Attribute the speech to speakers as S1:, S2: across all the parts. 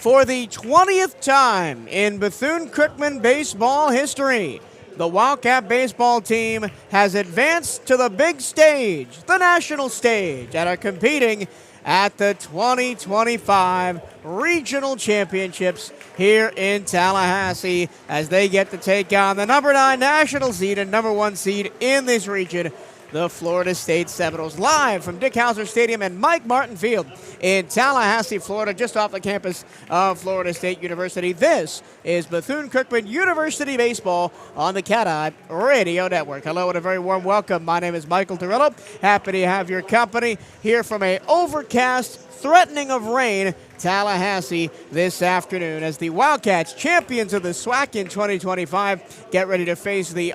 S1: For the 20th time in Bethune-Cookman baseball history, the Wildcat baseball team has advanced to the big stage, the national stage, and are competing at the 2025 Regional Championships here in Tallahassee as they get to take on the number 9 national seed and number 1 seed in this region, the Florida State Seminoles. Live from Dick Howser Stadium and Mike Martin Field in Tallahassee, Florida, just off the campus of Florida State University. This is Bethune-Cookman University Baseball on the CatEye Radio Network. Hello and a very warm welcome. My name is Michael Torello. Happy to have your company here from a overcast, threatening of rain, Tallahassee this afternoon as the Wildcats, champions of the SWAC in 2025, get ready to face the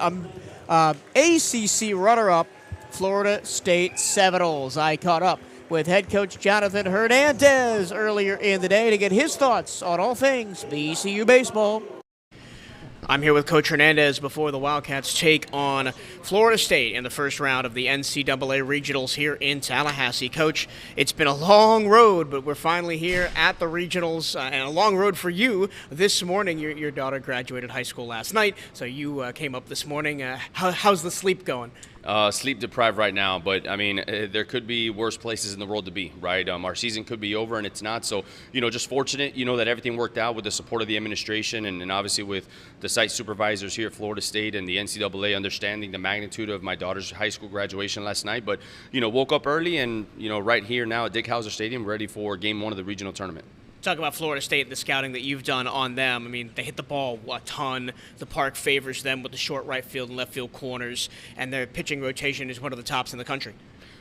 S1: ACC runner-up Florida State Seminoles. I caught up with head coach Jonathan Hernandez earlier in the day to get his thoughts on all things BCU baseball. I'm here with Coach Hernandez before the Wildcats take on Florida State in the first round of the NCAA Regionals here in Tallahassee. Coach, it's been a long road, but we're finally here at the Regionals, and a long road for you this morning. Your daughter graduated high school last night, so you came up this morning. How's the sleep going?
S2: Sleep deprived right now, but I mean, there could be worse places in the world to be, right? Our season could be over and it's not. So, just fortunate, that everything worked out with the support of the administration and obviously with the site supervisors here at Florida State and the NCAA understanding the magnitude of my daughter's high school graduation last night. But, woke up early and, right here now at Dick Howser Stadium, ready for game 1 of the regional tournament.
S1: Talk about Florida State and the scouting that you've done on them. I mean, they hit the ball a ton. The park favors them with the short right field and left field corners, and their pitching rotation is one of the tops in the country.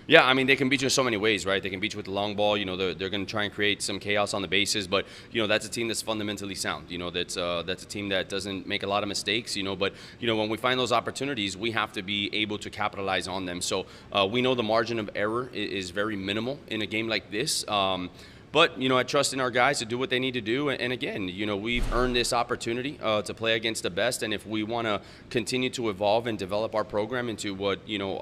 S2: Yeah, I mean, they can beat you in so many ways, right? They can beat you with the long ball. They're going to try and create some chaos on the bases, but, that's a team that's fundamentally sound. That's a team that doesn't make a lot of mistakes, but, when we find those opportunities, we have to be able to capitalize on them. So we know the margin of error is very minimal in a game like this. But, I trust in our guys to do what they need to do. And again, we've earned this opportunity to play against the best. And if we want to continue to evolve and develop our program into what,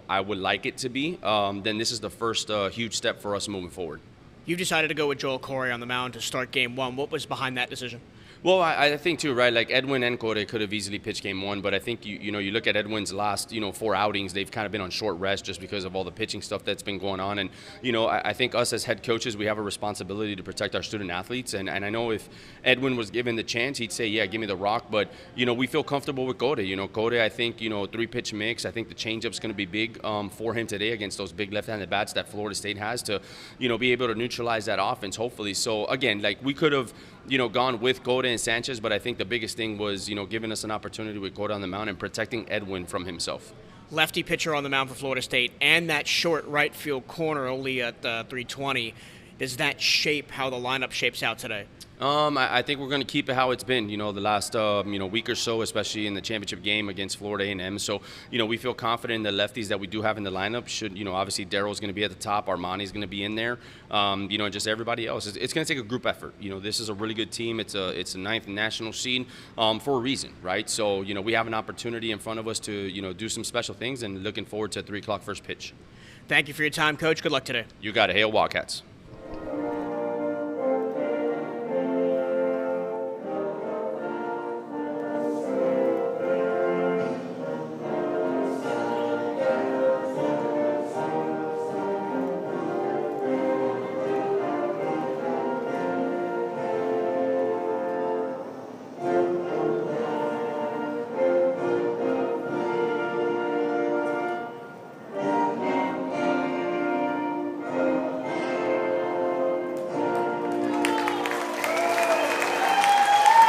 S2: I would like it to be, then this is the first huge step for us moving forward.
S1: You decided to go with Joel Corey on the mound to start game 1. What was behind that decision?
S2: Well, I think too, right? Like Edwin and Corey could have easily pitched game 1, but I think you look at Edwin's last 4 outings, they've kind of been on short rest just because of all the pitching stuff that's been going on. And I think us as head coaches, we have a responsibility to protect our student athletes. And I know if Edwin was given the chance, he'd say, yeah, give me the rock. But we feel comfortable with Corey. Corey, I think 3-pitch mix. I think the changeup's going to be big for him today against those big left-handed bats that Florida State has to be able to neutralize that offense. Hopefully, so again, like we could have gone with Corey and Sanchez, but I think the biggest thing was, giving us an opportunity with Corey on the mound and protecting Edwin from himself.
S1: Lefty pitcher on the mound for Florida State and that short right field corner only at 320. Does that shape how the lineup shapes out today?
S2: I think we're going to keep it how it's been, the last, week or so, especially in the championship game against Florida A&M. So, we feel confident in the lefties that we do have in the lineup. Should, obviously Daryl's going to be at the top. Armani's going to be in there. Just everybody else. It's going to take a group effort. This is a really good team. It's a 9th national seed for a reason, right? So, we have an opportunity in front of us to, do some special things and looking forward to 3 o'clock first pitch.
S1: Thank you for your time, Coach. Good luck today.
S2: You got it. Hail Wildcats.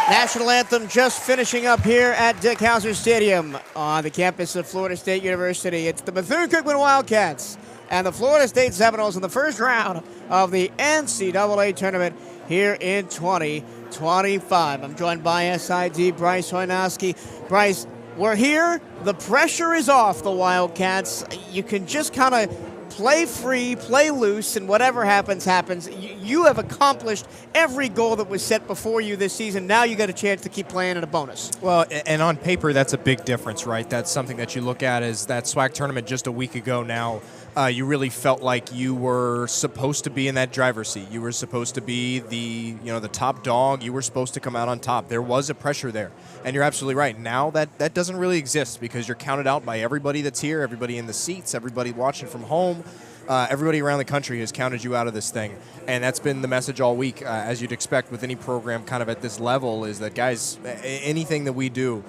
S1: National anthem just finishing up here at Dick Howser Stadium on the campus of Florida State University. It's the Bethune-Cookman Wildcats and the Florida State Seminoles in the first round of the NCAA tournament here in 2025. I'm joined by SID Bryce Hoynoski. Bryce, we're here. The pressure is off the Wildcats. You can just kind of play free, play loose, and whatever happens, happens. You have accomplished every goal that was set before you this season. Now you got a chance to keep playing in a bonus.
S3: Well, and on paper, that's a big difference, right? That's something that you look at as that SWAC tournament just a week ago now. You really felt like you were supposed to be in that driver's seat. You were supposed to be the top dog. You were supposed to come out on top. There was a pressure there, and you're absolutely right. Now that doesn't really exist because you're counted out by everybody that's here, everybody in the seats, everybody watching from home. Everybody around the country has counted you out of this thing, and that's been the message all week, as you'd expect with any program kind of at this level, is that, guys, anything that we do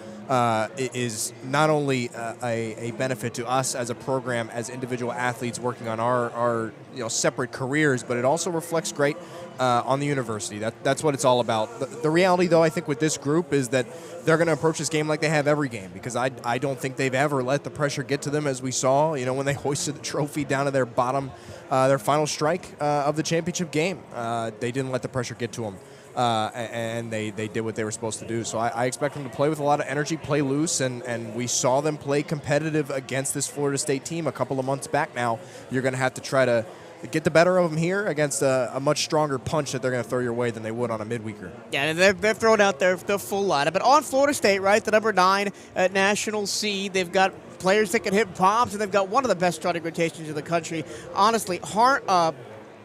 S3: is not only a benefit to us as a program, as individual athletes working on our separate careers, but it also reflects great on the university. That's what it's all about. The reality, though, I think with this group is that they're going to approach this game like they have every game, because I don't think they've ever let the pressure get to them, as we saw, when they hoisted the trophy down to their bottom, their final strike of the championship game. They didn't let the pressure get to them. And they did what they were supposed to do. So I expect them to play with a lot of energy, play loose, and we saw them play competitive against this Florida State team a couple of months back now. You're going to have to try to get the better of them here against a much stronger punch that they're going to throw your way than they would on a midweeker.
S1: Yeah, they've thrown out their full lineup. But on Florida State, right, the number 9 national seed, they've got players that can hit bombs, and they've got one of the best starting rotations in the country. Honestly,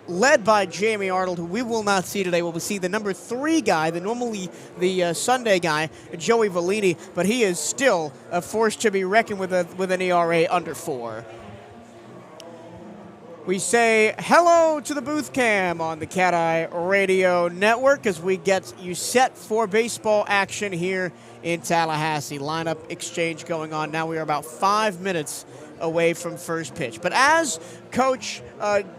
S1: led by Jamie Arnold, who we will not see today. We'll see the number 3 guy, normally the Sunday guy, Joey Vellini, but he is still a force to be reckoned with an ERA under 4. We say hello to the booth cam on the CatEye Radio Network as we get you set for baseball action here in Tallahassee. Lineup exchange going on now. We are about 5 minutes away from first pitch. But as Coach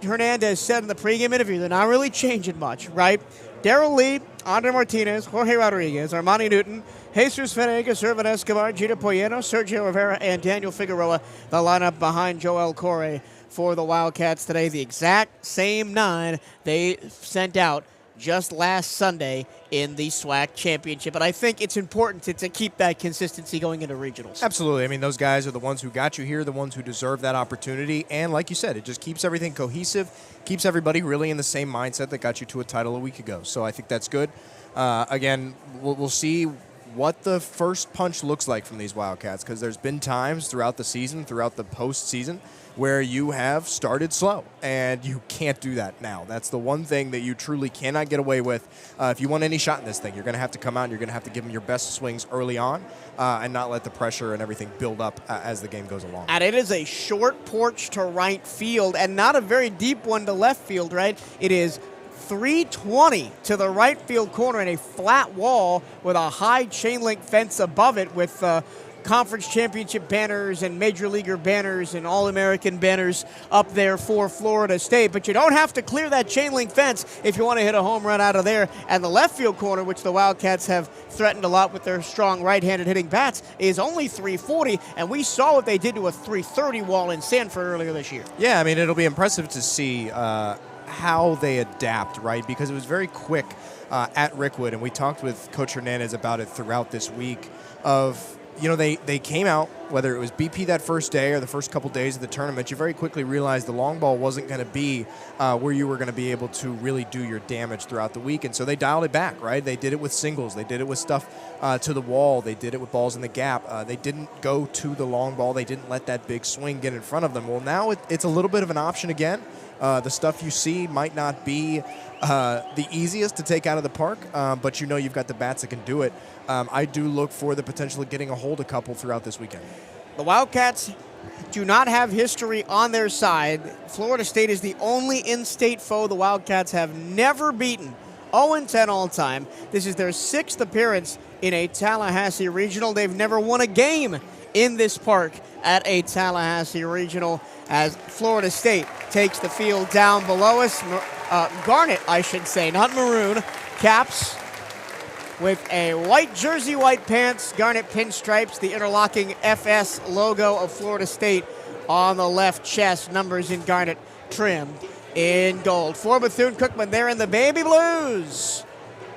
S1: Hernandez said in the pregame interview, they're not really changing much, right? Darrell Lee, Andre Martinez, Jorge Rodriguez, Armani Newton, Jesus Venegas, Irvin Escobar, Gina Poyeno, Sergio Rivera, and Daniel Figueroa, the lineup behind Joel Corre for the Wildcats today. The exact same 9 they sent out just last Sunday in the SWAC championship. But I think it's important to keep that consistency going into regionals.
S3: Absolutely. I mean, those guys are the ones who got you here, the ones who deserve that opportunity. And like you said, it just keeps everything cohesive, keeps everybody really in the same mindset that got you to a title a week ago. So I think that's good. Again, we'll see what the first punch looks like from these Wildcats, because there's been times throughout the season, throughout the postseason, where you have started slow, and you can't do that now. That's the one thing that you truly cannot get away with. If you want any shot in this thing, you're going to have to come out and you're going to have to give them your best swings early on and not let the pressure and everything build up as the game goes along.
S1: And it is a short porch to right field and not a very deep one to left field, right? It is 320 to the right field corner and a flat wall with a high chain link fence above it with conference championship banners and major leaguer banners and all-American banners up there for Florida State. But you don't have to clear that chain link fence if you want to hit a home run out of there. And the left field corner, which the Wildcats have threatened a lot with their strong right-handed hitting bats, is only 340, and we saw what they did to a 330 wall in Sanford earlier this year.
S3: Yeah, I mean, it'll be impressive to see how they adapt, right? Because it was very quick at Rickwood, and we talked with Coach Hernandez about it throughout this week of, they came out, whether it was BP that first day or the first couple days of the tournament, you very quickly realized the long ball wasn't going to be where you were going to be able to really do your damage throughout the week. And so they dialed it back, right? They did it with singles. They did it with stuff to the wall. They did it with balls in the gap. They didn't go to the long ball. They didn't let that big swing get in front of them. Well, now it's a little bit of an option again. The stuff you see might not be the easiest to take out of the park, but you've got the bats that can do it. I do look for the potential of getting a hold a couple throughout this weekend.
S1: The Wildcats do not have history on their side. Florida State is the only in-state foe the Wildcats have never beaten. 0-10 all-time. This is their 6th appearance in a Tallahassee regional. They've never won a game in this park at a Tallahassee regional as Florida State takes the field down below us. Garnet, I should say, not maroon. Caps with a white jersey, white pants, garnet pinstripes, the interlocking FS logo of Florida State on the left chest, numbers in garnet trimmed in gold. For Bethune-Cookman, they're in the baby blues.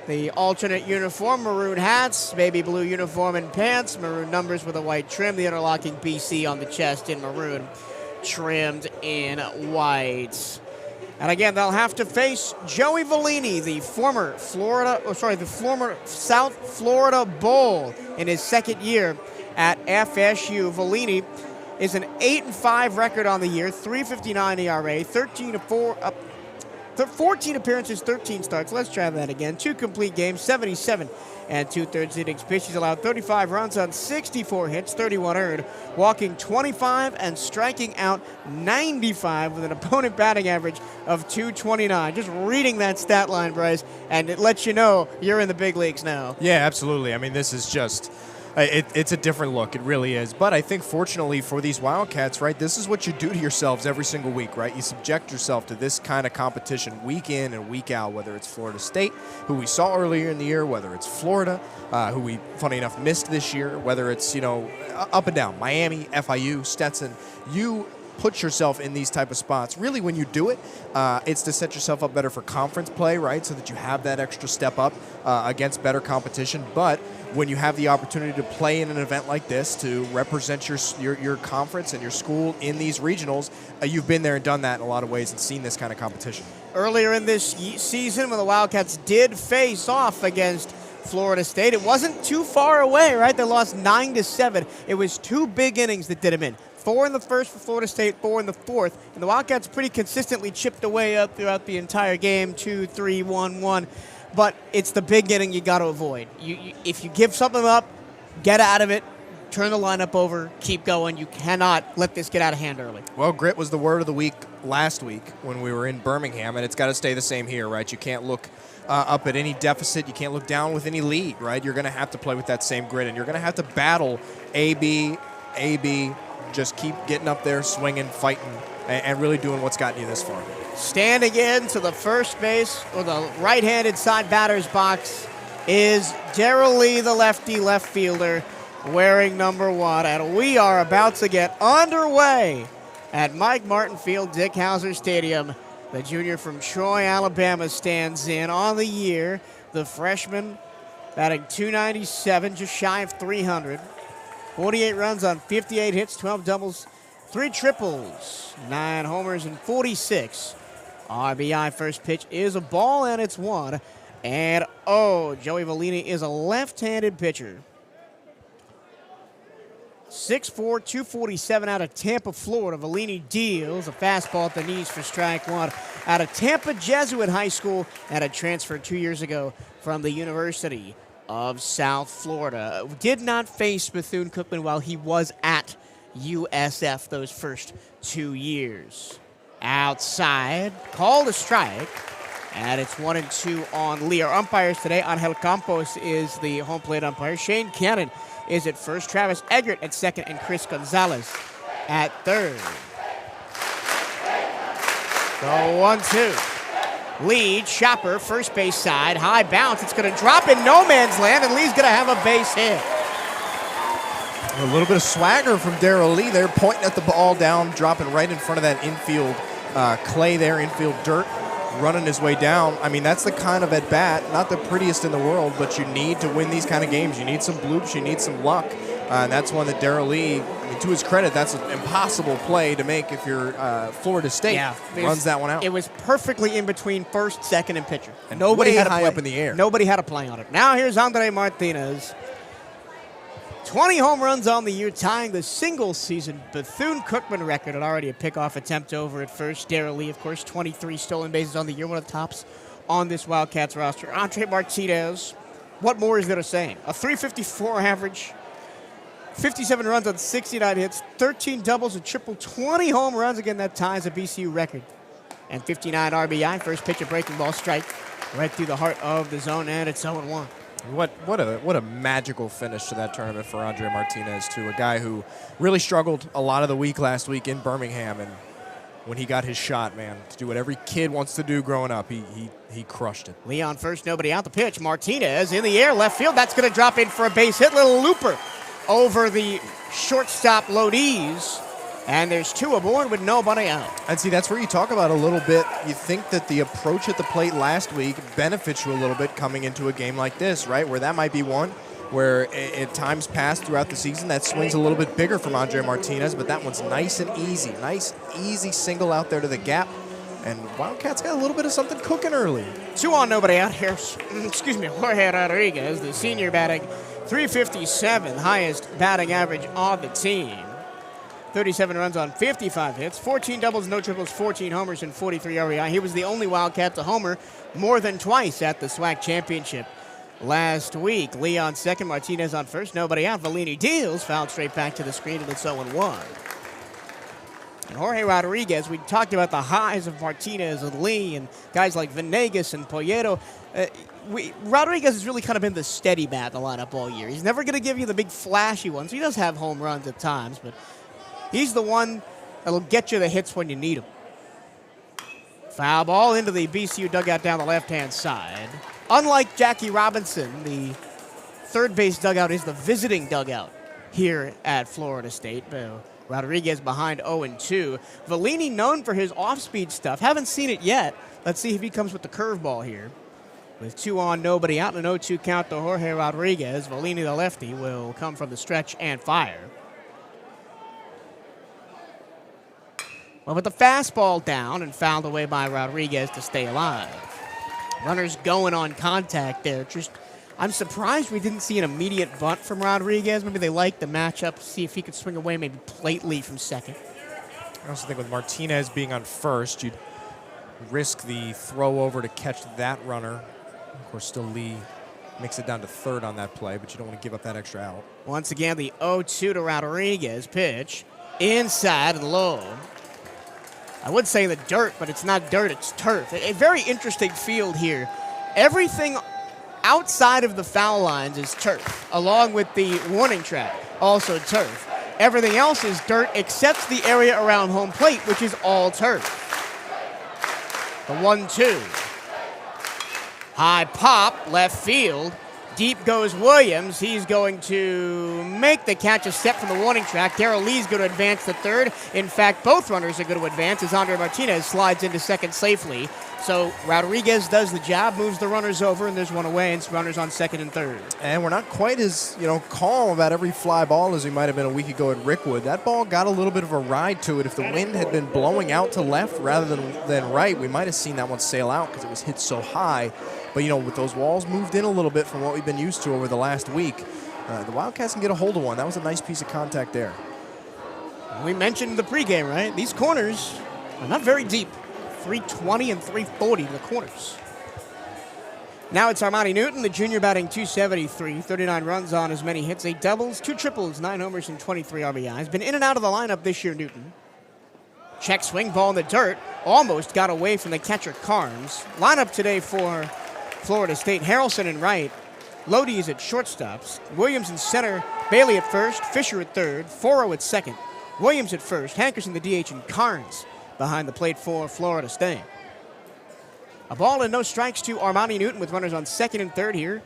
S1: The alternate uniform, maroon hats, baby blue uniform and pants, maroon numbers with a white trim, the interlocking BC on the chest in maroon, trimmed in white. And again, they'll have to face Joey Vellini, the former South Florida Bull in his second year at FSU. Vellini is an 8-5 record on the year, 3.59 ERA, 14 appearances, 13 starts. Let's try that again. 2 complete games, 77 and 2/3 innings pitched. He's allowed 35 runs on 64 hits, 31 earned, walking 25 and striking out 95 with an opponent batting average of 229. Just reading that stat line, Bryce, and it lets you know you're in the big leagues now.
S3: Yeah, absolutely. I mean, this is just it's a different look. It really is. But I think fortunately for these Wildcats, right, this is what you do to yourselves every single week, right? You subject yourself to this kind of competition week in and week out, whether it's Florida State, who we saw earlier in the year, whether it's Florida, who we, funny enough, missed this year, whether it's, up and down, Miami, FIU, Stetson. You put yourself in these type of spots. Really, when you do it, it's to set yourself up better for conference play, right, so that you have that extra step up against better competition. But when you have the opportunity to play in an event like this, to represent your conference and your school in these regionals, you've been there and done that in a lot of ways and seen this kind of competition.
S1: Earlier in this season, when the Wildcats did face off against Florida State, it wasn't too far away, right? They lost 9-7. It was 2 big innings that did them in. 4 in the first for Florida State, 4 in the fourth. And the Wildcats pretty consistently chipped away up throughout the entire game, 2-3, 1-1. But it's the big inning you got to avoid. If you give something up, get out of it, turn the lineup over, keep going. You cannot let this get out of hand early.
S3: Well, grit was the word of the week last week when we were in Birmingham, and it's got to stay the same here, right? You can't look up at any deficit. You can't look down with any lead, right? You're going to have to play with that same grit, and you're going to have to battle AB, just keep getting up there, swinging, fighting, and really doing what's gotten you this far.
S1: Standing into the first base or the right-handed side batter's box is Darrell Lee, the lefty left fielder, wearing number 1. And we are about to get underway at Mike Martin Field, Dick Howser Stadium. The junior from Troy, Alabama, stands in on the year. The freshman batting .297, just shy of 300. 48 runs on 58 hits, 12 doubles, 3 triples, 9 homers, and 46 RBI. First pitch is a ball, and it's 1. And, Joey Vellini is a left-handed pitcher. 6'4", 247 out of Tampa, Florida. Vellini deals a fastball at the knees for strike 1. Out of Tampa Jesuit High School and a transfer 2 years ago from the University of South Florida. Did not face Bethune-Cookman while he was at USF those first 2 years. Outside, called a strike, and it's 1-2 on Lee. Our umpires today, Angel Campos is the home plate umpire. Shane Cannon is at first, Travis Eggert at second, and Chris Gonzalez at third. So 1-2. Lead, Chopper, first base side, high bounce. It's going to drop in no man's land, and Lee's going to have a base hit.
S3: A little bit of swagger from Darrell Lee there, pointing at the ball down, dropping right in front of that infield clay there, infield dirt, running his way down. I mean, that's the kind of at-bat, not the prettiest in the world, but you need to win these kind of games. You need some bloops, you need some luck, and that's one that Darrell Lee, to his credit, that's an impossible play to make if you're Florida State. Runs that one out.
S1: It was perfectly in between first, second, and pitcher.
S3: And nobody had high up in the air.
S1: Nobody had a play on it. Now here's Andre Martinez. 20 home runs on the year, tying the single-season Bethune-Cookman record. And already a pickoff attempt over at first. Darrell Lee, of course, 23 stolen bases on the year, one of the tops on this Wildcats roster. Andre Martinez, what more is there to say? A .354 average, 57 runs on 69 hits, 13 doubles, a triple, 20 home runs. Again, that ties a BCU record. And 59 RBI. First pitch, a breaking ball strike right through the heart of the zone, and it's 0-1.
S3: What a magical finish to that tournament for Andre Martinez, too. A guy who really struggled a lot of the week last week in Birmingham, and when he got his shot, man, to do what every kid wants to do growing up, he crushed it.
S1: Leon first, nobody out. The pitch. Martinez in the air, left field. That's going to drop in for a base hit. Little looper over the shortstop Lodiz. And there's 2 aboard with nobody out.
S3: And see, that's where you talk about a little bit. You think that the approach at the plate last week benefits you a little bit coming into a game like this, right? Where that might be one where at times past throughout the season, that swing's a little bit bigger from Andre Martinez, but that one's nice and easy. Nice, easy single out there to the gap. And Wildcats got a little bit of something cooking early.
S1: 2 on, nobody out here. Jorge Rodriguez, the senior, batting .357, highest batting average on the team. 37 runs on 55 hits, 14 doubles, no triples, 14 homers, and 43 RBI. He was the only Wildcat to homer more than twice at the SWAC championship last week. Lee on second, Martinez on first, nobody out. Vellini deals, fouled straight back to the screen, and it's 0-1. And Jorge Rodriguez, we talked about the highs of Martinez and Lee and guys like Venegas and Poyeto. Rodriguez has really kind of been the steady bat in the lineup all year. He's never going to give you the big flashy ones. He does have home runs at times, but he's the one that'll get you the hits when you need them. Foul ball into the BCU dugout down the left-hand side. Unlike Jackie Robinson, the third base dugout is the visiting dugout here at Florida State. Rodriguez behind 0-2. Vellini known for his off-speed stuff. Haven't seen it yet. Let's see if he comes with the curveball here. With 2 on, nobody out, and an 0-2 count to Jorge Rodriguez. Vellini, the lefty, will come from the stretch and fire. Well, with the fastball down and fouled away by Rodriguez to stay alive. Runners going on contact there. I'm surprised we didn't see an immediate bunt from Rodriguez. Maybe they liked the matchup, see if he could swing away maybe plately from second.
S3: I also think with Martinez being on first, you'd risk the throw over to catch that runner. Of course, still Lee makes it down to third on that play, but you don't want to give up that extra out.
S1: Once again, the 0-2 to Rodriguez. Pitch inside and low. I would say the dirt, but it's not dirt, it's turf. A very interesting field here. Everything outside of the foul lines is turf, along with the warning track, also turf. Everything else is dirt except the area around home plate, which is all turf. The 1-2. High pop, left field. Deep goes Williams. He's going to make the catch a step from the warning track. Darrell Lee's going to advance to third. In fact, both runners are going to advance as Andre Martinez slides into second safely. So Rodriguez does the job, moves the runners over, and there's one away, and runners on second and third.
S3: And we're not quite as calm about every fly ball as we might have been a week ago at Rickwood. That ball got a little bit of a ride to it. If the wind had been blowing out to left rather than right, we might have seen that one sail out because it was hit so high. But, with those walls moved in a little bit from what we've been used to over the last week, the Wildcats can get a hold of one. That was a nice piece of contact there.
S1: We mentioned the pregame, right? These corners are not very deep. 320 and 340 to the corners. Now it's Armani Newton, the junior, batting .273, 39 runs on as many hits, 8 doubles, 2 triples, 9 homers, and 23 RBIs. Been in and out of the lineup this year, Newton. Check swing, ball in the dirt. Almost got away from the catcher, Carnes. Lineup today for Florida State: Harrelson in right, Lodi is at shortstops, Williams in center, Bailey at first, Fisher at third, Foro at second, Williams at first, Hankerson the DH, and Carnes behind the plate for Florida State. A ball and no strikes to Armani Newton with runners on second and third here.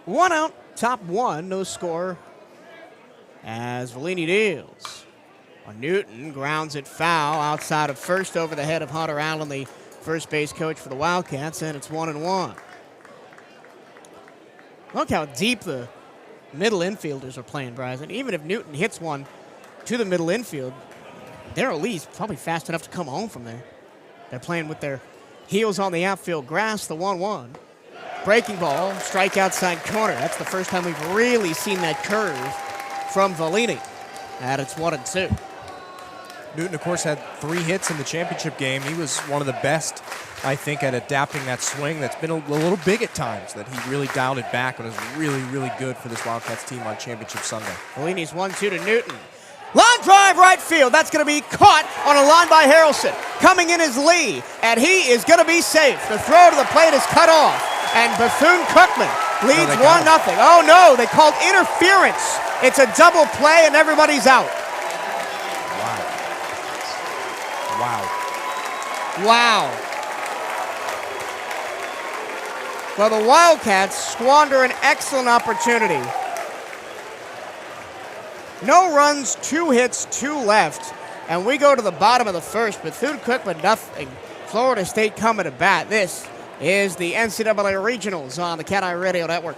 S1: 1 out, top 1, no score as Vellini deals. Newton grounds it foul outside of first over the head of Hunter Allen, the first base coach for the Wildcats, and it's 1-1. Look how deep the middle infielders are playing, Bryson. Even if Newton hits one to the middle infield, Darrell Lee's probably fast enough to come home from there. They're playing with their heels on the outfield grass, the 1-1. Breaking ball, strike outside corner. That's the first time we've really seen that curve from Vellini. And it's 1-2.
S3: Newton, of course, had 3 hits in the championship game. He was one of the best, I think, at adapting that swing. That's been a little big at times, that he really dialed it back and was really, really good for this Wildcats team on championship Sunday.
S1: Vellini's 1-2 to Newton. Line drive right field. That's going to be caught on a line by Harrelson. Coming in is Lee, and he is going to be safe. The throw to the plate is cut off, and Bethune-Cookman leads 1-0. Oh, no, they called interference. It's a double play, and everybody's out. Wow. Well, the Wildcats squander an excellent opportunity. No runs, 2 hits, 2 left. And we go to the bottom of the first. Bethune-Cookman, nothing. Florida State coming to bat. This is the NCAA Regionals on the CatEye Radio Network.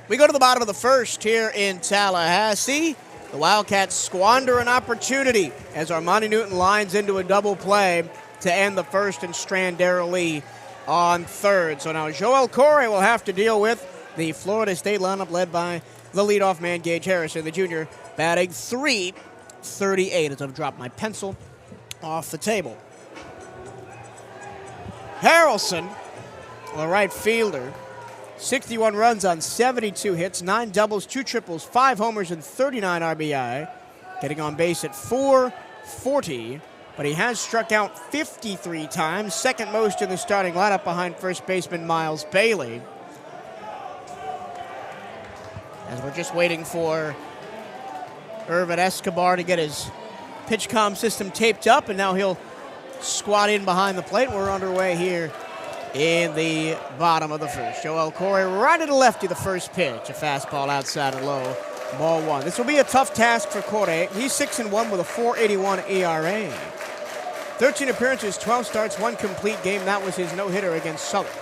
S1: We go to the bottom of the first here in Tallahassee. The Wildcats squander an opportunity as Armani Newton lines into a double play to end the first and strand Darrell Lee on third. So now Joel Corey will have to deal with the Florida State lineup led by the leadoff man, Gage Harrison, the junior, batting .338 as I've dropped my pencil off the table. Harrelson, the right fielder, 61 runs on 72 hits, 9 doubles, 2 triples, 5 homers, and 39 RBI. Getting on base at .440, but he has struck out 53 times, second most in the starting lineup behind first baseman Miles Bailey. As we're just waiting for Irvin Escobar to get his pitch comm system taped up, and now he'll squat in behind the plate. We're underway here in the bottom of the first. Joel Corey right at the lefty, the first pitch. A fastball outside and low, ball one. This will be a tough task for Corey. He's 6-1 with a .481 ERA. 13 appearances, 12 starts, 1 complete game. That was his no-hitter against Southern.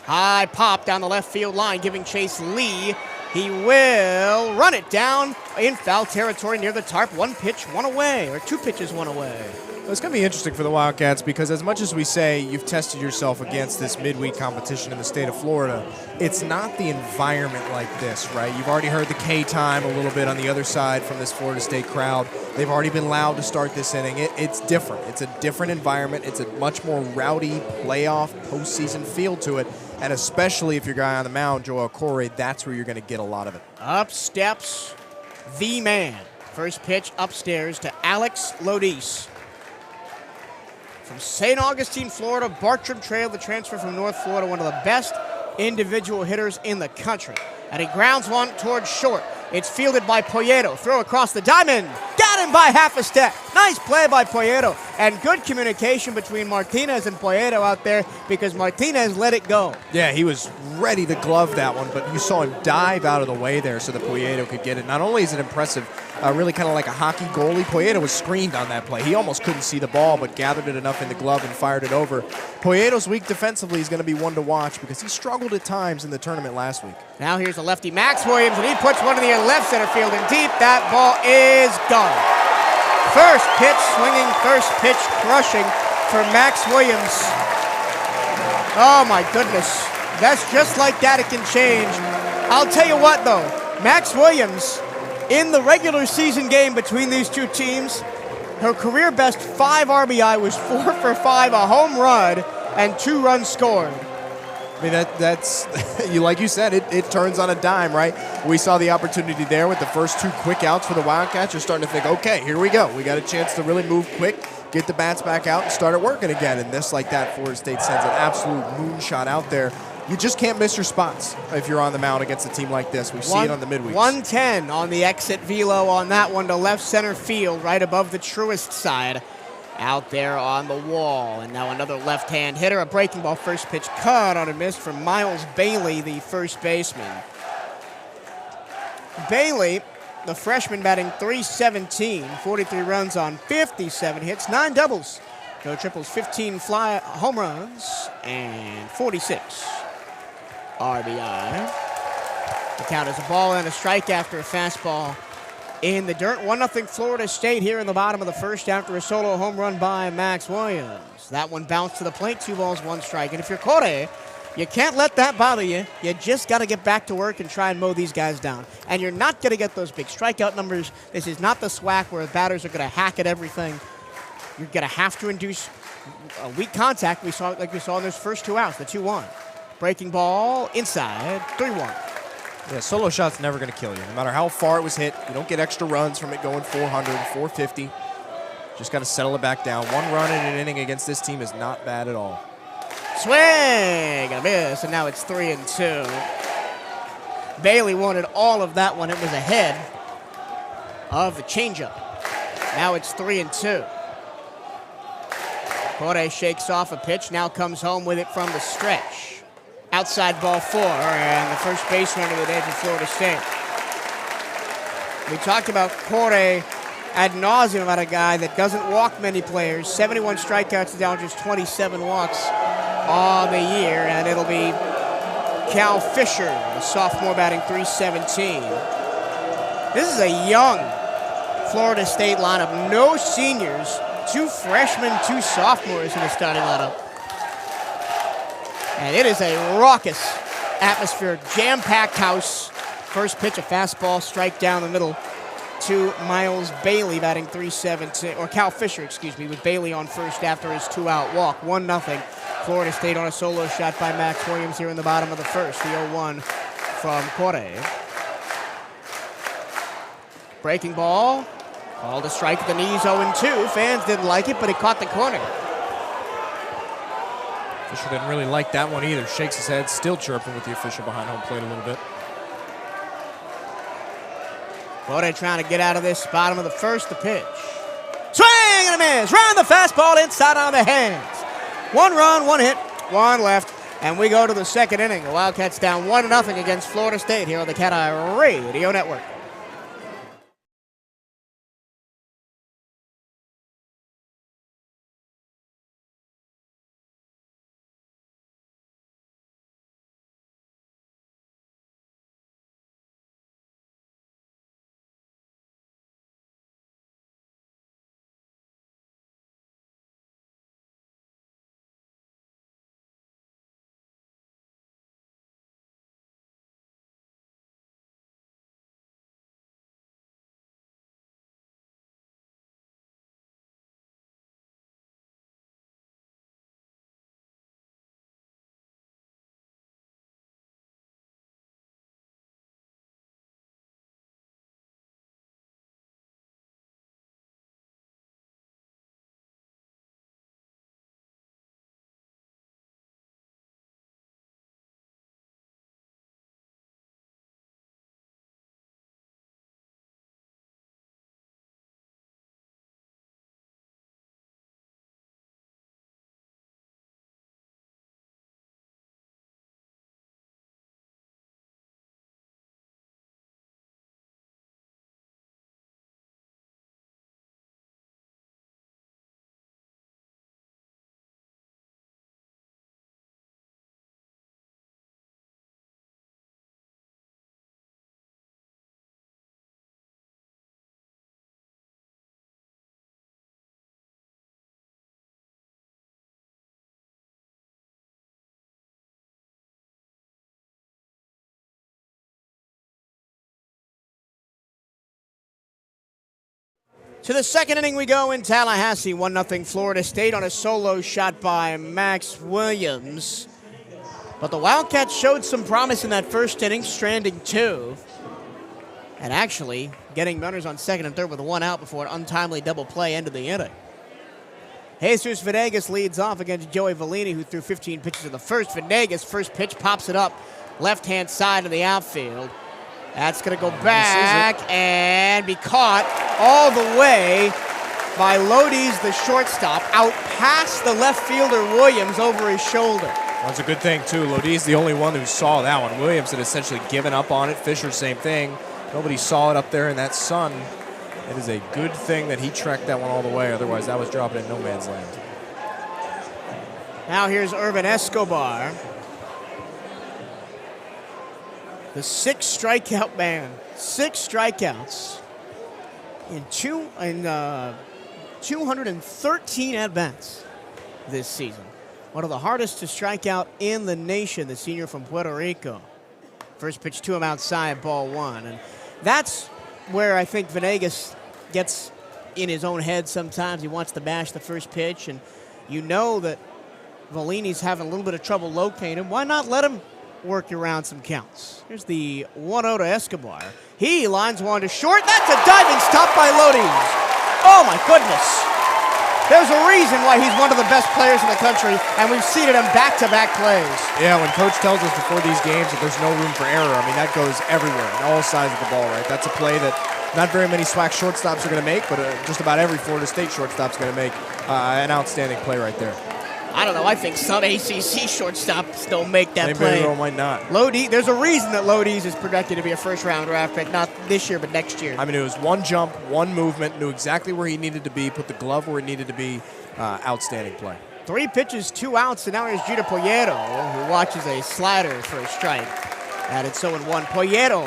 S1: High pop down the left field line, giving chase Lee. He will run it down in foul territory near the tarp. 1 pitch, 1 away, or 2 pitches, 1 away.
S3: Well, it's going to be interesting for the Wildcats because as much as we say you've tested yourself against this midweek competition in the state of Florida, it's not the environment like this, right? You've already heard the K-time a little bit on the other side from this Florida State crowd. They've already been loud to start this inning. It's different. It's a different environment. It's a much more rowdy playoff postseason feel to it. And especially if your guy on the mound, Joel Corey, that's where you're going to get a lot of it.
S1: Up steps the man. First pitch upstairs to Alex Lodis. From St. Augustine, Florida, Bartram Trail, the transfer from North Florida, one of the best individual hitters in the country. And he grounds one towards short. It's fielded by Poyeto. Throw across the diamond. Got him by half a step. Nice play by Poyeto. And good communication between Martinez and Poyeto out there because Martinez let it go.
S3: Yeah, he was ready to glove that one, but you saw him dive out of the way there so that Poyeto could get it. Not only is it impressive, really kind of like a hockey goalie, Poyeto was screened on that play. He almost couldn't see the ball, but gathered it enough in the glove and fired it over. Poyeto's week defensively is going to be one to watch because he struggled at times in the tournament last week.
S1: Now here's the lefty, Max Williams, and he puts one in the left center field and deep. That ball is gone. First pitch swinging, first pitch crushing for Max Williams. Oh my goodness. That's just like that, it can change. I'll tell you what though, Max Williams, in the regular season game between these two teams, her career best 5 RBI was 4 for 5, a home run, and 2 runs scored.
S3: I mean, that's like you said, it turns on a dime, right? We saw the opportunity there with the first 2 quick outs for the Wildcats. You're starting to think, okay, here we go. We got a chance to really move quick, get the bats back out, and start it working again. And this, like that, Florida State sends an absolute moonshot out there. You just can't miss your spots if you're on the mound against a team like this. We see it on the midweeks.
S1: 110 on the exit velo on that one to left center field, right above the truest side. Out there on the wall. And now another left-hand hitter. A breaking ball first pitch cut on a miss from Miles Bailey, the first baseman. Bailey, the freshman, batting .317, 43 runs on 57 hits, 9 doubles, no triples, 15 home runs, and 46 RBI. The count is a ball and a strike after a fastball in the dirt. 1-0 Florida State here in the bottom of the first after a solo home run by Max Williams. That one bounced to the plate, 2 balls, 1 strike. And if you're Corey, you can't let that bother you. You just got to get back to work and try and mow these guys down. And you're not going to get those big strikeout numbers. This is not the SWAC where batters are going to hack at everything. You're going to have to induce a weak contact. We saw in those first 2 outs, the 2-1. Breaking ball inside, 3-1.
S3: Yeah, solo shot's never going to kill you. No matter how far it was hit, you don't get extra runs from it going 400, 450. Just got to settle it back down. 1 run in an inning against this team is not bad at all.
S1: Swing and a miss, and now it's 3-2. Bailey wanted all of that one. It was ahead of the changeup. Now it's 3-2. Corey shakes off a pitch, now comes home with it from the stretch. Outside ball 4, and the first base runner of the day for Florida State. We talked about Corey ad nauseum about a guy that doesn't walk many players. 71 strikeouts to Dodgers, 27 walks on the year, and it'll be Cal Fisher, the sophomore, batting .317. This is a young Florida State lineup. No seniors, 2 freshmen, 2 sophomores in the starting lineup. And it is a raucous atmosphere, jam-packed house. First pitch, a fastball, strike down the middle to Miles Bailey, batting .317, or Cal Fisher, excuse me, with Bailey on first after his 2-out walk. 1-0. Florida State on a solo shot by Max Williams here in the bottom of the first. The 0-1 from Corey. Breaking ball, called a strike at the knees, 0-2. Fans didn't like it, but he caught the corner.
S3: Fisher didn't really like that one either. Shakes his head, still chirping with the official behind home plate a little bit.
S1: Corey trying to get out of this, bottom of the first, the pitch. Swing and a miss, round the fastball inside on the hands. 1 run, 1 hit, 1 left, and we go to the second inning. The Wildcats down 1-0 against Florida State here on the CatEye Radio Network. To the second inning we go in Tallahassee. 1-0 Florida State on a solo shot by Max Williams. But the Wildcats showed some promise in that first inning, stranding 2. And actually getting runners on second and third with 1 out before an untimely double play ended the inning. Jesus Venegas leads off against Joey Vellini, who threw 15 pitches in the first. Venegas, first pitch, pops it up left-hand side of the outfield. That's going to go back and be caught all the way by Lodi's, the shortstop, out past the left fielder Williams over his shoulder.
S3: That's a good thing, too. Lodi's the only one who saw that one. Williams had essentially given up on it. Fisher, same thing. Nobody saw it up there in that sun. It is a good thing that he tracked that one all the way. Otherwise, that was dropping in no man's land.
S1: Now here's Irvin Escobar. The 6 strikeout man. 6 strikeouts in 213 at-bats this season. One of the hardest to strike out in the nation, the senior from Puerto Rico. First pitch to him outside, ball 1. And that's where I think Venegas gets in his own head sometimes. He wants to bash the first pitch, and you know that Vellini's having a little bit of trouble locating him. Why not let him work around some counts? Here's the 1-0 to Escobar. He lines one to short. That's a diving stop by Lodi. Oh, my goodness. There's a reason why he's one of the best players in the country, and we've seated him back-to-back plays.
S3: Yeah, when Coach tells us before these games that there's no room for error, I mean, that goes everywhere, on all sides of the ball, right? That's a play that not very many SWAC shortstops are going to make, but just about every Florida State shortstop's going to make an outstanding play right there.
S1: I don't know. I think some ACC shortstops don't make that play.
S3: Maybe might not.
S1: Lodi, there's a reason that Lodi's is projected to be a first-round draft pick, not this year, but next year.
S3: I mean, it was one jump, one movement, knew exactly where he needed to be, put the glove where it needed to be. Outstanding play.
S1: 3 pitches, 2 outs, and now here's Gina Poyeto, who watches a slider for a strike. And it's 0-1. Poyeto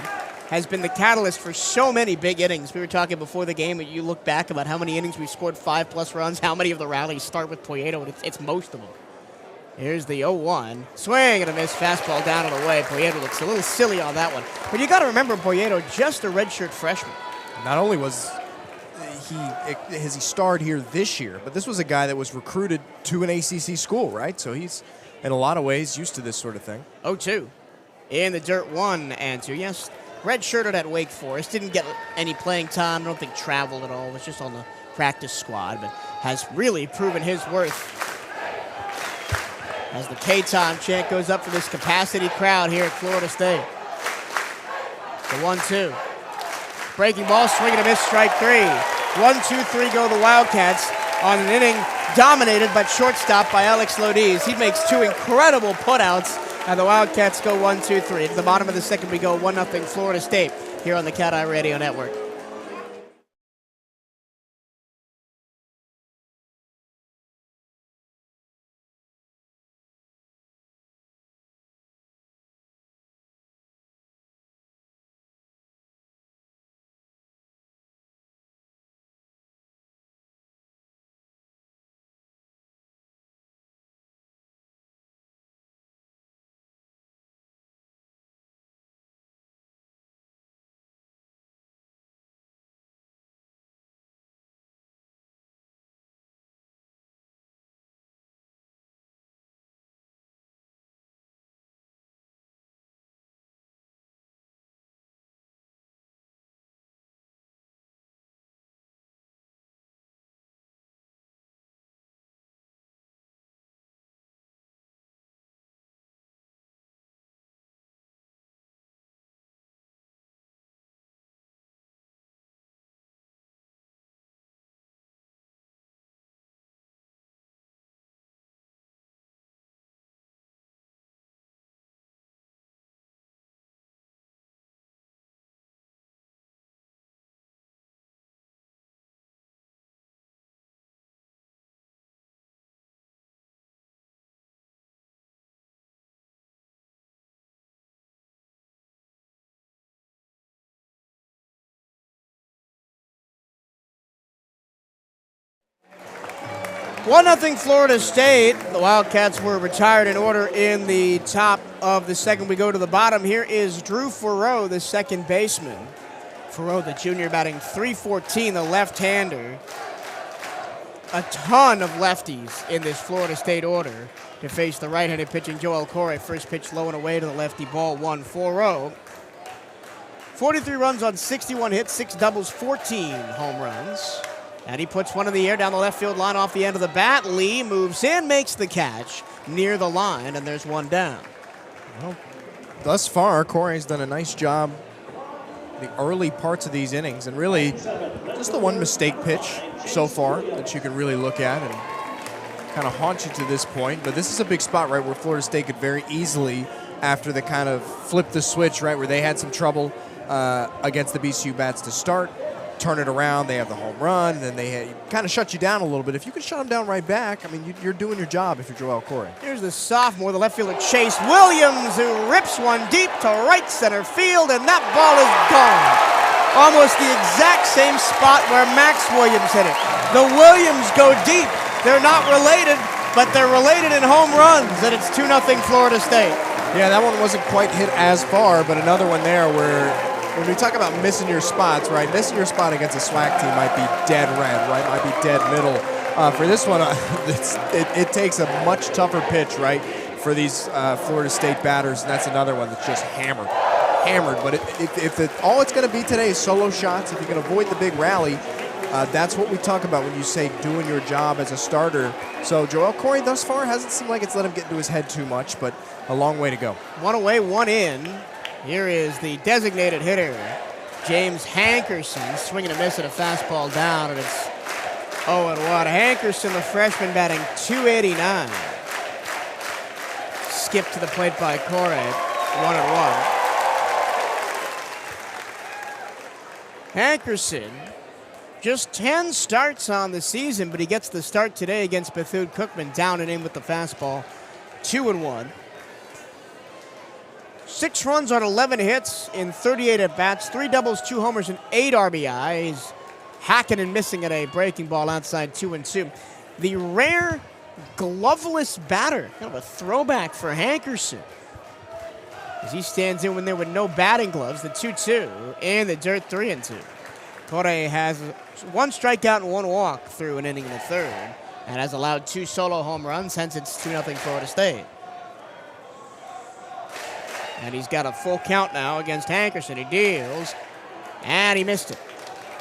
S1: has been the catalyst for so many big innings. We were talking before the game, and you look back about how many innings we've scored 5+ runs, how many of the rallies start with Poyeto, and it's most of them. Here's the 0-1. Swing and a miss, fastball down and away. Poyeto looks a little silly on that one. But you got to remember Poyeto, just a redshirt freshman.
S3: Not only has he starred here this year, but this was a guy that was recruited to an ACC school, right? So he's, in a lot of ways, used to this sort of thing.
S1: 0-2. In the dirt, 1-2. Yes, redshirted at Wake Forest. Didn't get any playing time. I don't think traveled at all. Was just on the practice squad, but has really proven his worth. As the K-Time chant goes up for this capacity crowd here at Florida State. The 1-2. Breaking ball, swing and a miss, strike 3. 1-2-3 go the Wildcats on an inning dominated but shortstop by Alex Lodiz. He makes 2 incredible putouts, and the Wildcats go 1-2-3. At the bottom of the second, we go 1-0 Florida State here on the CatEye Radio Network. One 0 Florida State. The Wildcats were retired in order in the top of the second. We go to the bottom. Here is Drew Farreau, the second baseman. Farreau, the junior, batting .314, the left-hander. A ton of lefties in this Florida State order to face the right-handed pitching Joel Corey. First pitch low and away to the lefty, ball 1. Farreau, 43 runs on 61 hits, 6 doubles, 14 home runs. And he puts one in the air down the left field line off the end of the bat. Lee moves in, makes the catch near the line, and there's one down.
S3: Well, thus far, Corey's done a nice job the early parts of these innings, and really just the one mistake pitch so far that you can really look at and kind of haunt you to this point. But this is a big spot, right, where Florida State could very easily, after the kind of flip the switch, right, where they had some trouble against the BCU bats to start, turn it around. They have the home run, and then they kind of shut you down a little bit. If you can shut them down right back, I mean, you're doing your job if you're Joel Corey.
S1: Here's the sophomore, the left fielder, Chase Williams, who rips one deep to right center field, and that ball is gone. Almost the exact same spot where Max Williams hit it. The Williams go deep. They're not related, but they're related in home runs, and it's 2-0 Florida State.
S3: Yeah, that one wasn't quite hit as far, but another one there where when we talk about missing your spots, right, missing your spot against a SWAC team might be dead red, right, might be dead middle. For this one, it takes a much tougher pitch, right, for these Florida State batters, and that's another one that's just hammered. But if all it's going to be today is solo shots, if you can avoid the big rally, that's what we talk about when you say doing your job as a starter. So Joel Corey thus far hasn't seemed like it's let him get into his head too much, but a long way to go. One
S1: away, one in. Here is the designated hitter, James Hankerson, swinging a miss at a fastball down, and it's 0-1. Hankerson, the freshman, batting .289. Skipped to the plate by Corey, 1-1. Hankerson Just 10 starts on the season, but he gets the start today against Bethune-Cookman, down and in with the fastball. 2-1. 6 runs on 11 hits in 38 at-bats, 3 doubles, 2 homers, and 8 RBIs. Hacking and missing at a breaking ball outside 2-2. The rare gloveless batter, kind of a throwback for Hankerson, as he stands in when there were no batting gloves. The 2-2 in the dirt, 3-2. Corey has 1 strikeout and 1 walk through an inning in the third, and has allowed 2 solo home runs, hence it's 2-0 Florida State. And he's got a full count now against Hankerson. He deals, and he missed it.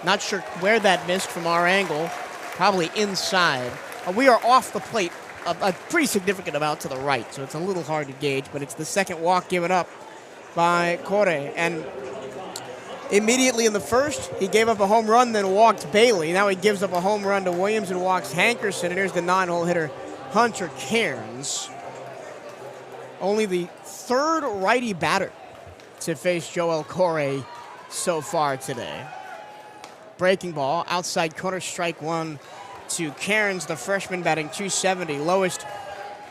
S1: Not sure where that missed from our angle, probably inside. We are off the plate a pretty significant amount to the right, so it's a little hard to gauge, but it's the second walk given up by Corey. And immediately in the first, he gave up a home run, then walked Bailey. Now he gives up a home run to Williams and walks Hankerson, and here's the 9-hole hitter, Hunter Cairns. Only the 3rd righty batter to face Joel Corey so far today. Breaking ball, outside corner, strike 1 to Cairns, the freshman, batting .270, lowest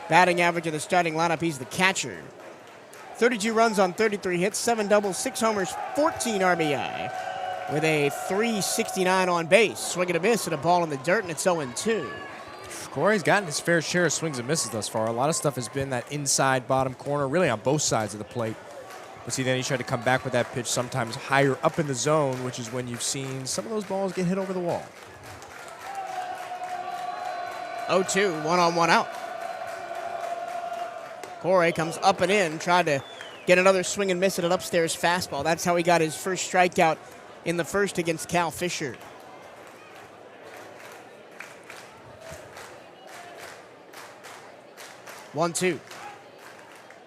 S1: batting average of the starting lineup. He's the catcher. 32 runs on 33 hits, 7 doubles, 6 homers, 14 RBI, with a .369 on base. Swing and a miss, and a ball in the dirt, and it's 0-2.
S3: Corey's gotten his fair share of swings and misses thus far. A lot of stuff has been that inside bottom corner, really on both sides of the plate. But see, then he tried to come back with that pitch sometimes higher up in the zone, which is when you've seen some of those balls get hit over the wall.
S1: 0-2, 1-on-1 out. Corey comes up and in, tried to get another swing and miss at an upstairs fastball. That's how he got his first strikeout in the first against Cal Fisher. One-two.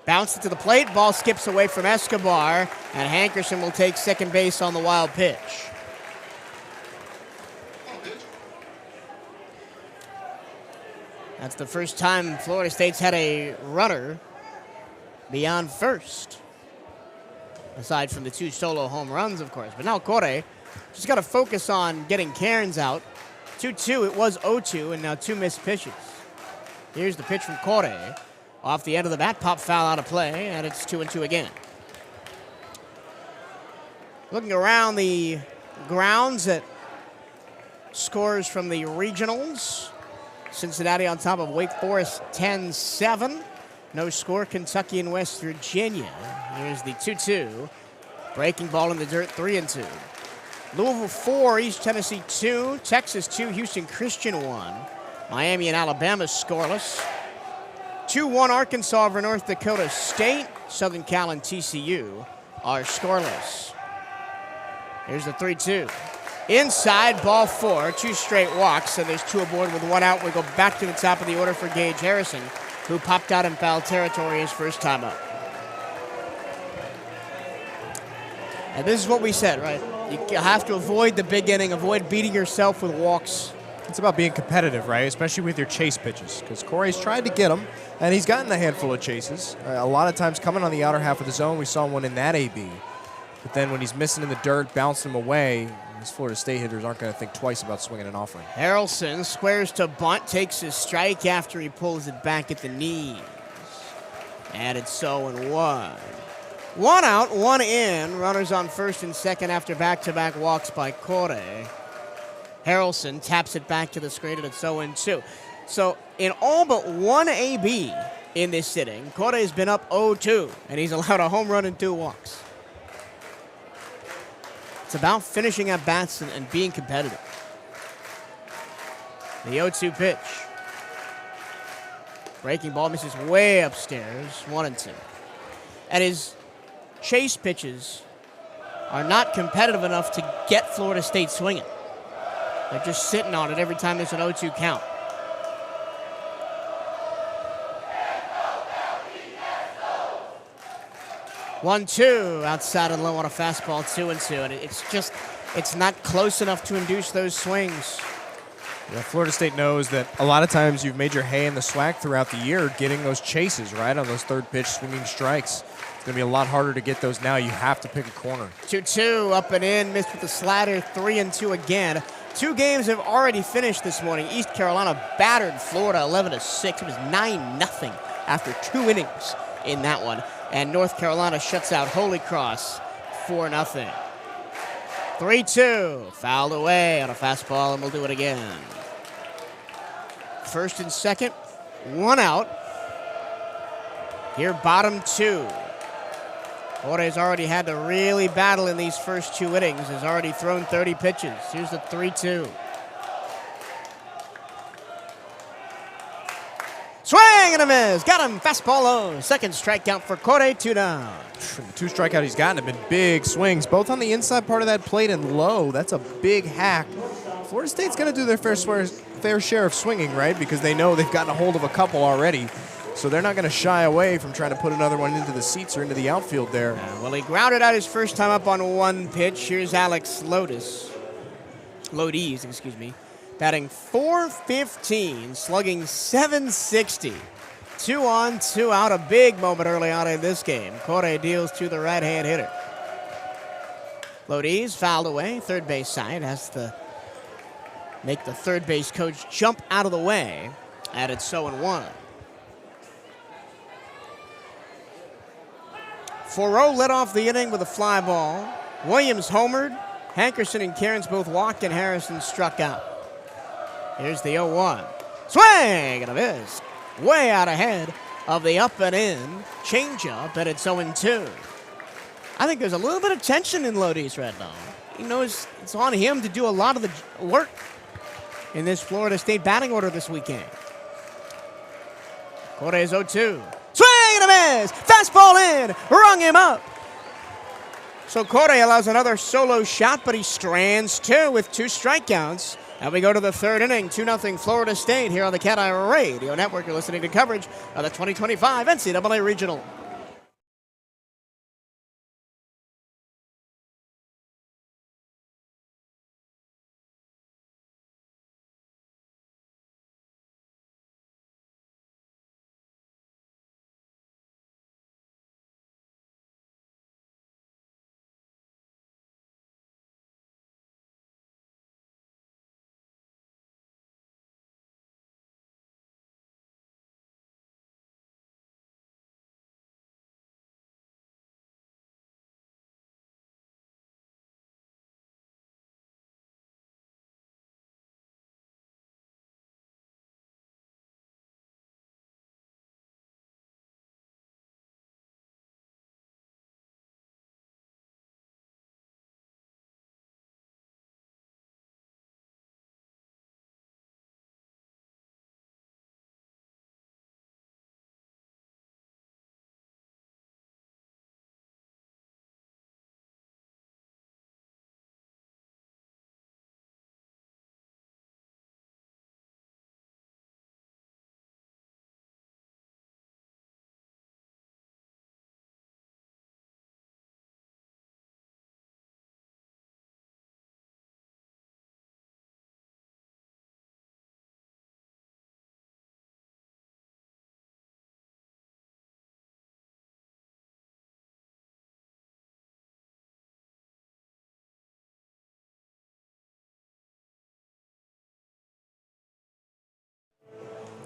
S1: Bounced it to the plate. Ball skips away from Escobar, and Hankerson will take second base on the wild pitch. That's the first time Florida State's had a runner beyond first, aside from the 2 solo home runs, of course. But now Corey just got to focus on getting Cairns out. 2-2, it was 0-2, and now 2 missed pitches. Here's the pitch from Corey. Off the end of the bat, pop foul out of play, and it's 2-2 again. Looking around the grounds at scores from the regionals. Cincinnati on top of Wake Forest 10-7. No score, Kentucky and West Virginia. Here's the 2-2. Breaking ball in the dirt, 3-2. Louisville 4, East Tennessee 2, Texas 2, Houston Christian 1. Miami and Alabama scoreless. 2-1 Arkansas over North Dakota State. Southern Cal and TCU are scoreless. Here's the 3-2. Inside, ball 4, 2 straight walks, so there's 2 aboard with 1 out. We go back to the top of the order for Gage Harrison, who popped out in foul territory his first time up. And this is what we said, right? You have to avoid the big inning, avoid beating yourself with walks.
S3: It's about being competitive, right? Especially with your chase pitches, because Corey's tried to get them, and he's gotten a handful of chases. A lot of times coming on the outer half of the zone. We saw one in that AB. But then when he's missing in the dirt, bouncing them away, these Florida State hitters aren't going to think twice about swinging an offering.
S1: Harrelson squares to bunt, takes his strike after he pulls it back at the knees. And it's 0-1. 1 out, 1 in. Runners on first and second after back-to-back walks by Corey. Harrelson taps it back to the screen, and it's 0-2. So in all but 1 AB in this inning, Corey has been up 0-2, and he's allowed a home run and 2 walks. It's about finishing at bats and being competitive. The 0-2 pitch. Breaking ball misses way upstairs, 1-2. And his chase pitches are not competitive enough to get Florida State swinging. They're just sitting on it every time there's an 0-2 count. One-two outside and low on a fastball, 2-2, and it's not close enough to induce those swings.
S3: Yeah, Florida State knows that a lot of times you've made your hay in the SWAC throughout the year getting those chases, right, on those third pitch swinging strikes. It's going to be a lot harder to get those now. You have to pick a corner.
S1: 2-2, up and in, missed with the slider, 3-2 again. 2 games have already finished this morning. East Carolina battered Florida 11-6. It was 9-0 after 2 innings in that one. And North Carolina shuts out Holy Cross 4-0. 3-2, fouled away on a fastball, and we'll do it again. First and second, 1 out. Here, bottom 2. Jorge's already had to really battle in these first 2 innings. Has already thrown 30 pitches. Here's the 3-2. Swing and a miss. Got him. Fastball low. Second strikeout for Jorge. 2 down.
S3: The 2 strikeout he's gotten have been big swings, both on the inside part of that plate and low. That's a big hack. Florida State's going to do their fair share of swinging, right? Because they know they've gotten a hold of a couple already. So they're not going to shy away from trying to put another one into the seats or into the outfield there.
S1: Well, he grounded out his first time up on 1 pitch. Here's Alex Lodiz, batting .415, slugging .760. 2 on, 2 out, a big moment early on in this game. Jorge deals to the right-hand hitter. Lodiz fouled away, third base side, has to make the third base coach jump out of the way, and it's 0-1. Foreau led off the inning with a fly ball. Williams homered. Hankerson and Cairns both walked, and Harrison struck out. Here's the 0-1. Swing and a miss. Way out ahead of the up and in changeup, and it's 0-2. I think there's a little bit of tension in Lodiz right now. He knows it's on him to do a lot of the work in this Florida State batting order this weekend. Jorge's 0-2. Swing and a miss. Fastball in. Rung him up. So Jorge allows another solo shot, but he strands 2 with 2 strikeouts. And we go to the 3rd inning, 2-0 Florida State here on the CatEye Radio Network. You're listening to coverage of the 2025 NCAA Regional.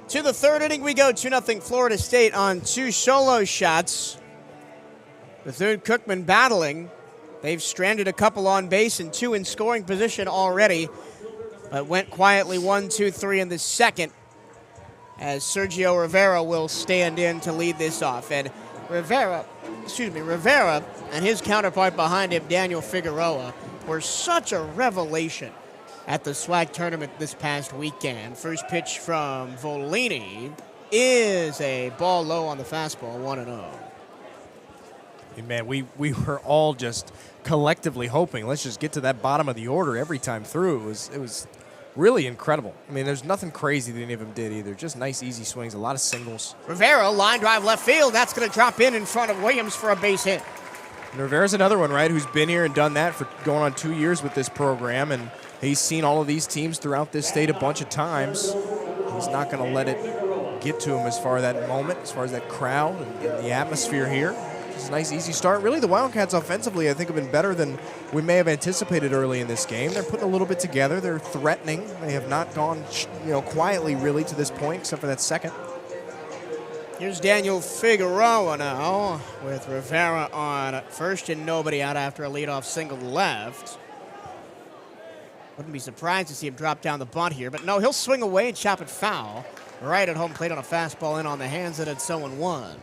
S1: To the 3rd inning we go, 2-0 Florida State on 2 solo shots. Bethune-Cookman battling. They've stranded a couple on base and 2 in scoring position already, but went quietly 1, 2, 3 in the second as Sergio Rivera will stand in to lead this off. And Rivera and his counterpart behind him, Daniel Figueroa, were such a revelation at the SWAC tournament this past weekend. First pitch from Volini is a ball low on the fastball, 1-0.
S3: Hey man, we were all just collectively hoping, let's just get to that bottom of the order every time through. It was really incredible. I mean, there's nothing crazy that any of them did either. Just nice, easy swings, a lot of singles.
S1: Rivera, line drive left field. That's going to drop in front of Williams for a base hit.
S3: And Rivera's another one, right, who's been here and done that for going on 2 years with this program, and he's seen all of these teams throughout this state a bunch of times. He's not going to let it get to him as far as that moment, as far as that crowd and the atmosphere here. It's a nice, easy start. Really, the Wildcats offensively, I think, have been better than we may have anticipated early in this game. They're putting a little bit together. They're threatening. They have not gone, quietly really to this point, except for that second.
S1: Here's Daniel Figueroa now with Rivera on first and nobody out after a leadoff single left. Wouldn't be surprised to see him drop down the bunt here, but no, he'll swing away and chop it foul. Right at home plate on a fastball in on the hands, and it's 0-1.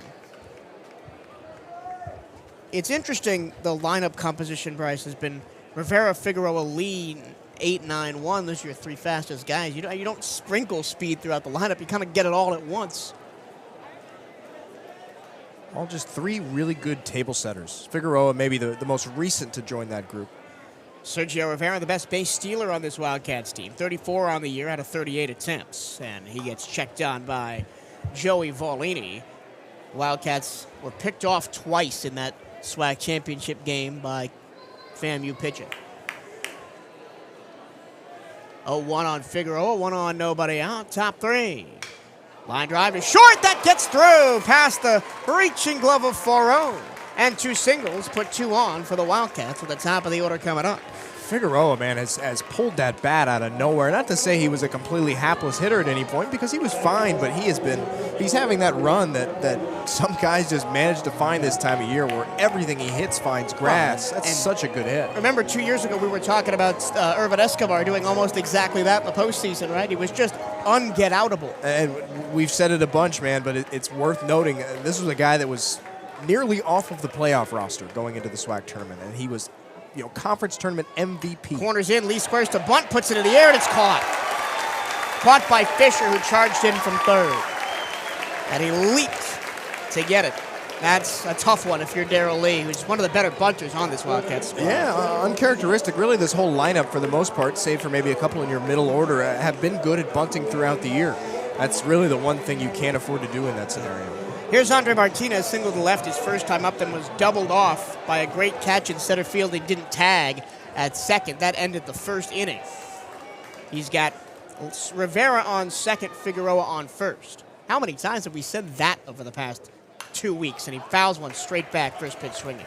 S1: It's interesting, the lineup composition, Bryce, has been Rivera, Figueroa, Lee, 8-9-1. Those are your three fastest guys. You don't sprinkle speed throughout the lineup. You kind of get it all at once.
S3: All just three really good table setters. Figueroa maybe the most recent to join that group.
S1: Sergio Rivera, the best base stealer on this Wildcats team. 34 on the year out of 38 attempts. And he gets checked on by Joey Volini. Wildcats were picked off twice in that SWAC championship game by FAMU pitching. 0-1 on Figueroa, 1 on nobody out, top three. Line drive is short, that gets through past the reaching glove of Foro. And two singles put 2 on for the Wildcats with the top of the order coming up.
S3: Figueroa, man, has pulled that bat out of nowhere. Not to say he was a completely hapless hitter at any point, because he was fine, but he's having that run that some guys just manage to find this time of year where everything he hits finds grass. That's such a good hit.
S1: Remember 2 years ago we were talking about Irvin Escobar doing almost exactly that in the postseason, right? He was just unget-outable.
S3: And we've said it a bunch, man, but it's worth noting. This was a guy that was nearly off of the playoff roster going into the SWAC tournament, and he was conference tournament MVP.
S1: Corners in, Lee squares to bunt, puts it in the air, and it's caught. Caught by Fisher, who charged in from third. And he leaped to get it. That's a tough one if you're Darrell Lee, who's one of the better bunters on this Wildcats squad.
S3: Yeah, uncharacteristic. Really, this whole lineup, for the most part, save for maybe a couple in your middle order, have been good at bunting throughout the year. That's really the one thing you can't afford to do in that scenario.
S1: Here's Andre Martinez, single to left his first time up, then was doubled off by a great catch in center field. He didn't tag at second. That ended the first inning. He's got Rivera on second, Figueroa on first. How many times have we said that over the past 2 weeks? And he fouls one straight back, first pitch swinging.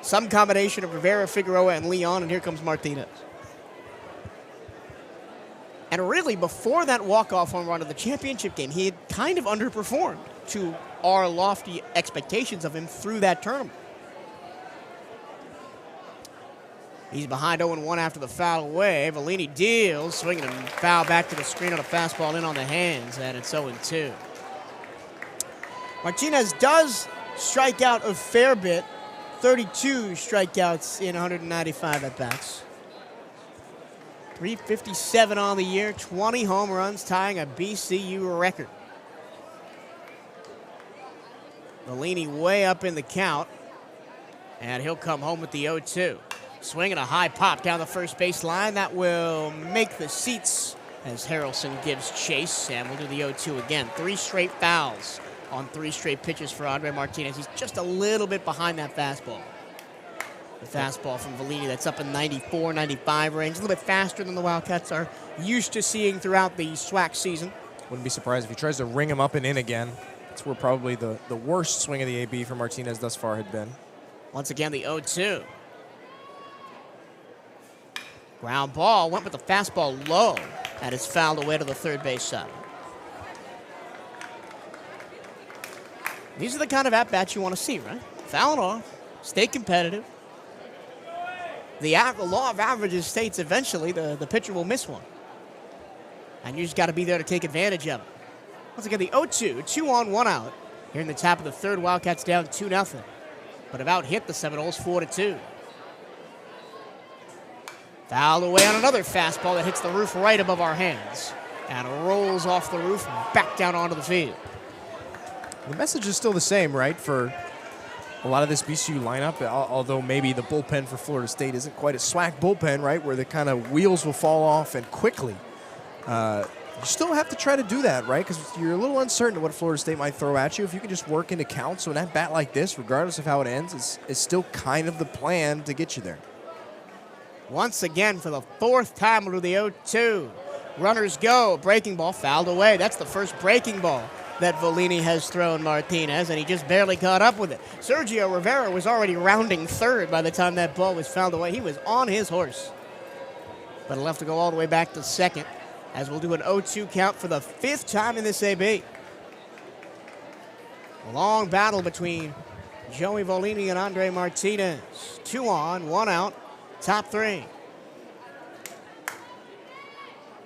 S1: Some combination of Rivera, Figueroa, and Leon, and here comes Martinez. And really, before that walk-off home run of the championship game, he had kind of underperformed to our lofty expectations of him through that tournament. He's behind 0-1 after the foul away. Volini deals, swinging and foul back to the screen on a fastball in on the hands, and it's 0-2. Martinez does strike out a fair bit, 32 strikeouts in 195 at-bats. 357 on the year, 20 home runs, tying a BCU record. Volini way up in the count, and he'll come home with the 0-2. Swinging a high pop down the first base line. That will make the seats as Harrelson gives chase, and we'll do the 0-2 again. 3 straight fouls on 3 straight pitches for Andre Martinez. He's just a little bit behind that fastball. The fastball from Volini that's up in 94, 95 range. A little bit faster than the Wildcats are used to seeing throughout the SWAC season.
S3: Wouldn't be surprised if he tries to ring him up and in again. That's where probably the worst swing of the AB for Martinez thus far had been.
S1: Once again, the 0-2. Ground ball, went with the fastball low, and it's fouled away to the third base side. These are the kind of at-bats you want to see, right? Foul it off, stay competitive. The law of averages states eventually the pitcher will miss one. And you just got to be there to take advantage of it. Once again, the 0-2, 2 on, 1 out. Here in the top of the third, Wildcats down 2-0. But have out-hit the Seminoles 4-2. Fouled away on another fastball that hits the roof right above our hands and rolls off the roof back down onto the field.
S3: The message is still the same, right, for a lot of this BCU lineup, although maybe the bullpen for Florida State isn't quite a SWAC bullpen, right, where the kind of wheels will fall off and quickly. You still have to try to do that, right, because you're a little uncertain what Florida State might throw at you. If you can just work into counts, so an at-bat like this, regardless of how it ends, is still kind of the plan to get you there.
S1: Once again, for the 4th time, we'll do the 0-2. Runners go. Breaking ball fouled away. That's the first breaking ball that Volini has thrown Martinez, and he just barely caught up with it. Sergio Rivera was already rounding third by the time that ball was fouled away. He was on his horse. But he'll have to go all the way back to second, as we'll do an 0-2 count for the 5th time in this AB. A long battle between Joey Volini and Andre Martinez. 2 on, 1 out, top 3.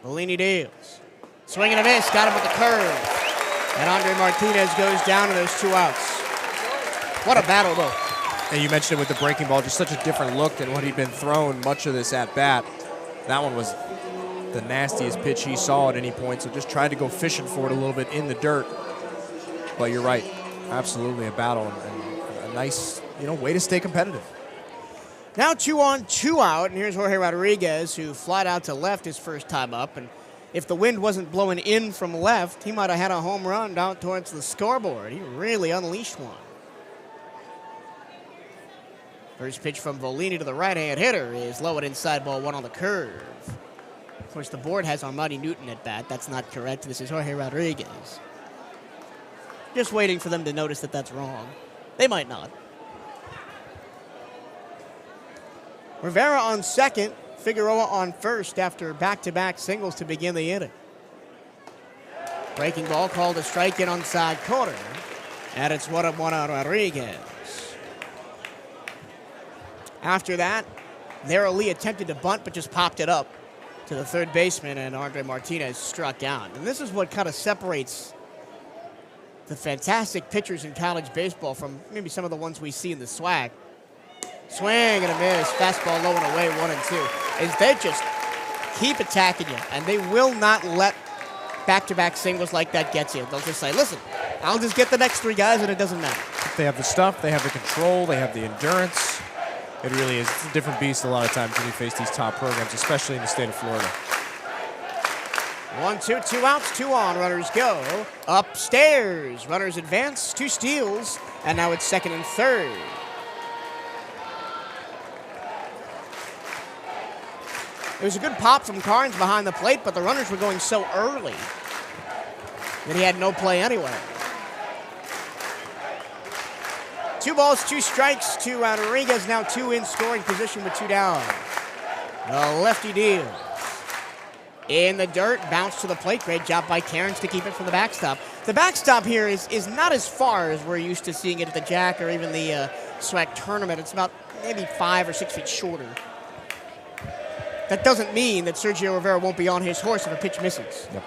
S1: Volini deals. Swing and a miss, got him with the curve. And Andre Martinez goes down to those 2 outs. What a battle, though.
S3: And you mentioned it with the breaking ball, just such a different look than what he'd been thrown much of this at-bat. That one was the nastiest pitch he saw at any point, so just tried to go fishing for it a little bit in the dirt. But you're right, absolutely a battle and a nice, way to stay competitive.
S1: Now 2 on, 2 out, and here's Jorge Rodriguez, who flied out to left his first time up, and if the wind wasn't blowing in from left, he might have had a home run down towards the scoreboard. He really unleashed one. First pitch from Volini to the right-hand hitter is low and inside, ball 1 on the curve. Of course, the board has Armani Newton at bat. That's not correct. This is Jorge Rodriguez. Just waiting for them to notice that that's wrong. They might not. Rivera on second. Figueroa on first after back-to-back singles to begin the inning. Breaking ball called a strike in on side corner. And it's 1-1 on Rodriguez. After that, Darrell Lee attempted to bunt but just popped it up to the third baseman, and Andre Martinez struck out. And this is what kind of separates the fantastic pitchers in college baseball from maybe some of the ones we see in the SWAC. Swing and a miss, fastball low and away, 1-2. Is they just keep attacking you, and they will not let back-to-back singles like that get you. They'll just say, listen, I'll just get the next 3 guys, and it doesn't matter.
S3: They have the stuff, they have the control, they have the endurance. It really is. It's a different beast a lot of times when you face these top programs, especially in the state of Florida.
S1: 1-2, 2 outs, 2 on. Runners go upstairs. Runners advance, 2 steals, and now it's second and third. It was a good pop from Carnes behind the plate, but the runners were going so early that he had no play anyway. 2 balls, 2 strikes to Rodriguez, now 2 in scoring position with 2 down. The lefty deals. In the dirt, bounce to the plate. Great job by Cairns to keep it from the backstop. The backstop here is not as far as we're used to seeing it at the Jack or even the SWAC tournament. It's about maybe 5 or 6 feet shorter. That doesn't mean that Sergio Rivera won't be on his horse if a pitch misses.
S3: Yep.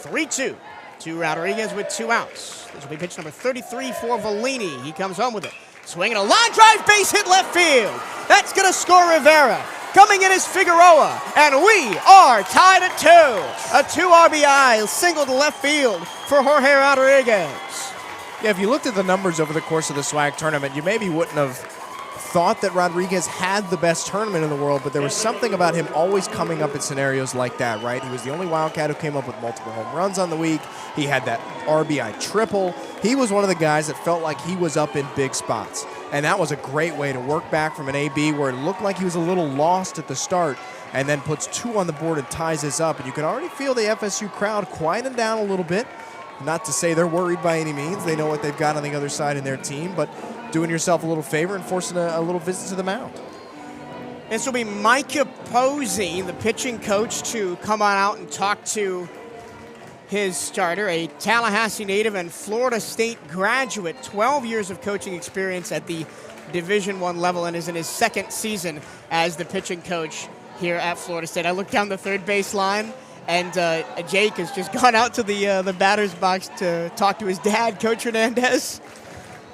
S1: 3-2 to Rodriguez with 2 outs. This will be pitch number 33 for Volini. He comes home with it. Swinging a line drive, base hit left field. That's going to score Rivera. Coming in is Figueroa, and we are tied at 2. A 2 RBI single to left field for Jorge Rodriguez.
S3: Yeah, if you looked at the numbers over the course of the SWAC tournament, you maybe wouldn't have thought that Rodriguez had the best tournament in the world, but there was something about him always coming up in scenarios like that, right? He was the only Wildcat who came up with multiple home runs on the week. He had that RBI triple. He was one of the guys that felt like he was up in big spots. And that was a great way to work back from an AB where it looked like he was a little lost at the start and then puts 2 on the board and ties this up. And you can already feel the FSU crowd quieting down a little bit. Not to say they're worried by any means. They know what they've got on the other side in their team, but doing yourself a little favor and forcing a little visit to the mound.
S1: This will be Micah Posey, the pitching coach, to come on out and talk to his starter, a Tallahassee native and Florida State graduate, 12 years of coaching experience at the Division I level, and is in his 2nd season as the pitching coach here at Florida State. I look down the third base line, and Jake has just gone out to the batter's box to talk to his dad, Coach Hernandez.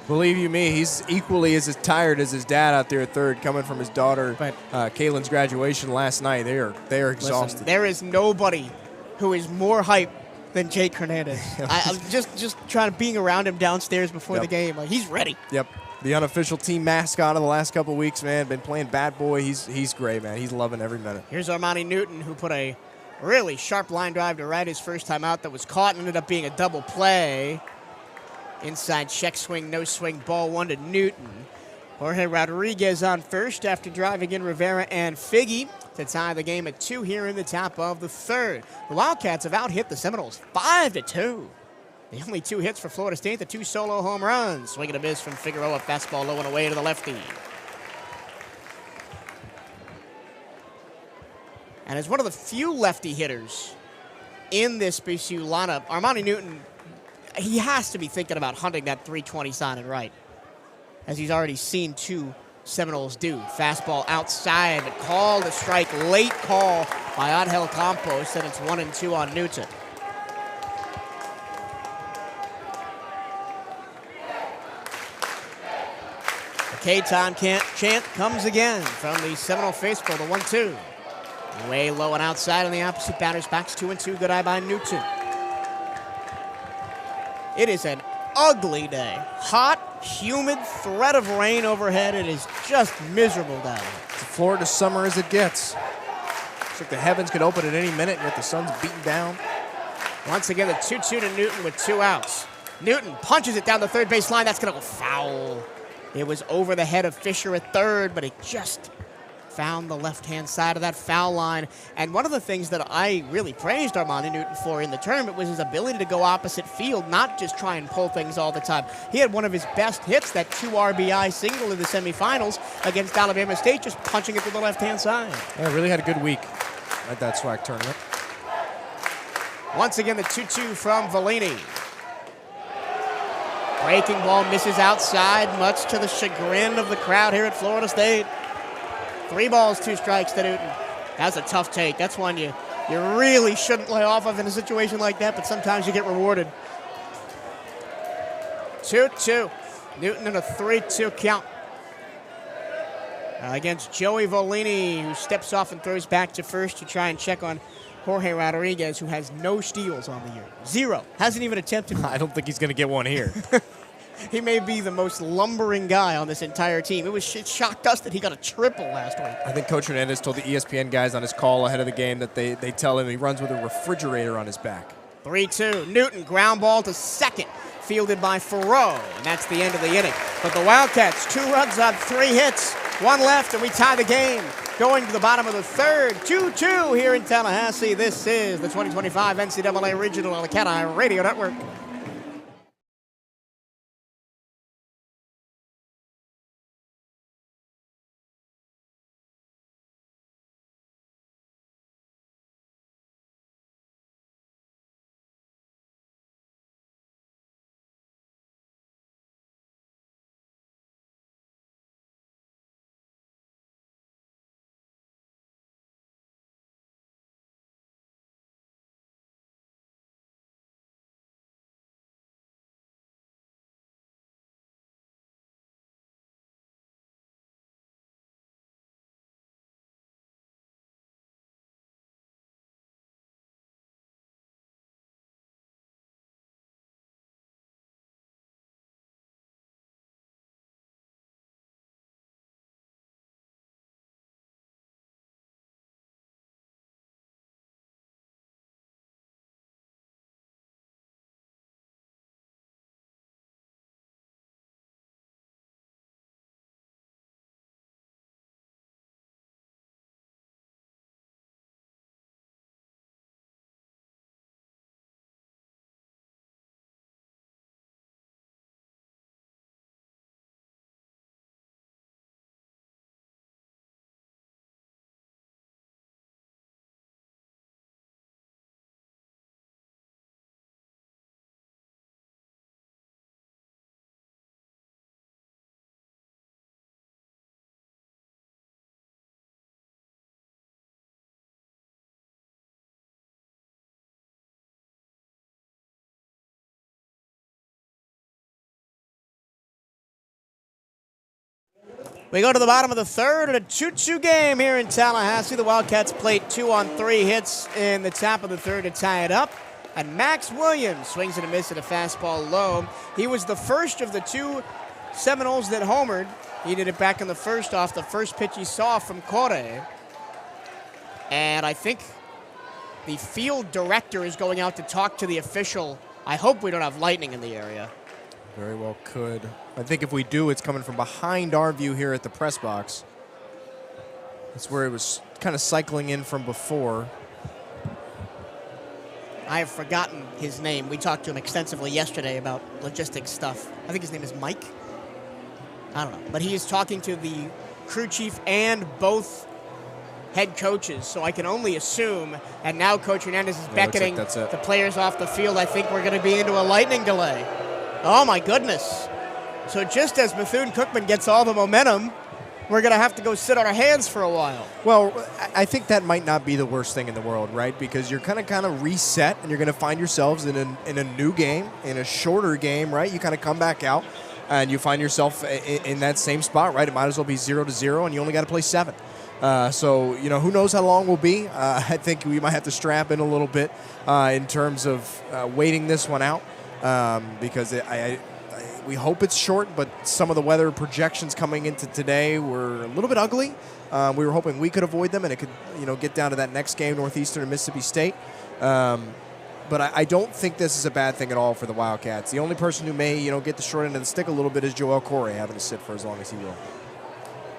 S3: Believe you me, he's equally as tired as his dad out there at third, coming from his daughter, Kaylin's graduation last night. They are exhausted.
S1: Listen, there is nobody who is more hyped than Jake Hernandez. I'm just trying to being around him downstairs before the game. Like, he's ready.
S3: Yep. The unofficial team mascot of the last couple of weeks, man. Been playing bat boy. He's great, man. He's loving every minute.
S1: Here's Armani Newton, who put a really sharp line drive to right his first time out that was caught and ended up being a double play. Inside check swing, no swing, ball 1 to Newton. Jorge Rodriguez on first after driving in Rivera and Figgy. to tie the game at 2 here in the top of the third. The Wildcats have out-hit the Seminoles 5-2. The only 2 hits for Florida State, the 2 solo home runs. Swing and a miss from Figueroa, fastball low and away to the lefty. And as one of the few lefty hitters in this FSU lineup, Armani Newton, he has to be thinking about hunting that 320 sign and right, as he's already seen 2 Seminoles do. Fastball outside, but called a strike. Late call by Angel Campos, and it's 1-2 on Newton. K-Time chant comes again from the Seminole faithful, the 1-2. Way low and outside on the opposite batter's backs, 2-2, good eye by Newton. It is an ugly day. Hot, humid, threat of rain overhead. It is just miserable down here.
S3: It's Florida summer as it gets. It's like the heavens could open at any minute, and yet the sun's beating down.
S1: Once again, the 2-2 to Newton with 2 outs. Newton punches it down the third base line. That's going to go foul. It was over the head of Fisher at third, but it just found the left-hand side of that foul line. And one of the things that I really praised Armani Newton for in the tournament was his ability to go opposite field, not just try and pull things all the time. He had one of his best hits, that 2 RBI single in the semifinals against Alabama State, just punching it to the left-hand side.
S3: Yeah, really had a good week at that SWAC tournament.
S1: Once again, the 2-2 from Vellini. Breaking ball misses outside, much to the chagrin of the crowd here at Florida State. 3 balls, 2 strikes to Newton. That's a tough take. That's one you really shouldn't lay off of in a situation like that, but sometimes you get rewarded. 2-2. Newton in a 3-2 count against Joey Vellini, who steps off and throws back to first to try and check on Jorge Rodriguez, who has no steals on the year. 0. Hasn't even attempted one.
S3: I don't think he's going to get one here.
S1: He may be the most lumbering guy on this entire team. It shocked us that he got a triple last week.
S3: I think Coach Hernandez told the ESPN guys on his call ahead of the game that they tell him he runs with a refrigerator on his back.
S1: 3-2. Newton, ground ball to second, fielded by Farrow, and that's the end of the inning. But the Wildcats, 2 runs on 3 hits, 1 left, and we tie the game. Going to the bottom of the third, 2-2 here in Tallahassee. This is the 2025 NCAA Regional on the CatEye Radio Network. We go to the bottom of the third, and a 2-2 game here in Tallahassee. The Wildcats played 2 on 3 hits in the top of the third to tie it up. And Max Williams swings and a miss at a fastball low. He was the first of the 2 Seminoles that homered. He did it back in the first off the first pitch he saw from Corre. And I think the field director is going out to talk to the official. I hope we don't have lightning in the area.
S3: Very well could. I think if we do, it's coming from behind our view here at the press box. That's where it was kind of cycling in from before.
S1: I have forgotten his name. We talked to him extensively yesterday about logistics stuff. I think his name is Mike. I don't know. But he is talking to the crew chief and both head coaches, so I can only assume, and now Coach Hernandez is beckoning the players off the field. I think we're going to be into a lightning delay. Oh, my goodness. So just as Bethune-Cookman gets all the momentum, we're going to have to go sit on our hands for a while.
S3: Well, I think that might not be the worst thing in the world, right? Because you're kind of reset, and you're going to find yourselves in a new game, in a shorter game, right? You kind of come back out, and you find yourself in that same spot, right? It might as well be 0-0, and you only got to play 7. So, who knows how long we'll be. I think we might have to strap in a little bit in terms of waiting this one out because we hope it's short, but some of the weather projections coming into today were a little bit ugly. We were hoping we could avoid them and it could, get down to that next game, Northeastern and Mississippi State. But I don't think this is a bad thing at all for the Wildcats. The only person who may, get the short end of the stick a little bit is Joel Corey having to sit for as long as he will.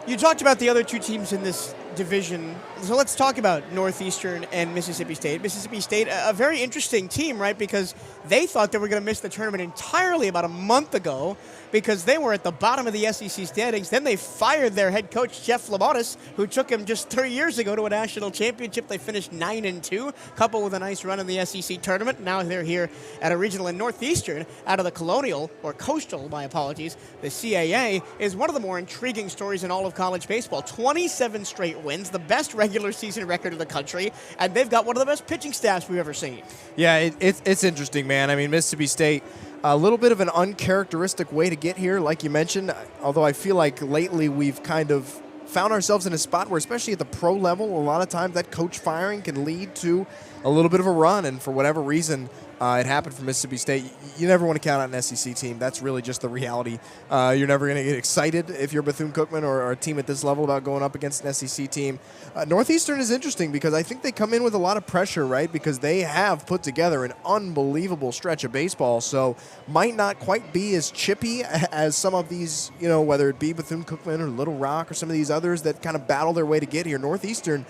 S1: You talked about the other two teams in this division, so let's talk about Northeastern and Mississippi State. Mississippi State, a very interesting team, right, because they thought they were going to miss the tournament entirely about a month ago because they were at the bottom of the SEC standings. Then they fired their head coach, Jeff Lamotis, who took him just 3 years ago to a national championship. They finished 9-2, coupled with a nice run in the SEC tournament. Now they're here at a regional in Northeastern out of the Colonial, or Coastal, my apologies. The CAA is one of the more intriguing stories in all of college baseball. 27 straight wins, the best regular season record in the country, and they've got one of the best pitching staffs we've ever seen.
S3: Yeah, it's interesting, man. I mean, Mississippi State, a little bit of an uncharacteristic way to get here, like you mentioned, although I feel like lately we've kind of found ourselves in a spot where, especially at the pro level, a lot of times that coach firing can lead to a little bit of a run, and for whatever reason, it happened for Mississippi State. You never want to count out an SEC team. That's really just the reality. You're never going to get excited if you're Bethune-Cookman or a team at this level about going up against an SEC team. Northeastern is interesting because I think they come in with a lot of pressure, right? Because they have put together an unbelievable stretch of baseball, so might not quite be as chippy as some of these, whether it be Bethune-Cookman or Little Rock or some of these others that kind of battle their way to get here. Northeastern,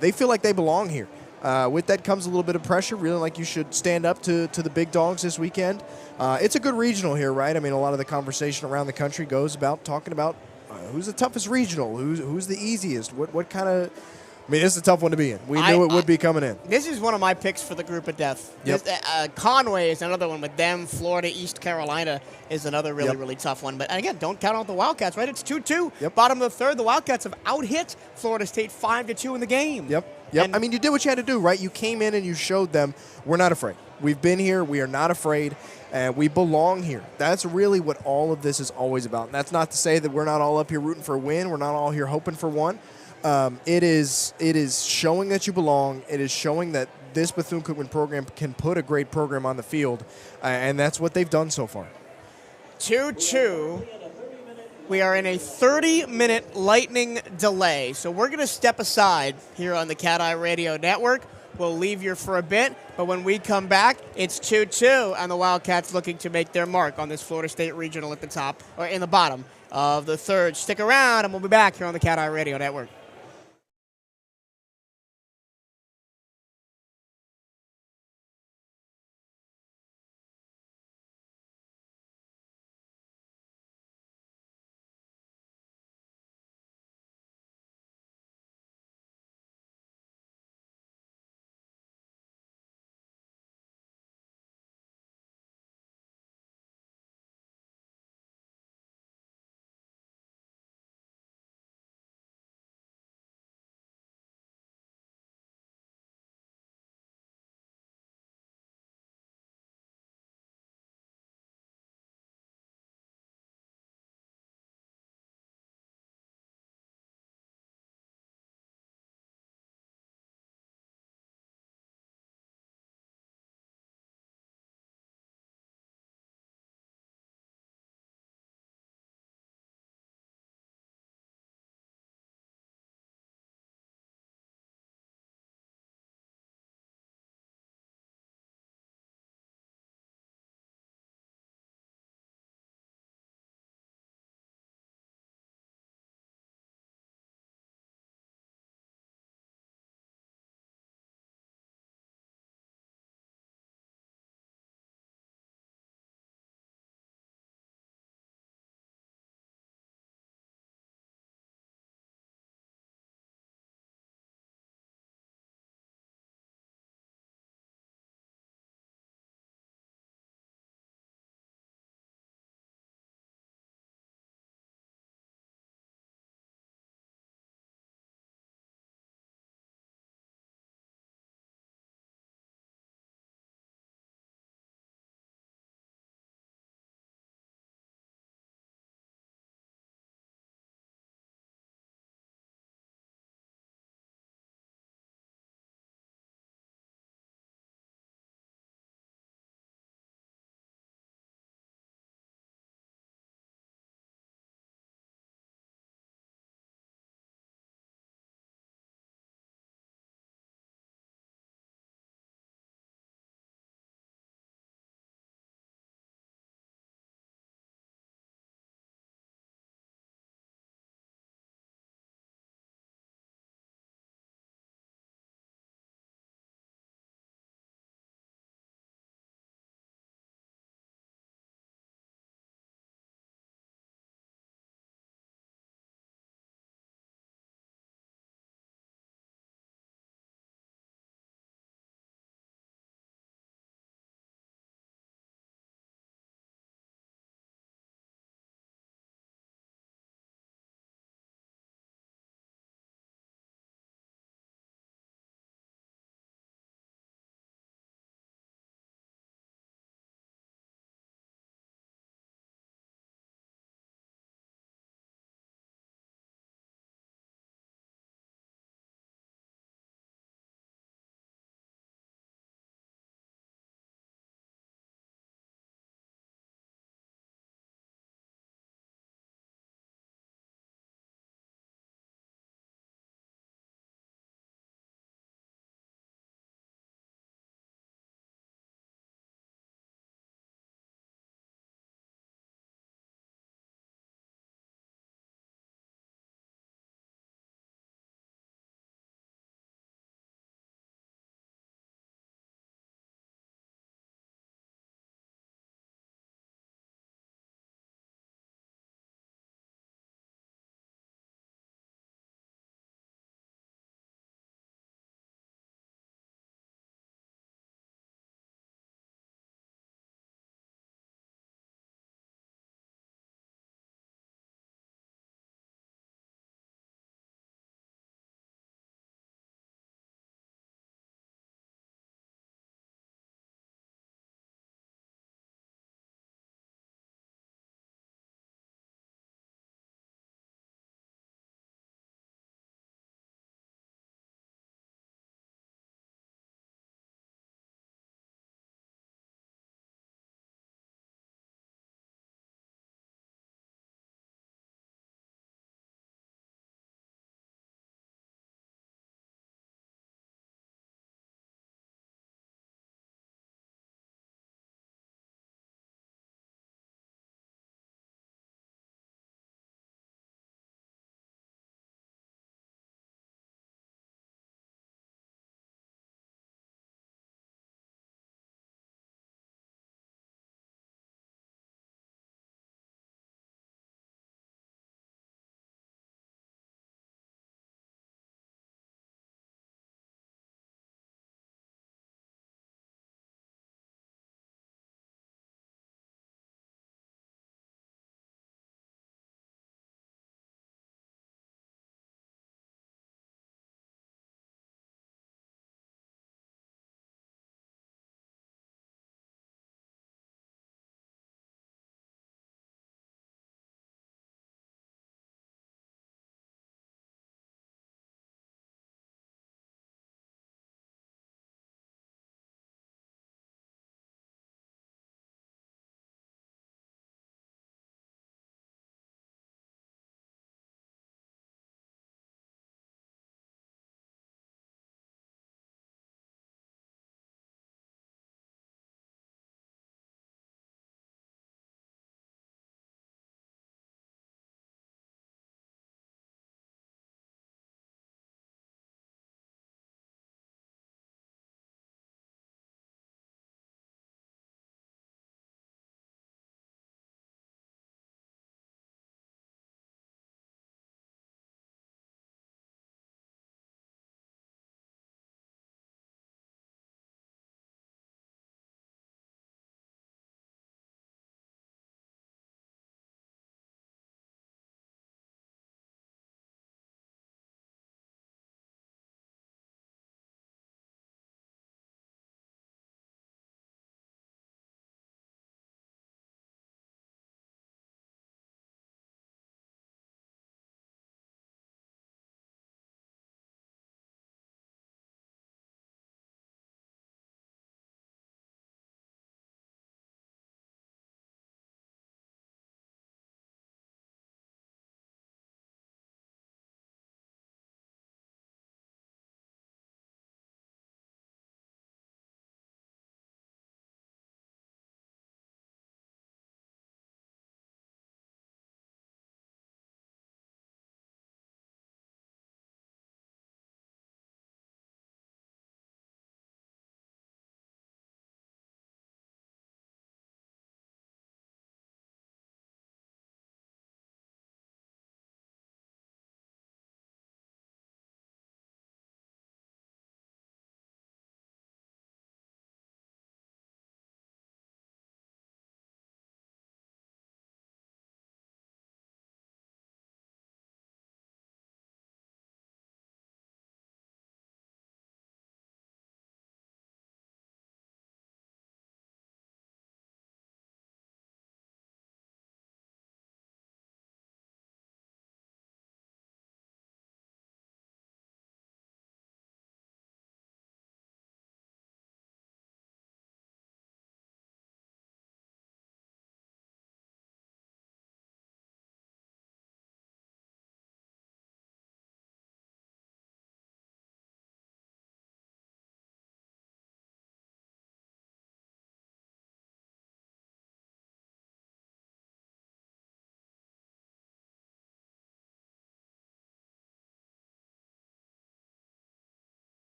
S3: they feel like they belong here. With that comes a little bit of pressure, really like you should stand up to the big dogs this weekend. It's a good regional here, right? I mean, a lot of the conversation around the country goes about talking about who's the toughest regional, who's the easiest, what kind of – I mean, this is a tough one to be in. We knew it would be coming in.
S1: This is one of my picks for the group of death.
S3: Yep.
S1: Conway is another one with them. Florida, East Carolina is another really tough one. But again, don't count out the Wildcats, right? It's 2-2.
S3: Yep.
S1: Bottom of the third, the Wildcats have out-hit Florida State 5-2 in the game.
S3: Yep. I mean, you did what you had to do, right? You came in and you showed them we're not afraid. We've been here. We are not afraid. And we belong here. That's really what all of this is always about. And that's not to say that we're not all up here rooting for a win. We're not all here hoping for one. It is showing that you belong. It is showing that this Bethune-Cookman program can put a great program on the field, and that's what they've done so far.
S1: 2-2. We are in a 30-minute lightning delay, so we're going to step aside here on the CatEye Radio Network. We'll leave here for a bit, but when we come back, it's 2-2, and the Wildcats looking to make their mark on this Florida State regional at the top, or in the bottom of the third. Stick around, and we'll be back here on the CatEye Radio Network.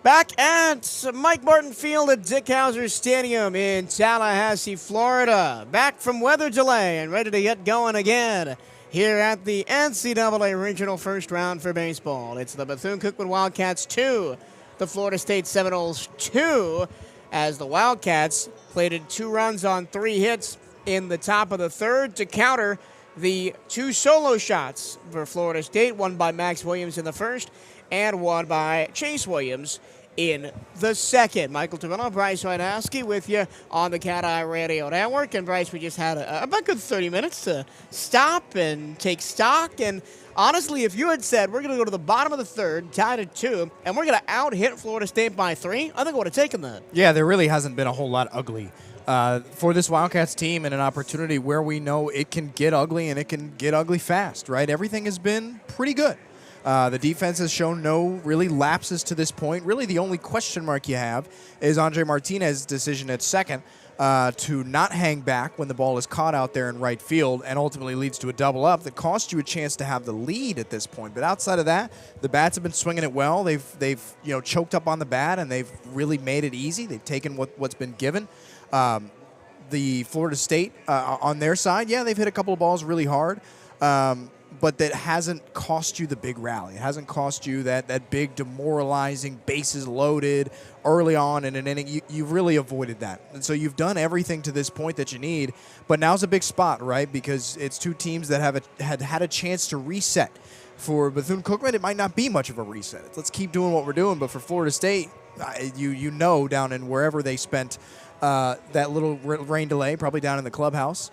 S1: Back at Mike Martin Field at Dick Howser Stadium in Tallahassee, Florida. Back from weather delay and ready to get going again here at the NCAA Regional First Round for baseball. It's the Bethune-Cookman Wildcats 2, the Florida State Seminoles 2, as the Wildcats plated 2 runs on 3 hits in the top of the third to counter the 2 solo shots for Florida State, one by Max Williams in the first and one by Chase Williams in the second. Michael Toronto, Bryce Wojnowski with you on the CatEye Radio Network. And Bryce, we just had about good 30 minutes to stop and take stock. And honestly, if you had said we're going to go to the bottom of the third, tied at 2, and we're going to out-hit Florida State by 3, I think I would have taken that.
S3: Yeah, there really hasn't been a whole lot ugly for this Wildcats team, and an opportunity where we know it can get ugly and it can get ugly fast, right? Everything has been pretty good. The defense has shown no really lapses to this point. Really, the only question mark you have is Andre Martinez's decision at second to not hang back when the ball is caught out there in right field and ultimately leads to a double up that cost you a chance to have the lead at this point. But outside of that, the bats have been swinging it well. They've choked up on the bat, and they've really made it easy. They've taken what's been given. The Florida State, on their side, yeah, they've hit a couple of balls really hard. But that hasn't cost you the big rally. It hasn't cost you that big demoralizing bases loaded early on in an inning. You've really avoided that. And so you've done everything to this point that you need. But now's a big spot, right? Because it's 2 teams that had a chance to reset. For Bethune-Cookman, it might not be much of a reset. Let's keep doing what we're doing. But for Florida State, you know down in wherever they spent that little rain delay, probably down in the clubhouse,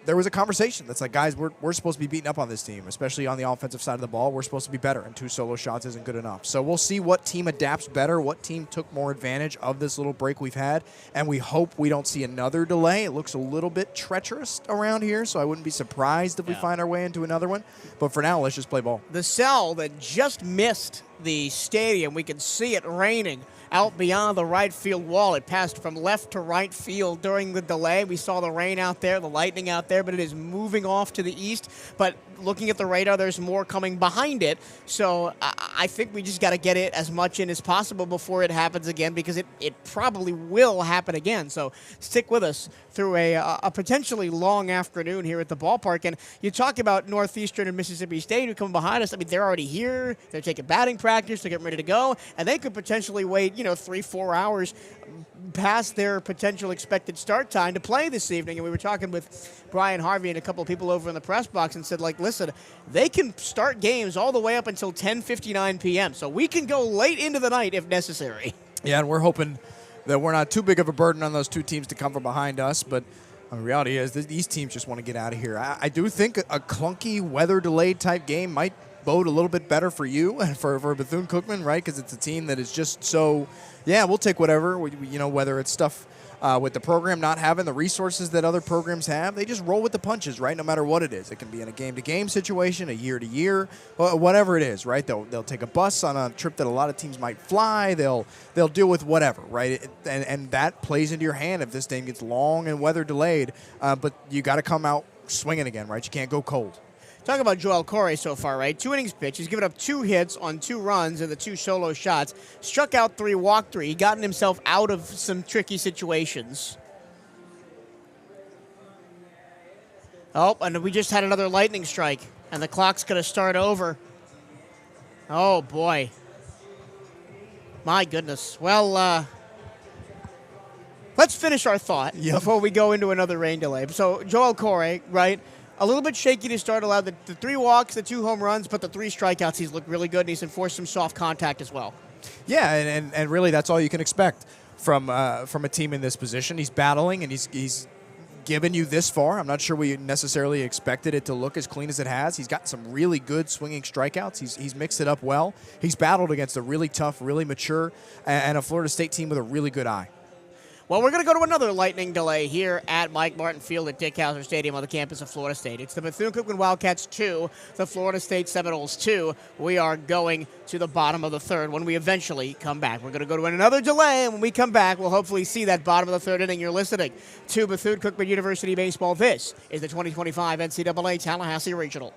S3: there was a conversation that's like, guys, we're supposed to be beating up on this team, especially on the offensive side of the ball. We're supposed to be better, and 2 solo shots isn't good enough. So we'll see what team adapts better, what team took more advantage of this little break we've had, and we hope we don't see another delay. It looks a little bit treacherous around here, so I wouldn't be surprised if we find our way into another one. But for now, let's just play ball.
S1: The cell that just missed the stadium, we can see it raining out beyond the right field wall. It passed from left to right field during the delay. We saw the rain out there, the lightning out there, but it is moving off to the east. But looking at the radar, there's more coming behind it. So I think we just got to get it as much in as possible before it happens again, because it probably will happen again. So stick with us through a potentially long afternoon here at the ballpark. And you talk about Northeastern and Mississippi State who come behind us. I mean, they're already here. They're taking batting practice. They're getting ready to go. And they could potentially wait, 3-4 hours past their potential expected start time to play this evening. And we were talking with Brian Harvey and a couple of people over in the press box and said, listen, they can start games all the way up until 10:59 p.m. So we can go late into the night if necessary.
S3: Yeah, and we're hoping that we're not too big of a burden on those 2 teams to come from behind us. But the reality is that these teams just want to get out of here. I do think a clunky, weather-delayed type game might bode a little bit better for you and for Bethune-Cookman, right? Because it's a team that is just so, we'll take whatever, whether it's stuff with the program not having the resources that other programs have. They just roll with the punches, right, no matter what it is. It can be in a game-to-game situation, a year-to-year, whatever it is, right? They'll take a bus on a trip that a lot of teams might fly. They'll deal with whatever, right? And that plays into your hand if this game gets long and weather delayed. But you got to come out swinging again, right? You can't go cold.
S1: Talk about Joel Corey so far, right? 2 innings pitched. He's given up 2 hits on 2 runs in the 2 solo shots. Struck out 3, walked 3. He gotten himself out of some tricky situations. Oh, and we just had another lightning strike, and the clock's going to start over. Oh, boy. My goodness. Well, let's finish our thought before we go into another rain delay. So, Joel Corey, right? A little bit shaky to start, allowed the 3 walks, the 2 home runs, but the 3 strikeouts, he's looked really good, and he's enforced some soft contact as well.
S3: Yeah, and really that's all you can expect from a team in this position. He's battling, and he's given you this far. I'm not sure we necessarily expected it to look as clean as it has. He's got some really good swinging strikeouts. He's mixed it up well. He's battled against a really tough, really mature, and a Florida State team with a really good eye.
S1: Well, we're going to go to another lightning delay here at Mike Martin Field at Dick Howser Stadium on the campus of Florida State. It's the Bethune-Cookman Wildcats 2, the Florida State Seminoles 2. We are going to the bottom of the third when we eventually come back. We're going to go to another delay, and when we come back, we'll hopefully see that bottom of the third inning. You're listening to Bethune-Cookman University Baseball. This is the 2025 NCAA Tallahassee Regional.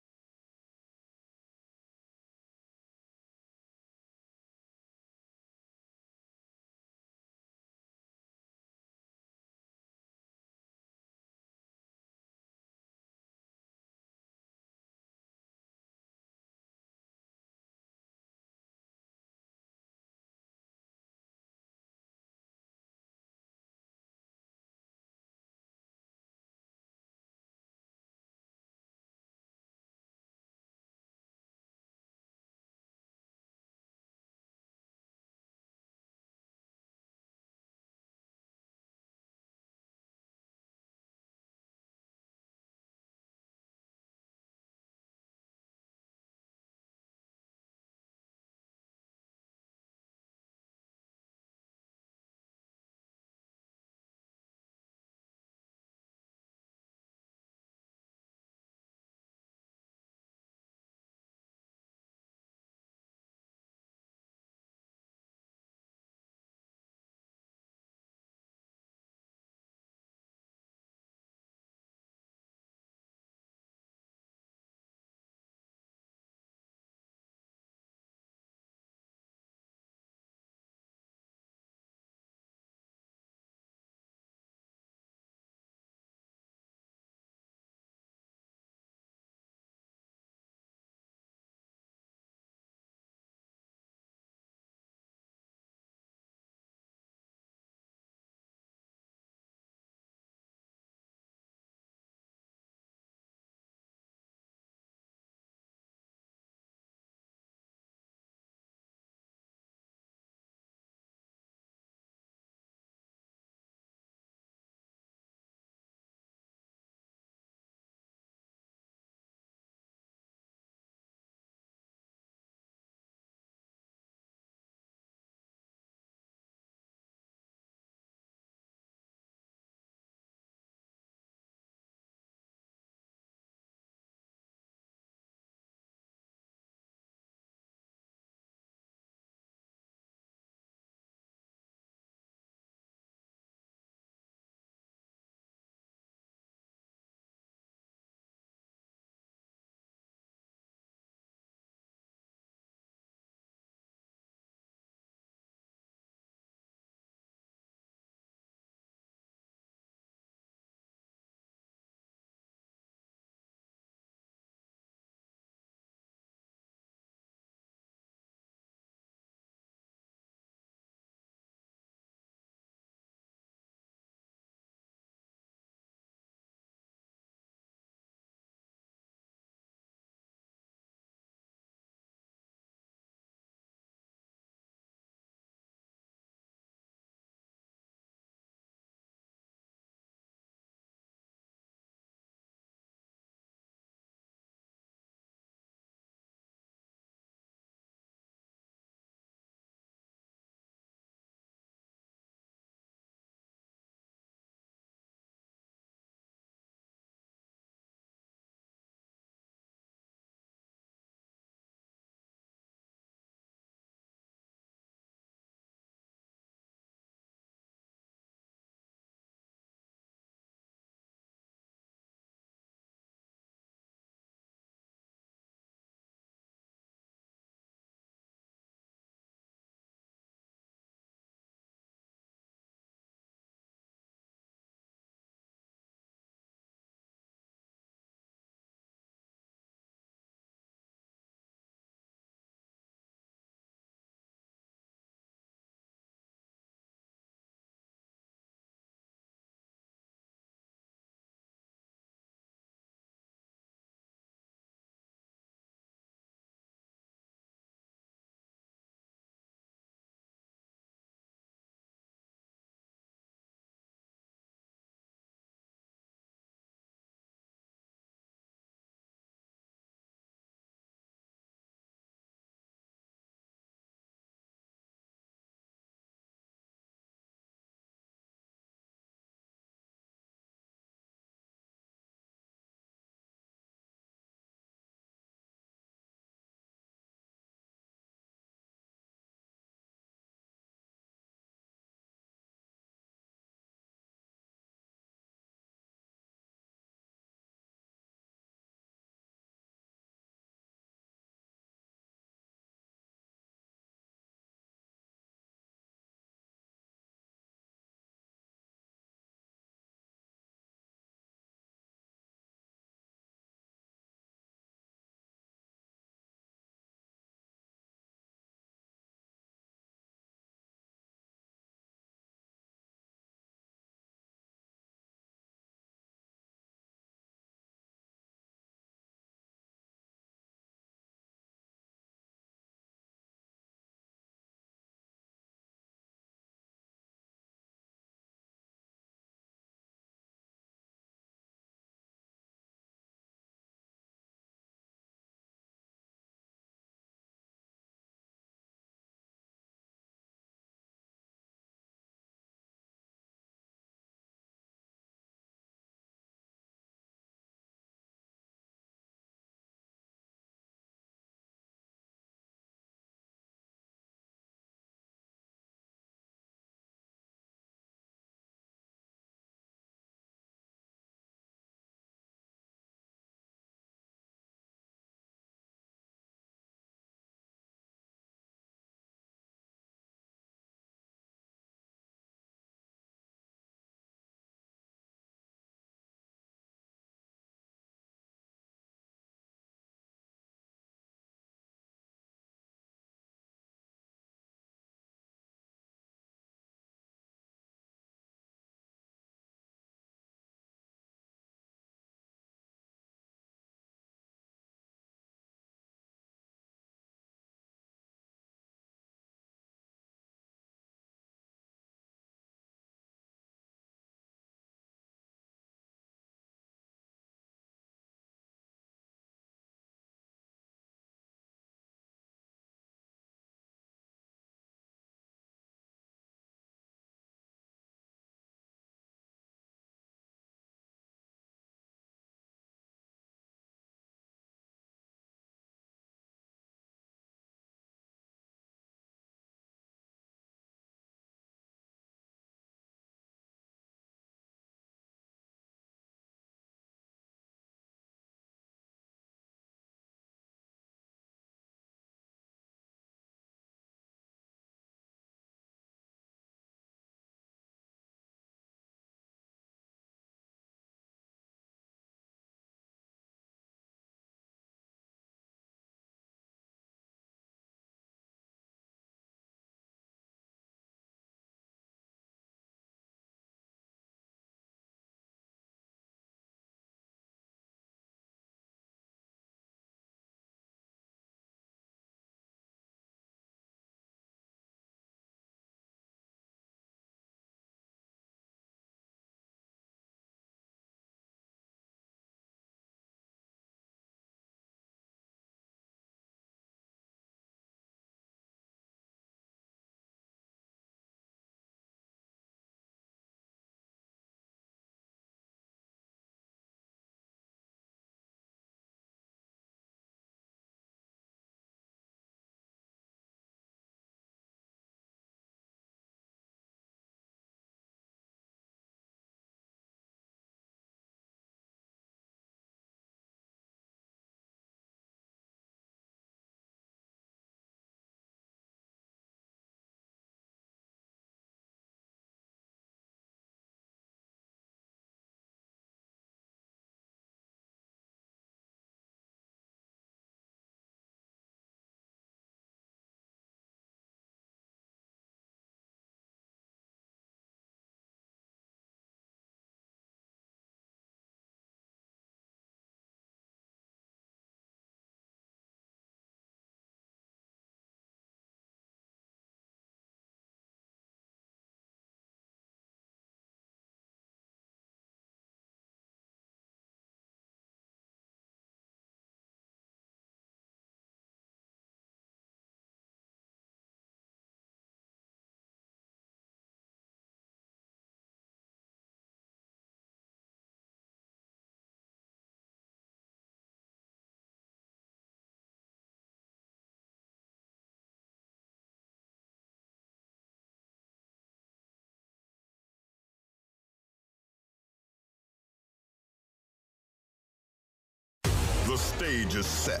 S4: The stage is set.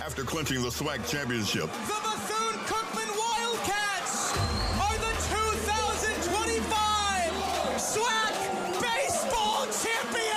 S4: After clinching the SWAC championship,
S1: The Bethune-Cookman Wildcats are the 2025 SWAC Baseball Champions!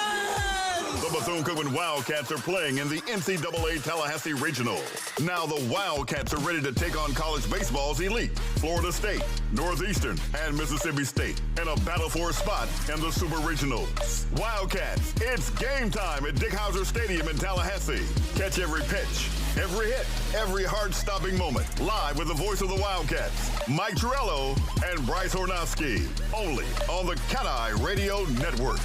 S4: the Bethune-Cookman Wildcats are playing in the NCAA Tallahassee Regional. Now the Wildcats are ready to take on college baseball's elite, Florida State, Northeastern, and Mississippi State, in a battle for a spot in the Super Regionals. Wildcats, it's game time at Dick Howser Stadium in Tallahassee. Catch every pitch, every hit, every heart-stopping moment, live with the voice of the Wildcats, Mike Torello and Bryce Hornowski, only on the CatEye Radio Network.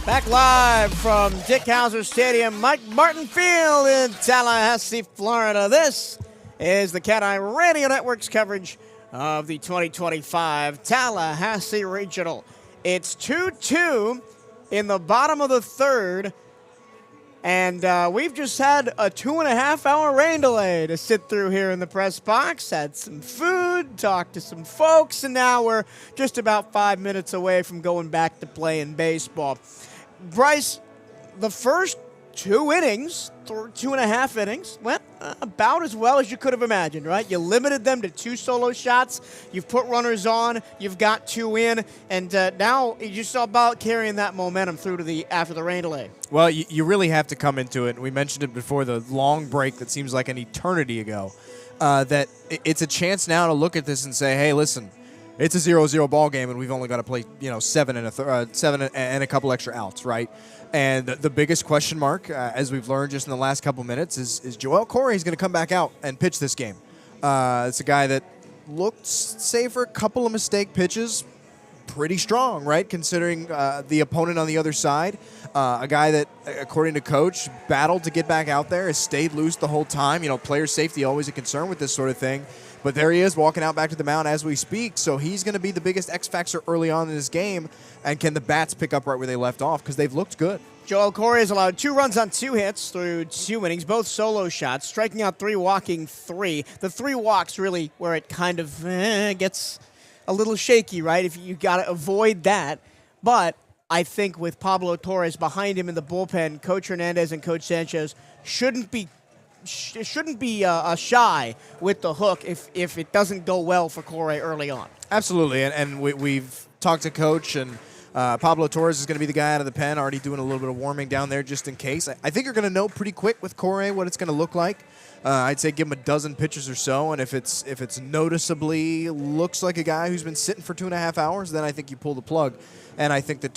S1: Back live from Dick Howser Stadium, Mike Martin Field in Tallahassee, Florida. This is the CatEye Radio Network's coverage of the 2025 Tallahassee Regional. It's 2-2 in the bottom of the third, and we've just had a 2.5-hour rain delay to sit through here in the press box, had some food, talked to some folks, and now we're just about 5 minutes away from going back to playing baseball. Bryce, the first 2 innings, 2.5 innings, went about as well as you could have imagined, right? You limited them to 2 solo shots. You've put runners on. You've got 2 in. And now you're just about carrying that momentum through to after the rain delay.
S3: Well, you really have to come into it. We mentioned it before, the long break that seems like an eternity ago, that it's a chance now to look at this and say, hey, listen, it's a 0-0 ball game, and we've only got to play, 7 and a couple extra outs, right? And the biggest question mark, as we've learned just in the last couple minutes, is Joel Corey's going to come back out and pitch this game. It's a guy that looked, save for a couple of mistake pitches, pretty strong, right, considering the opponent on the other side. A guy that, according to Coach, battled to get back out there, has stayed loose the whole time. Player safety always a concern with this sort of thing. But there he is, walking out back to the mound as we speak. So he's going to be the biggest X factor early on in this game. And can the bats pick up right where they left off? Because they've looked good.
S1: Joel Corey has allowed 2 runs on 2 hits through 2 innings, both solo shots, striking out 3, walking 3. The 3 walks really where it kind of gets a little shaky, right? If you got to avoid that. But I think with Pablo Torres behind him in the bullpen, Coach Hernandez and Coach Sanchez shouldn't be shy with the hook if it doesn't go well for Corey early on.
S3: Absolutely, and we've talked to Coach, and Pablo Torres is going to be the guy out of the pen, already doing a little bit of warming down there just in case. I think you're going to know pretty quick with Corey what it's going to look like. I'd say give him a dozen pitches or so, and if it's noticeably looks like a guy who's been sitting for 2.5 hours, then I think you pull the plug. And I think that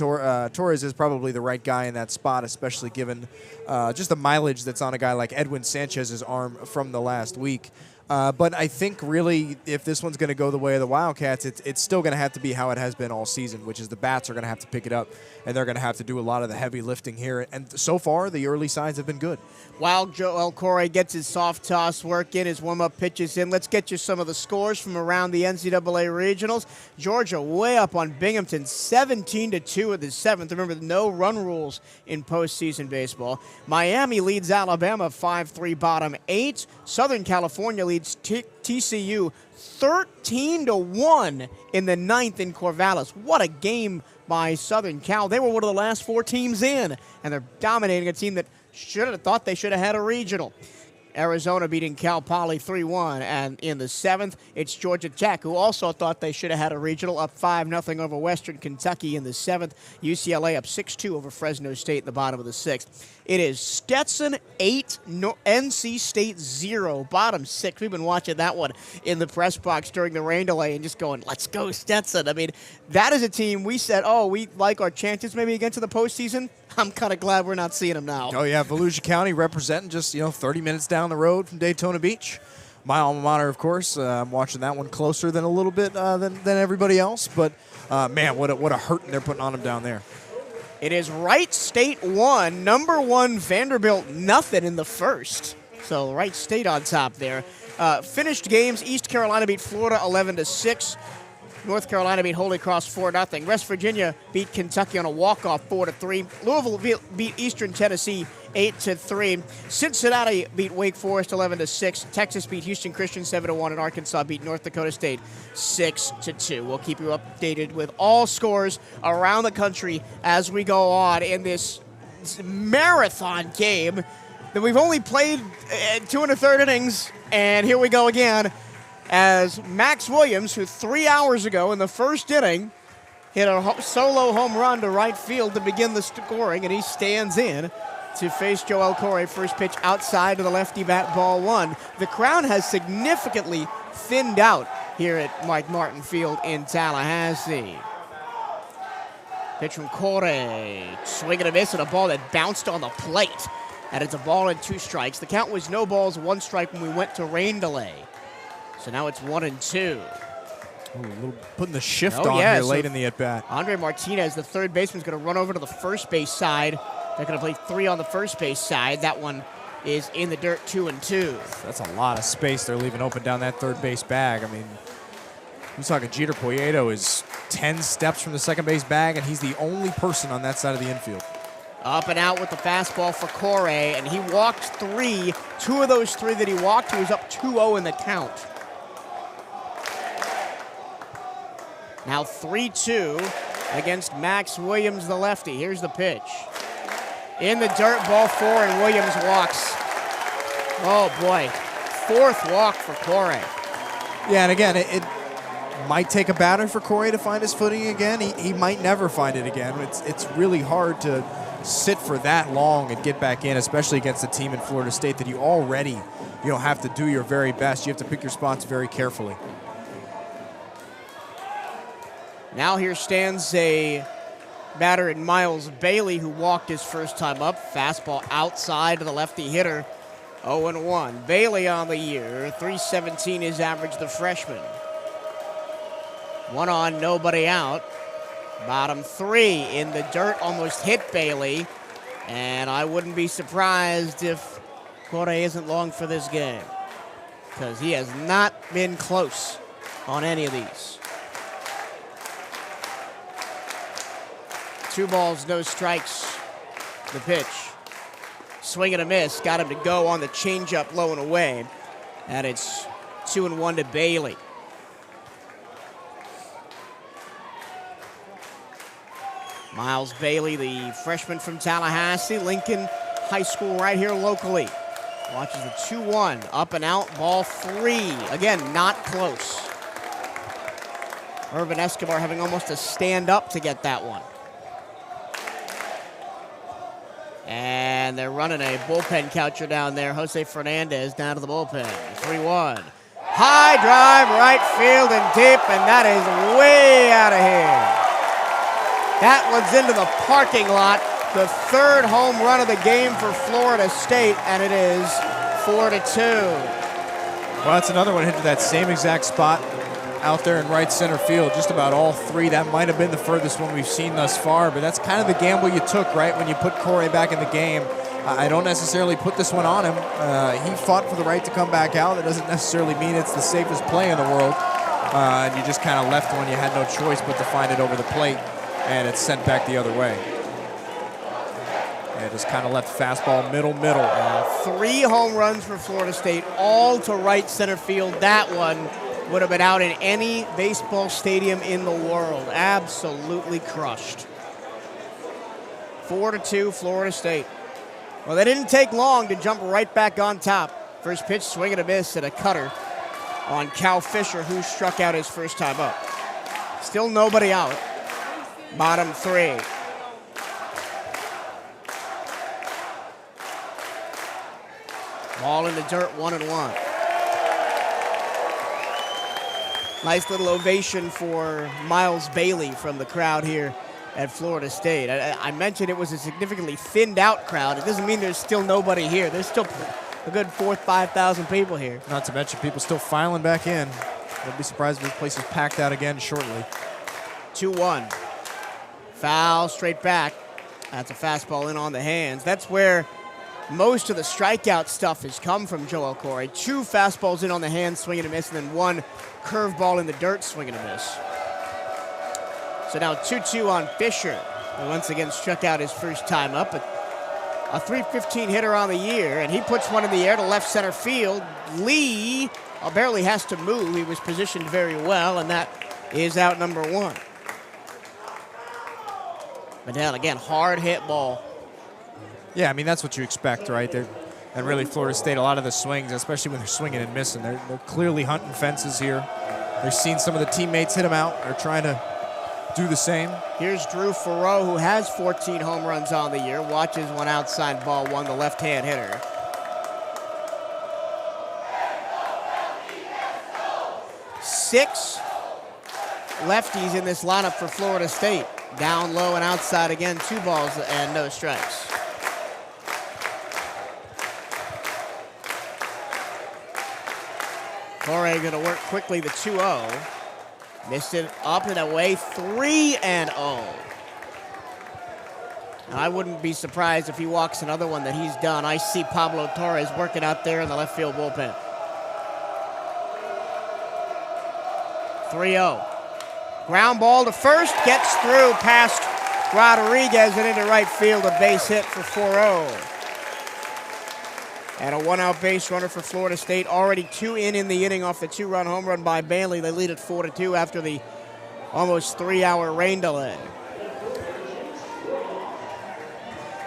S3: Torres is probably the right guy in that spot, especially given just the mileage that's on a guy like Edwin Sanchez's arm from the last week. But I think really if this one's going to go the way of the Wildcats, it's still going to have to be how it has been all season, which is the bats are going to have to pick it up, and they're going to have to do a lot of the heavy lifting here. And so far, the early signs have been good.
S1: While Joel Corey gets his soft toss work in, his warm-up pitches in, let's get you some of the scores from around the NCAA regionals. Georgia way up on Binghamton, 17-2 in the 7th. Remember, no run rules in postseason baseball. Miami leads Alabama 5-3 bottom 8. Southern California leads TCU 13-1 in the 9th in Corvallis. What a game by Southern Cal. They were one of the last 4 teams in, and they're dominating a team that should have thought they should have had a regional. Arizona beating Cal Poly 3-1, and in the 7th, it's Georgia Tech, who also thought they should have had a regional, up 5-0 over Western Kentucky in the 7th. UCLA up 6-2 over Fresno State in the bottom of the 6th. It is Stetson 8, NC State 0, bottom 6. We've been watching that one in the press box during the rain delay and just going, let's go Stetson. I mean, that is a team we said, we like our chances maybe against the postseason. I'm kind of glad we're not seeing them now.
S3: Oh, yeah, Volusia County representing just, 30 minutes down the road from Daytona Beach. My alma mater, of course. I'm watching that one closer than a little bit than everybody else. But, man, what a hurting they're putting on them down there.
S1: It is Wright State 1, number 1 Vanderbilt nothing in the first. So Wright State on top there. Finished games, East Carolina beat Florida 11-6. North Carolina beat Holy Cross 4-0. West Virginia beat Kentucky on a walk-off 4-3. Louisville beat Eastern Tennessee 8-3. Cincinnati beat Wake Forest 11-6. Texas beat Houston Christian 7-1, and Arkansas beat North Dakota State 6-2. We'll keep you updated with all scores around the country as we go on in this marathon game that we've only played 2 1/3 innings, and here we go again as Max Williams, who 3 hours ago in the first inning hit a solo home run to right field to begin the scoring, and he stands in to face Joel Corey. First pitch outside to the lefty bat, ball 1. The crowd has significantly thinned out here at Mike Martin Field in Tallahassee. Pitch from Corey, swing and a miss, and a ball that bounced on the plate. And it's a ball and 2 strikes. The count was no balls, 1 strike when we went to rain delay. So now it's 1-2.
S3: Putting the shift on here late in the at-bat.
S1: Andre Martinez, the third baseman, is going to run over to the first base side. They're going to play 3 on the first base side. That one is in the dirt, 2-2.
S3: That's a lot of space they're leaving open down that third base bag. I mean, who's talking? Jeter Poyeto is 10 steps from the second base bag, and he's the only person on that side of the infield.
S1: Up and out with the fastball for Corey, and he walked 3. 2 of those 3 that he walked, he was up 2-0 in the count. Now 3-2 against Max Williams, the lefty. Here's the pitch. In the dirt, ball 4, and Williams walks. Oh, boy. 4th walk for Corey.
S3: Yeah, and again, it might take a batter for Corey to find his footing again. He might never find it again. It's really hard to sit for that long and get back in, especially against a team in Florida State that you already have to do your very best. You have to pick your spots very carefully.
S1: Now here stands a batter in Miles Bailey, who walked his first time up. Fastball outside to the lefty hitter. 0-1. Bailey on the year. .317 is average, the freshman. 1 on, nobody out. Bottom 3 in the dirt, almost hit Bailey. And I wouldn't be surprised if Corey isn't long for this game, because he has not been close on any of these. 2 balls, no strikes. The pitch. Swing and a miss. Got him to go on the changeup, low and away. And it's 2-1 to Bailey. Miles Bailey, the freshman from Tallahassee, Lincoln High School right here locally. Watches the 2-1. Up and out, ball 3. Again, not close. Urban Escobar having almost to stand up to get that one. And they're running a bullpen catcher down there. Jose Fernandez down to the bullpen. 3-1. High drive, right field and deep, and that is way out of here. That one's into the parking lot. The 3rd home run of the game for Florida State, and it is 4-2.
S3: Well, that's another one hit to that same exact spot out there in right center field. Just about all 3. That might have been the furthest one we've seen thus far, but that's kind of the gamble you took, right, when you put Corey back in the game. I don't necessarily put this one on him. He fought for the right to come back out. That doesn't necessarily mean it's the safest play in the world. And you just kind of left when you had no choice but to find it over the plate, and it's sent back the other way. And just kind of left fastball middle.
S1: 3 home runs for Florida State, all to right center field. That one would have been out in any baseball stadium in the world. Absolutely crushed. 4-2, Florida State. Well, they didn't take long to jump right back on top. First pitch, swing and a miss, and a cutter on Cal Fisher, who struck out his first time up. Still nobody out. Bottom 3. Ball in the dirt, 1-1. Nice little ovation for Miles Bailey from the crowd here at Florida State. I mentioned it was a significantly thinned out crowd. It doesn't mean there's still nobody here. There's still a good 5,000 people here.
S3: Not to mention people still filing back in. Wouldn't be surprised if this place is packed out again shortly.
S1: 2-1. Foul straight back. That's a fastball in on the hands. That's where most of the strikeout stuff has come from Joel Corey. 2 fastballs in on the hands, swing and a miss, and then 1 curveball in the dirt, swing and a miss. So now 2-2 on Fisher, who once again struck out his first time up. A .315 hitter on the year, and he puts one in the air to left center field. Lee barely has to move. He was positioned very well, and that is out number 1. But then again, hard hit ball
S3: Yeah, I mean, that's what you expect, right? And really, Florida State, a lot of the swings, especially when they're swinging and missing, they're clearly hunting fences here. They've seen some of the teammates hit them out. They're trying to do the same.
S1: Here's Drew Farreau, who has 14 home runs on the year. Watches one outside ball one, the left-hand hitter. Six lefties in this lineup for Florida State. Down low and outside again, 2 balls and no strikes. Corey going to work quickly the 2-0. Missed it up and away, 3-0. I wouldn't be surprised if he walks another one that he's done. I see Pablo Torres working out there in the left field bullpen. 3-0. Ground ball to first, gets through past Rodriguez and into right field, a base hit for 4-0. And a 1-out base runner for Florida State. Already 2 in the inning off the 2-run home run by Bailey. They lead at 4-2 after the almost 3-hour rain delay.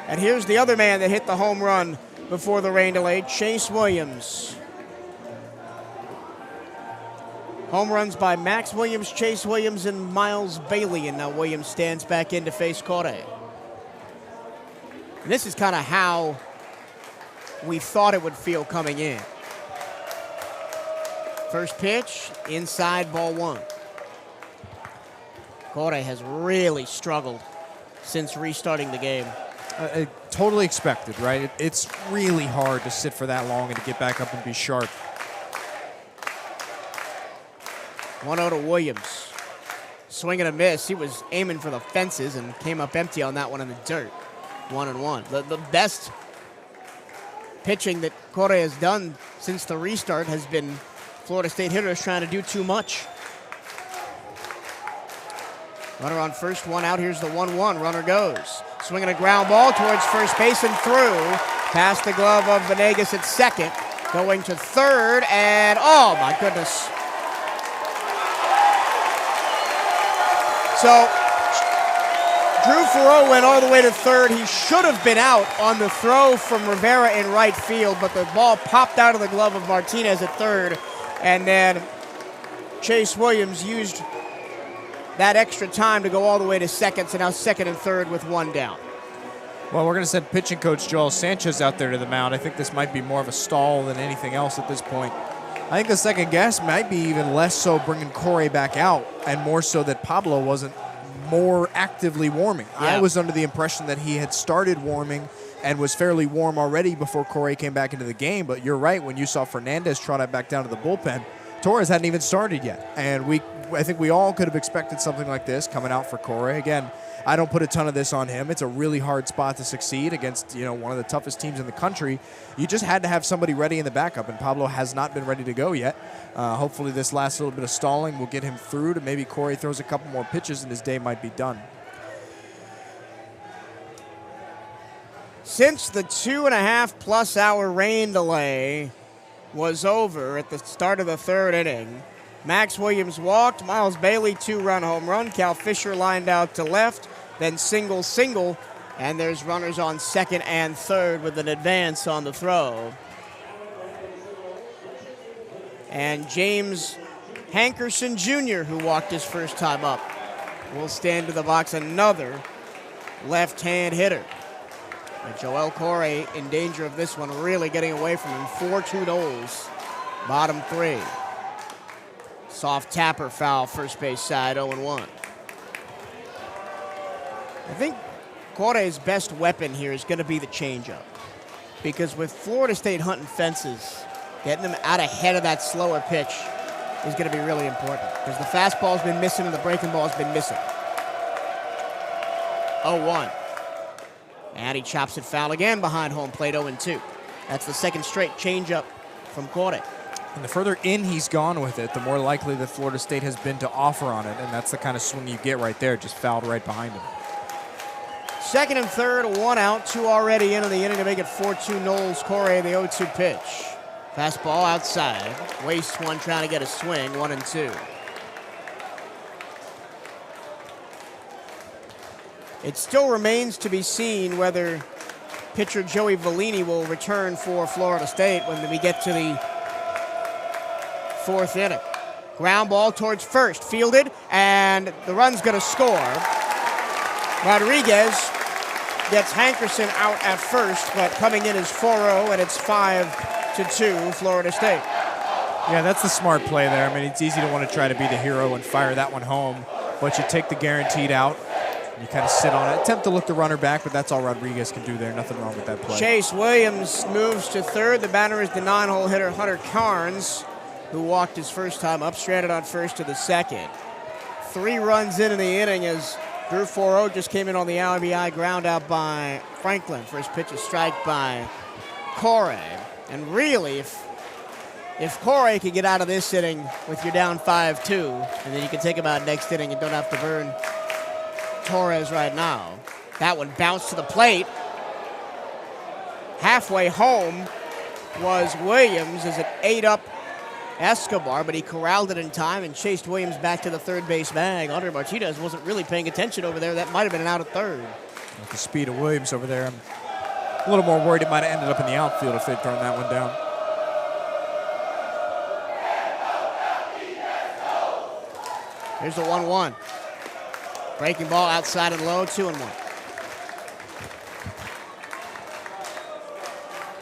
S1: And here's the other man that hit the home run before the rain delay, Chase Williams. Home runs by Max Williams, Chase Williams, and Miles Bailey. And now Williams stands back in to face Corey. And this is kind of how we thought it would feel coming in. First pitch, inside, ball 1. Corey has really struggled since restarting the game.
S3: Totally expected, right? It's really hard to sit for that long and to get back up and be sharp.
S1: 1-0 to Williams. Swing and a miss. He was aiming for the fences and came up empty on that one in the dirt. 1-1. The best pitching that Corey has done since the restart has been Florida State hitters trying to do too much. Runner on first, 1 out. Here's the 1-1. Runner goes. Swinging a ground ball towards first base and through. Past the glove of Venegas at second. Going to third, and oh my goodness. So Drew Farreau went all the way to third. He should have been out on the throw from Rivera in right field, but the ball popped out of the glove of Martinez at third, and then Chase Williams used that extra time to go all the way to second, so now second and third with 1 down.
S3: Well, we're going to send pitching coach Joel Sanchez out there to the mound. I think this might be more of a stall than anything else at this point. I think the second guess might be even less so bringing Corey back out and more so that Pablo wasn't more actively warming.
S1: Yeah.
S3: I was under the impression that he had started warming and was fairly warm already before Corey came back into the game. But you're right, when you saw Fernandez trot back down to the bullpen, Torres hadn't even started yet. And I think we all could have expected something like this coming out for Corey. Again, I don't put a ton of this on him. It's a really hard spot to succeed against, one of the toughest teams in the country. You just had to have somebody ready in the backup, and Pablo has not been ready to go yet. Hopefully this last little bit of stalling will get him through to maybe Corey throws a couple more pitches and his day might be done.
S1: Since the 2.5+ hour rain delay was over at the start of the third inning, Max Williams walked, Miles Bailey 2-run home run, Cal Fisher lined out to left, then single, and there's runners on second and third with an advance on the throw. And James Hankerson Jr., who walked his first time up, will stand to the box, another left-hand hitter. And Joel Corey in danger of this one, really getting away from him. 4-2 Knowles, bottom 3. Soft tapper foul, first base side, 0-1. I think Corey's best weapon here is going to be the changeup. Because with Florida State hunting fences, getting them out ahead of that slower pitch is going to be really important. Because the fastball's been missing and the breaking ball's been missing. 0-1. And he chops it foul again behind home plate, 0-2. That's the second straight changeup from Corey.
S3: And the further in he's gone with it, the more likely that Florida State has been to offer on it, and that's the kind of swing you get right there, just fouled right behind him.
S1: Second and third, 1 out, 2 already into the inning to make it 4-2 Knowles. Corey, the 0-2 pitch. Fastball outside. Wastes one trying to get a swing, 1-2. It still remains to be seen whether pitcher Joey Vellini will return for Florida State when we get to the fourth inning. Ground ball towards first, fielded, and the run's going to score. Rodriguez gets Hankerson out at first, but coming in is 4-0, and it's 5-2 Florida State.
S3: Yeah, that's the smart play there. I mean, it's easy to want to try to be the hero and fire that one home, but you take the guaranteed out. You kind of sit on it, attempt to look the runner back, but that's all Rodriguez can do there. Nothing wrong with that play.
S1: Chase Williams moves to third. The batter is the 9-hole hitter Hunter Carnes, who walked his first time up, stranded on first to the second. 3 runs in the inning as Drew 4-0 just came in on the RBI ground out by Franklin. First pitch is strike by Corey. And really, if Corey could get out of this inning with your down 5-2, and then you can take him out next inning and don't have to burn Torres right now. That one bounced to the plate. Halfway home was Williams as it ate up Escobar, but he corralled it in time and chased Williams back to the third base bag. Andre Martinez wasn't really paying attention over there. That might have been an out at third.
S3: With the speed of Williams over there, I'm a little more worried it might have ended up in the outfield if they'd thrown that one down.
S1: Here's the 1-1. Breaking ball outside and low, 2-1.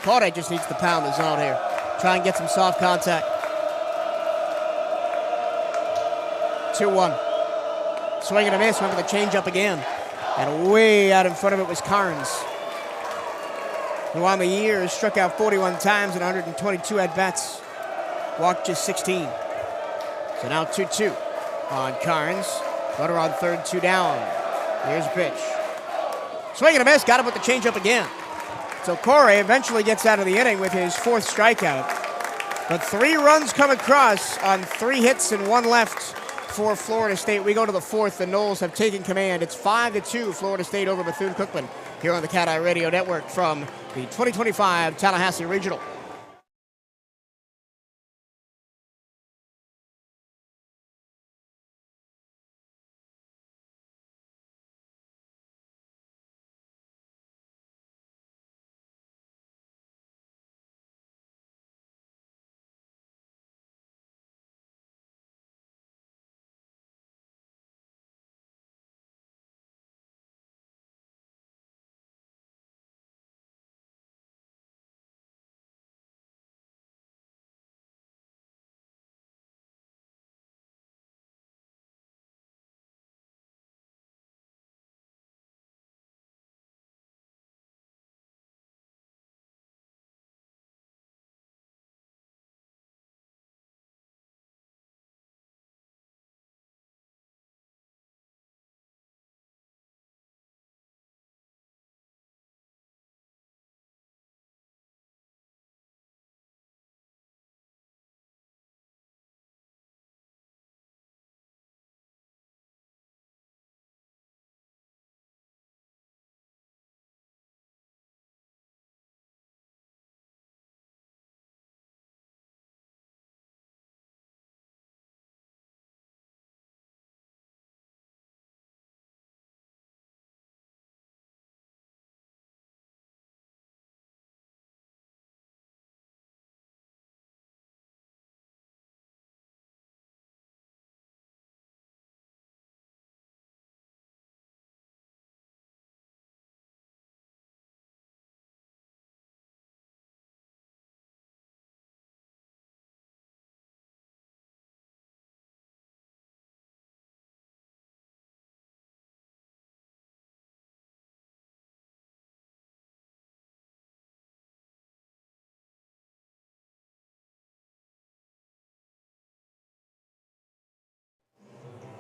S1: Corey just needs to pound the zone here. Try and get some soft contact. 2-1. Swing and a miss, went with a changeup again. And way out in front of it was Carnes, who on the year has struck out 41 times and 122 at-bats. Walked just 16. So now 2-2 on Carnes. Runner on third, 2 down. Here's a pitch. Swing and a miss, got him with the changeup again. So Corey eventually gets out of the inning with his 4th strikeout. But 3 runs come across on 3 hits and 1 left for Florida State. We go to the 4th. The Noles have taken command. It's 5-2 Florida State over Bethune-Cookman here on the CatEye Radio Network from the 2025 Tallahassee Regional.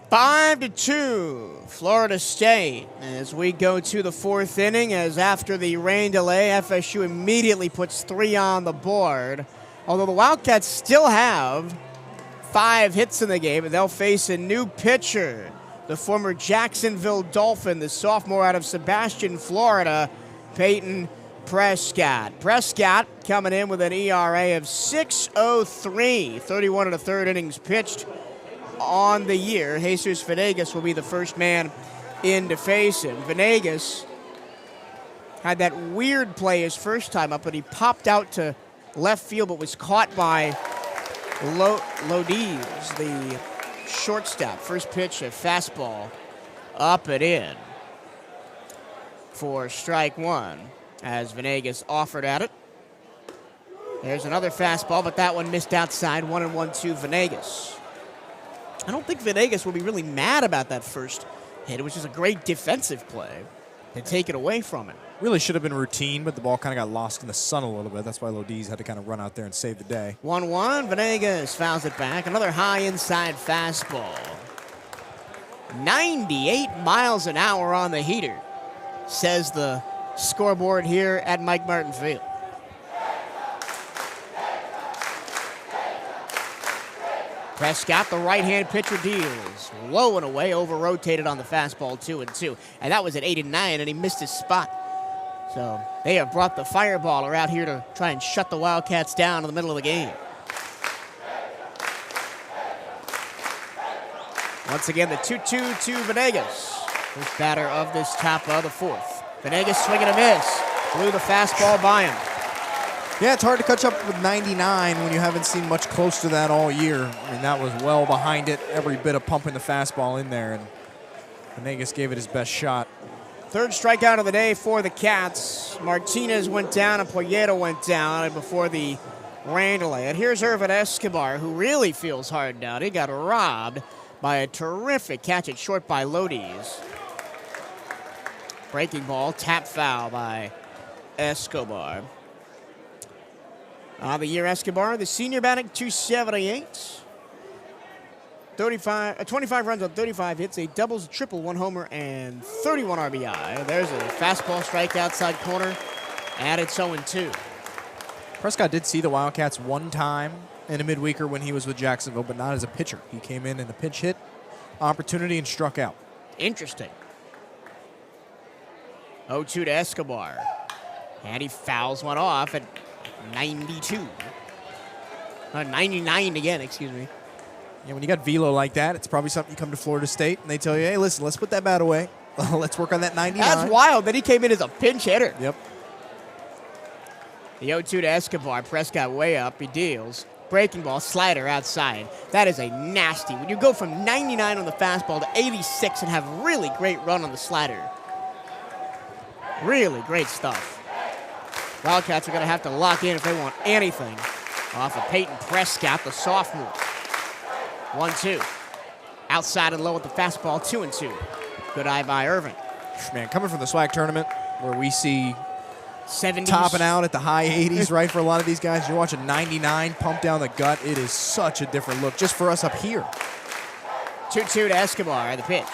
S1: Five to 2, Florida State, as we go to the 4th inning, as after the rain delay, FSU immediately puts 3 on the board. Although the Wildcats still have 5 hits in the game, and they'll face a new pitcher, the former Jacksonville Dolphin, the sophomore out of Sebastian, Florida, Peyton Prescott. Prescott coming in with an ERA of 6.03, 31 1/3 innings pitched on the year. Jesus Venegas will be the first man in to face him. Venegas had that weird play his first time up, but he popped out to left field, but was caught by Lodiz, the shortstop. First pitch, a fastball, up and in for strike one as Venegas offered at it. There's another fastball, but that one missed outside. 1-1-2 Venegas. I don't think Venegas will be really mad about that first hit. It was just a great defensive play to take it away from him.
S3: Really should have been routine, but the ball kind of got lost in the sun a little bit. That's why Lodiz had to kind of run out there and save the day.
S1: 1-1, Venegas fouls it back. Another high inside fastball. 98 miles an hour on the heater, says the scoreboard here at Mike Martin Field. Prescott, the right-hand pitcher, deals low and away, over-rotated on the fastball, 2-2. And that was at 8-9, and he missed his spot. So they have brought the fireballer out here to try and shut the Wildcats down in the middle of the game. Once again, the 2-2 to Venegas. First batter of this top of the fourth. Venegas swinging a miss. Blew the fastball by him.
S3: Yeah, it's hard to catch up with 99 when you haven't seen much close to that all year. I mean, that was well behind it, every bit of pumping the fastball in there, and Venegas gave it his best shot.
S1: Third strikeout of the day for the Cats. Martinez went down and Poyeto went down, and before the Randall. And here's Irvin Escobar, who really feels hard down. He got robbed by a terrific catch at short by Lodiz. Breaking ball, tap foul by Escobar. The year Escobar, the senior batting .278. 25 runs on 35 hits, a doubles, a triple, 1 homer, and 31 RBI. There's a fastball strike outside corner, and it's 0-2.
S3: Prescott did see the Wildcats one time in a midweeker when he was with Jacksonville, but not as a pitcher. He came in a pinch hit opportunity and struck out.
S1: Interesting. 0-2 to Escobar. And he fouls one off at 92. 99 again, excuse me.
S3: Yeah, when you got velo like that, it's probably something you come to Florida State and they tell you, hey, listen, let's put that bat away. Let's work on that 99.
S1: That's wild that he came in as a pinch hitter.
S3: Yep.
S1: The 0-2 to Escobar. Prescott way up. He deals. Breaking ball, slider outside. That is a nasty. When you go from 99 on the fastball to 86 and have really great run on the slider. Really great stuff. Wildcats are going to have to lock in if they want anything off of Peyton Prescott, the sophomore. 1-2. Outside and low with the fastball, 2-2. Good eye by Irvin.
S3: Man, coming from the SWAC tournament where we see
S1: 70s.
S3: Topping out at the high 80s, right, for a lot of these guys. You're watching 99 pump down the gut. It is such a different look just for us up here.
S1: 2-2 to Escobar, the pitch.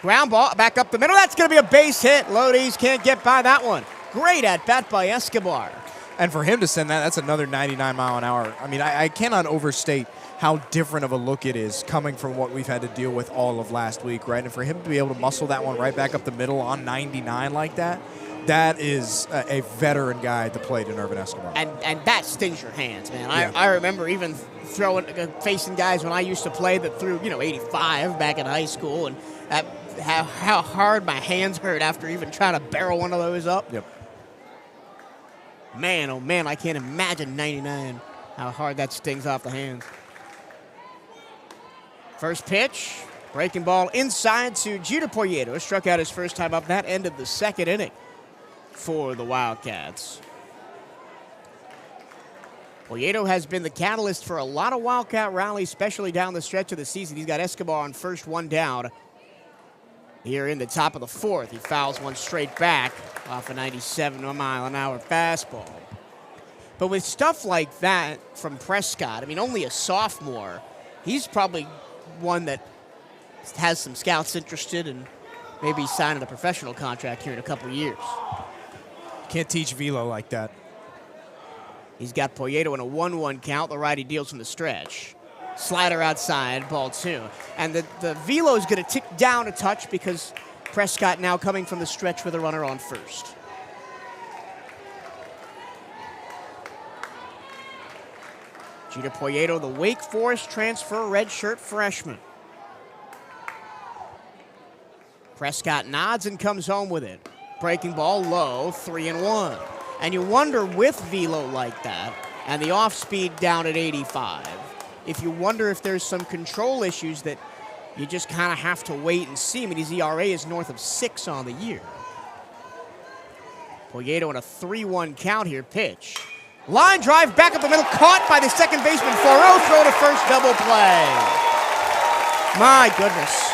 S1: Ground ball, back up the middle. That's going to be a base hit. Lodiz can't get by that one. Great at-bat by Escobar.
S3: And for him to send that, that's another 99 mile an hour. I mean, I cannot overstate how different of a look it is coming from what we've had to deal with all of last week, right? And for him to be able to muscle that one right back up the middle on 99 like that, that is a veteran guy at the plate in Irvin Escobar.
S1: And that stings your hands, man.
S3: Yeah.
S1: I remember even facing guys when I used to play that threw, 85 back in high school, and how hard my hands hurt after even trying to barrel one of those up.
S3: Yep.
S1: Man, oh man, I can't imagine 99, how hard that stings off the hands. First pitch, breaking ball inside to Jeter Poyeto. Struck out his first time up. That ended the second inning for the Wildcats. Poyeto has been the catalyst for a lot of Wildcat rallies, especially down the stretch of the season. He's got Escobar on first, one down. Here in the top of the fourth, he fouls one straight back off a 97-mile-an-hour fastball. But with stuff like that from Prescott, only a sophomore, he's probably one that has some scouts interested in maybe signing a professional contract here in a couple years.
S3: Can't teach velo like that.
S1: He's got Poyeto in a 1-1 count. The righty deals from the stretch. Slider outside, ball 2. And the velo is going to tick down a touch because Prescott now coming from the stretch with a runner on first. Jeter Poyeto, the Wake Forest transfer redshirt freshman. Prescott nods and comes home with it. Breaking ball low, 3-1. And you wonder with velo like that, and the off speed down at 85, if you wonder if there's some control issues that you just kind of have to wait and see. I mean, his ERA is north of 6 on the year. Poyeto in a 3-1 count here. Pitch. Line drive back up the middle, caught by the second baseman. 4-0, throw to first, double play. My goodness.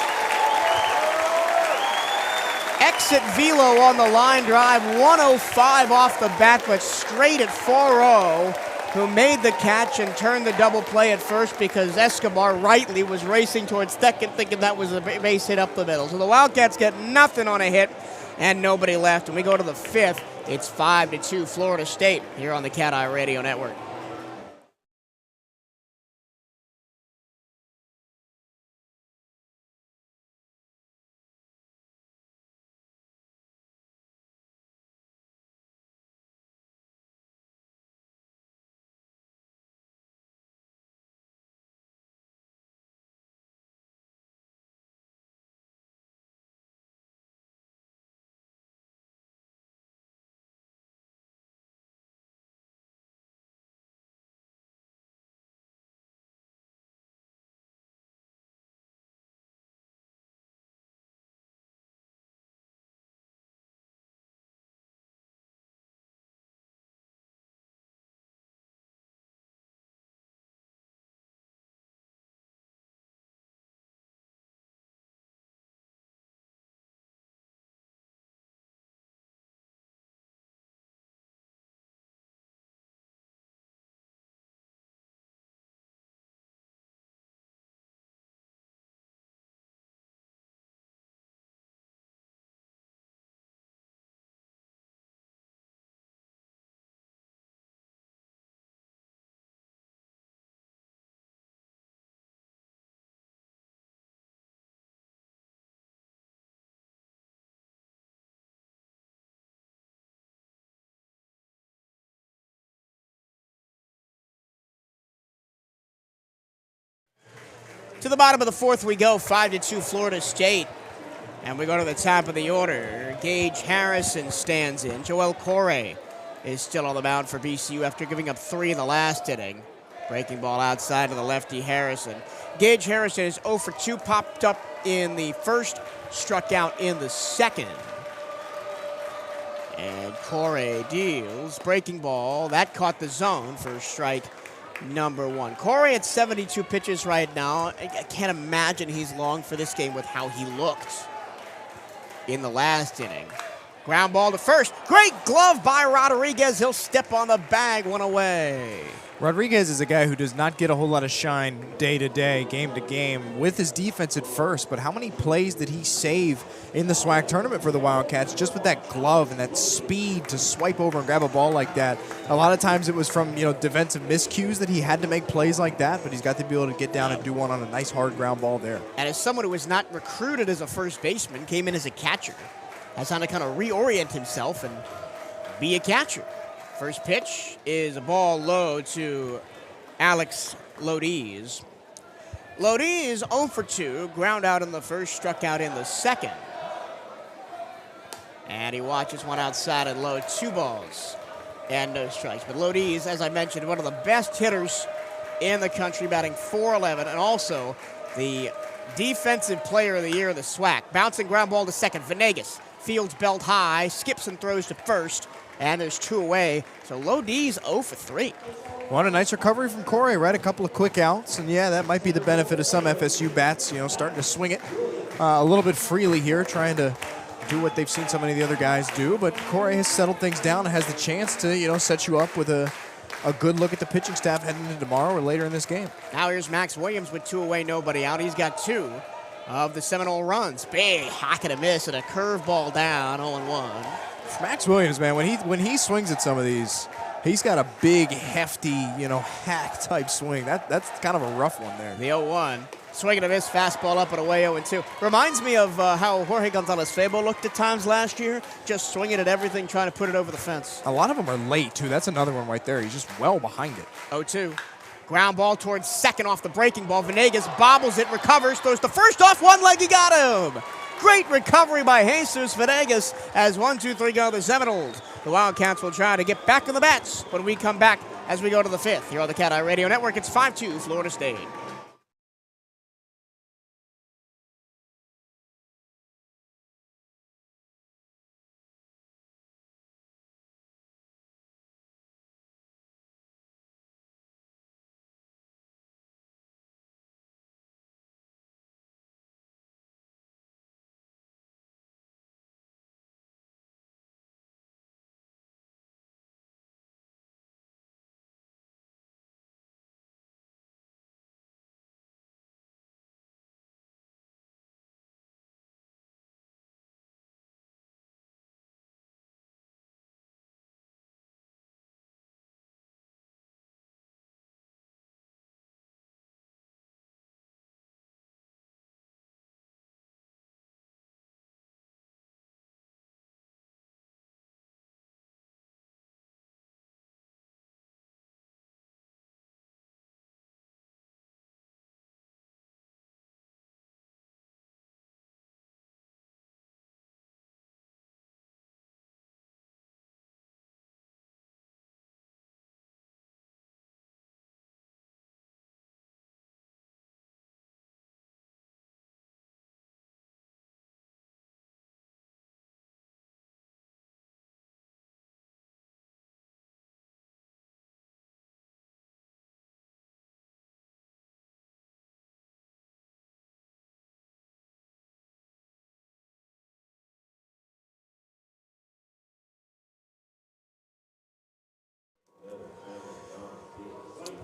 S1: Exit velo on the line drive, 105 off the bat, but straight at 4-0, who made the catch and turned the double play at first because Escobar rightly was racing towards second, thinking that was a base hit up the middle. So the Wildcats get nothing on a hit and nobody left. When we go to the fifth, it's 5-2 Florida State here on the CatEye Radio Network. To the bottom of the fourth we go, 5-2 Florida State. And we go to the top of the order. Gage Harrison stands in. Joel Corey is still on the mound for BCU after giving up 3 in the last inning. Breaking ball outside of the lefty Harrison. Gage Harrison is 0 for 2, popped up in the first, struck out in the second. And Corey deals. Breaking ball, that caught the zone for strike number 1. Corey at 72 pitches right now. I can't imagine he's long for this game with how he looked in the last inning. Ground ball to first. Great glove by Rodriguez. He'll step on the bag, one away.
S3: Rodriguez is a guy who does not get a whole lot of shine day to day, game to game with his defense at first, but how many plays did he save in the SWAC tournament for the Wildcats just with that glove and that speed to swipe over and grab a ball like that? A lot of times it was from, defensive miscues that he had to make plays like that, but he's got to be able to get down and do one on a nice hard ground ball there.
S1: And as someone who was not recruited as a first baseman, came in as a catcher, has had to kind of reorient himself and be a catcher. First pitch is a ball low to Alex Lodiz. Lodiz 0 for 2, ground out in the first, struck out in the second. And he watches one outside and low, 2 balls and no strikes. But Lodiz, as I mentioned, one of the best hitters in the country, batting .411, and also the Defensive Player of the Year of the SWAC. Bouncing ground ball to second. Venegas fields belt high, skips and throws to first. And there's 2 away, so Lodiz 0 for 3.
S3: What a nice recovery from Corey, right? A couple of quick outs, and yeah, that might be the benefit of some FSU bats, starting to swing it a little bit freely here, trying to do what they've seen so many of the other guys do. But Corey has settled things down and has the chance to, set you up with a good look at the pitching staff heading into tomorrow or later in this game.
S1: Now here's Max Williams with 2 away, nobody out. He's got 2 of the Seminole runs. Big hack and a miss and a curveball down, 0-1.
S3: Max Williams, man, when he swings at some of these, he's got a big, hefty, hack type swing. That's kind of a rough one there.
S1: The 0-1. Swing and a miss, fastball up and away, 0-2. Reminds me of how Jorge Gonzalez-Febo looked at times last year, just swinging at everything, trying to put it over the fence.
S3: A lot of them are late, too. That's another one right there. He's just well behind it.
S1: 0-2. Ground ball towards second off the breaking ball. Venegas bobbles it, recovers, throws the first off one leg. He got him. Great recovery by Jesus Venegas as 1-2-3 go the Seminoles. The Wildcats will try to get back on the bats when we come back as we go to the fifth. Here on the CatEye Radio Network, it's 5-2 Florida State.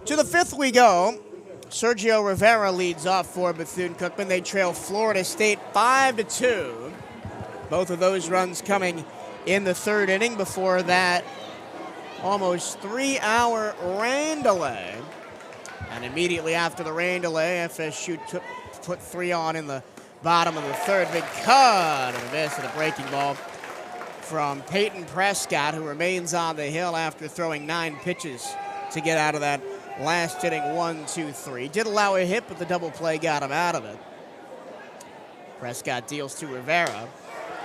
S1: To the fifth we go. Sergio Rivera leads off for Bethune-Cookman. They trail Florida State 5-2. Both of those runs coming in the third inning. Before that, almost 3-hour rain delay. And immediately after the rain delay, FSU put 3 on in the bottom of the third. Big cut and a miss and a breaking ball from Peyton Prescott, who remains on the hill after throwing 9 pitches to get out of that last inning. 1-2-3. Did allow a hit, but the double play got him out of it. Prescott deals to Rivera.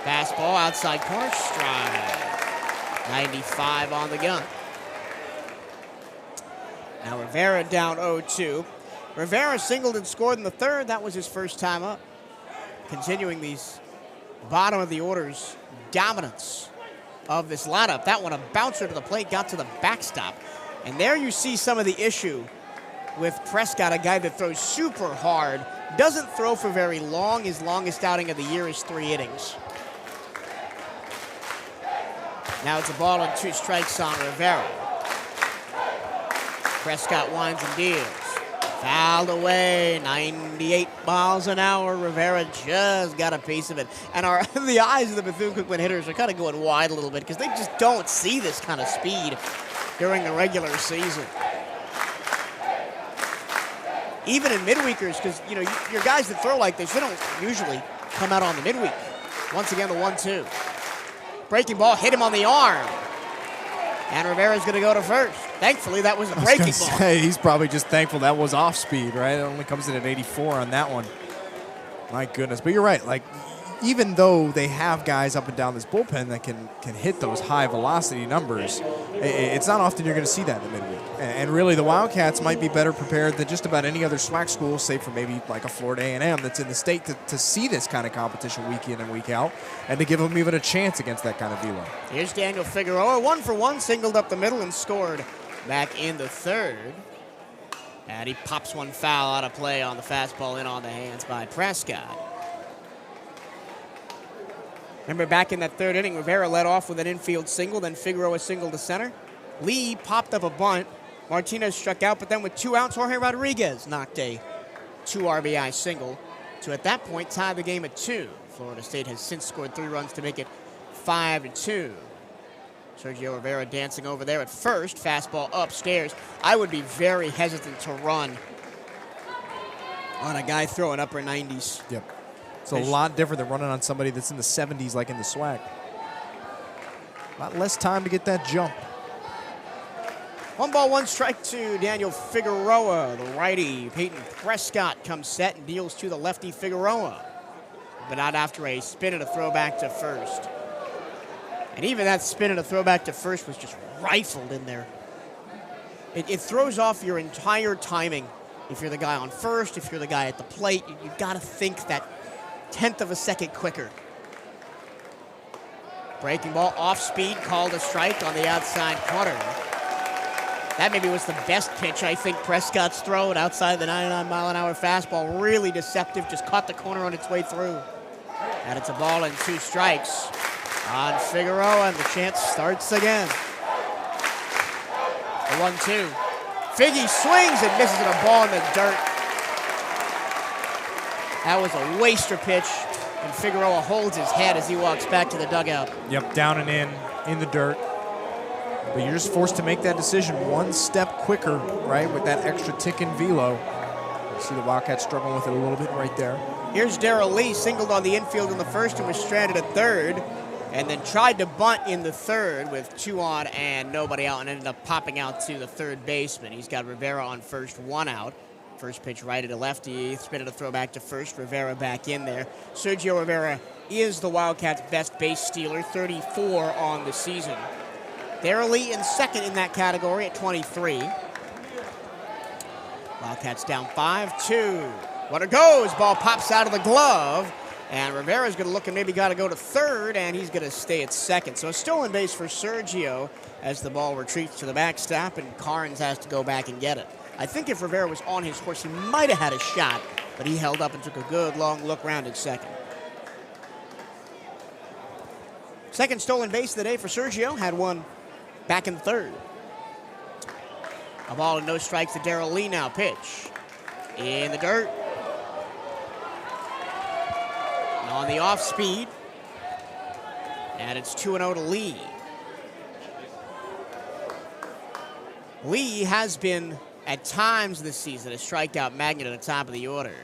S1: Fastball outside corner, strike. 95 on the gun. Now Rivera down 0-2. Rivera singled and scored in the third. That was his first time up. Continuing these bottom of the order's dominance of this lineup. That one, a bouncer to the plate, got to the backstop. And there you see some of the issue with Prescott, a guy that throws super hard, doesn't throw for very long. His longest outing of the year is 3 innings. Now it's a ball and 2 strikes on Rivera. Prescott winds and deals. Fouled away, 98 miles an hour. Rivera just got a piece of it. And the eyes of the Bethune-Cookman hitters are kind of going wide a little bit because they just don't see this kind of speed during the regular season. Even in midweekers, because your guys that throw like this, they don't usually come out on the midweek. Once again, the 1-2. Breaking ball hit him on the arm. And Rivera's going to go to first. Thankfully, that was a breaking ball.
S3: He's probably just thankful that was off speed, right? It only comes in at 84 on that one. My goodness. But you're right. Like, even though they have guys up and down this bullpen that can hit those high velocity numbers, it's not often you're going to see that in the midweek. And really, the Wildcats might be better prepared than just about any other SWAC school, save for maybe like a Florida A&M that's in the state, to see this kind of competition week in and week out, and to give them even a chance against that kind of velo.
S1: Here's Daniel Figueroa, 1-for-1, singled up the middle and scored back in the third. And he pops one foul out of play on the fastball in on the hands by Prescott. Remember back in that third inning, Rivera led off with an infield single, then Figueroa singled to center. Lee popped up a bunt. Martinez struck out, but then with 2 outs, Jorge Rodriguez knocked a 2 RBI single to, at that point, tie the game at 2. Florida State has since scored 3 runs to make it 5-2. Sergio Rivera dancing over there at first. Fastball upstairs. I would be very hesitant to run on a guy throwing upper 90s.
S3: Yep. It's a lot different than running on somebody that's in the 70s like in the SWAC. A lot less time to get that jump.
S1: 1 ball, 1 strike to Daniel Figueroa. The righty, Peyton Prescott, comes set and deals to the lefty Figueroa. but not after a spin and a throwback to first. And even that spin and a throwback to first was just rifled in there. It throws off your entire timing. If you're the guy on first, if you're the guy at the plate, you've got to think that 1/10 of a second quicker. Breaking ball off speed, called a strike on the outside corner. That maybe was the best pitch I think Prescott's thrown outside the 99-mile-an-hour fastball. Really deceptive, just caught the corner on its way through. And it's a ball and 2 strikes on Figueroa, and the chance starts again. The 1-2. Figgy swings and misses it, a ball in the dirt. That was a waster pitch, and Figueroa holds his head as he walks back to the dugout.
S3: Yep, down and in the dirt. But you're just forced to make that decision one step quicker, right, with that extra tick in velo. You see the Wildcats struggling with it a little bit right there.
S1: Here's Darrell Lee, singled on the infield in the first and was stranded at third, and then tried to bunt in the third with 2 on and nobody out, and ended up popping out to the third baseman. He's got Rivera on first, 1 out. First pitch righty to lefty, spinning a throwback to first, Rivera back in there. Sergio Rivera is the Wildcats' best base stealer, 34 on the season. Darrell Lee in second in that category at 23. Wildcats down 5-2. Runner goes, ball pops out of the glove, and Rivera's going to look and maybe got to go to third, and he's going to stay at second. So a stolen base for Sergio as the ball retreats to the backstop, and Carnes has to go back and get it. I think if Rivera was on his horse, he might have had a shot, but he held up and took a good long look round at second. Second stolen base of the day for Sergio, had one back in third. A ball and no strikes to Darrell Lee now. Pitch in the dirt. And on the off speed. And it's 2-0 to Lee. Lee has been, at times this season, a strikeout magnet at the top of the order.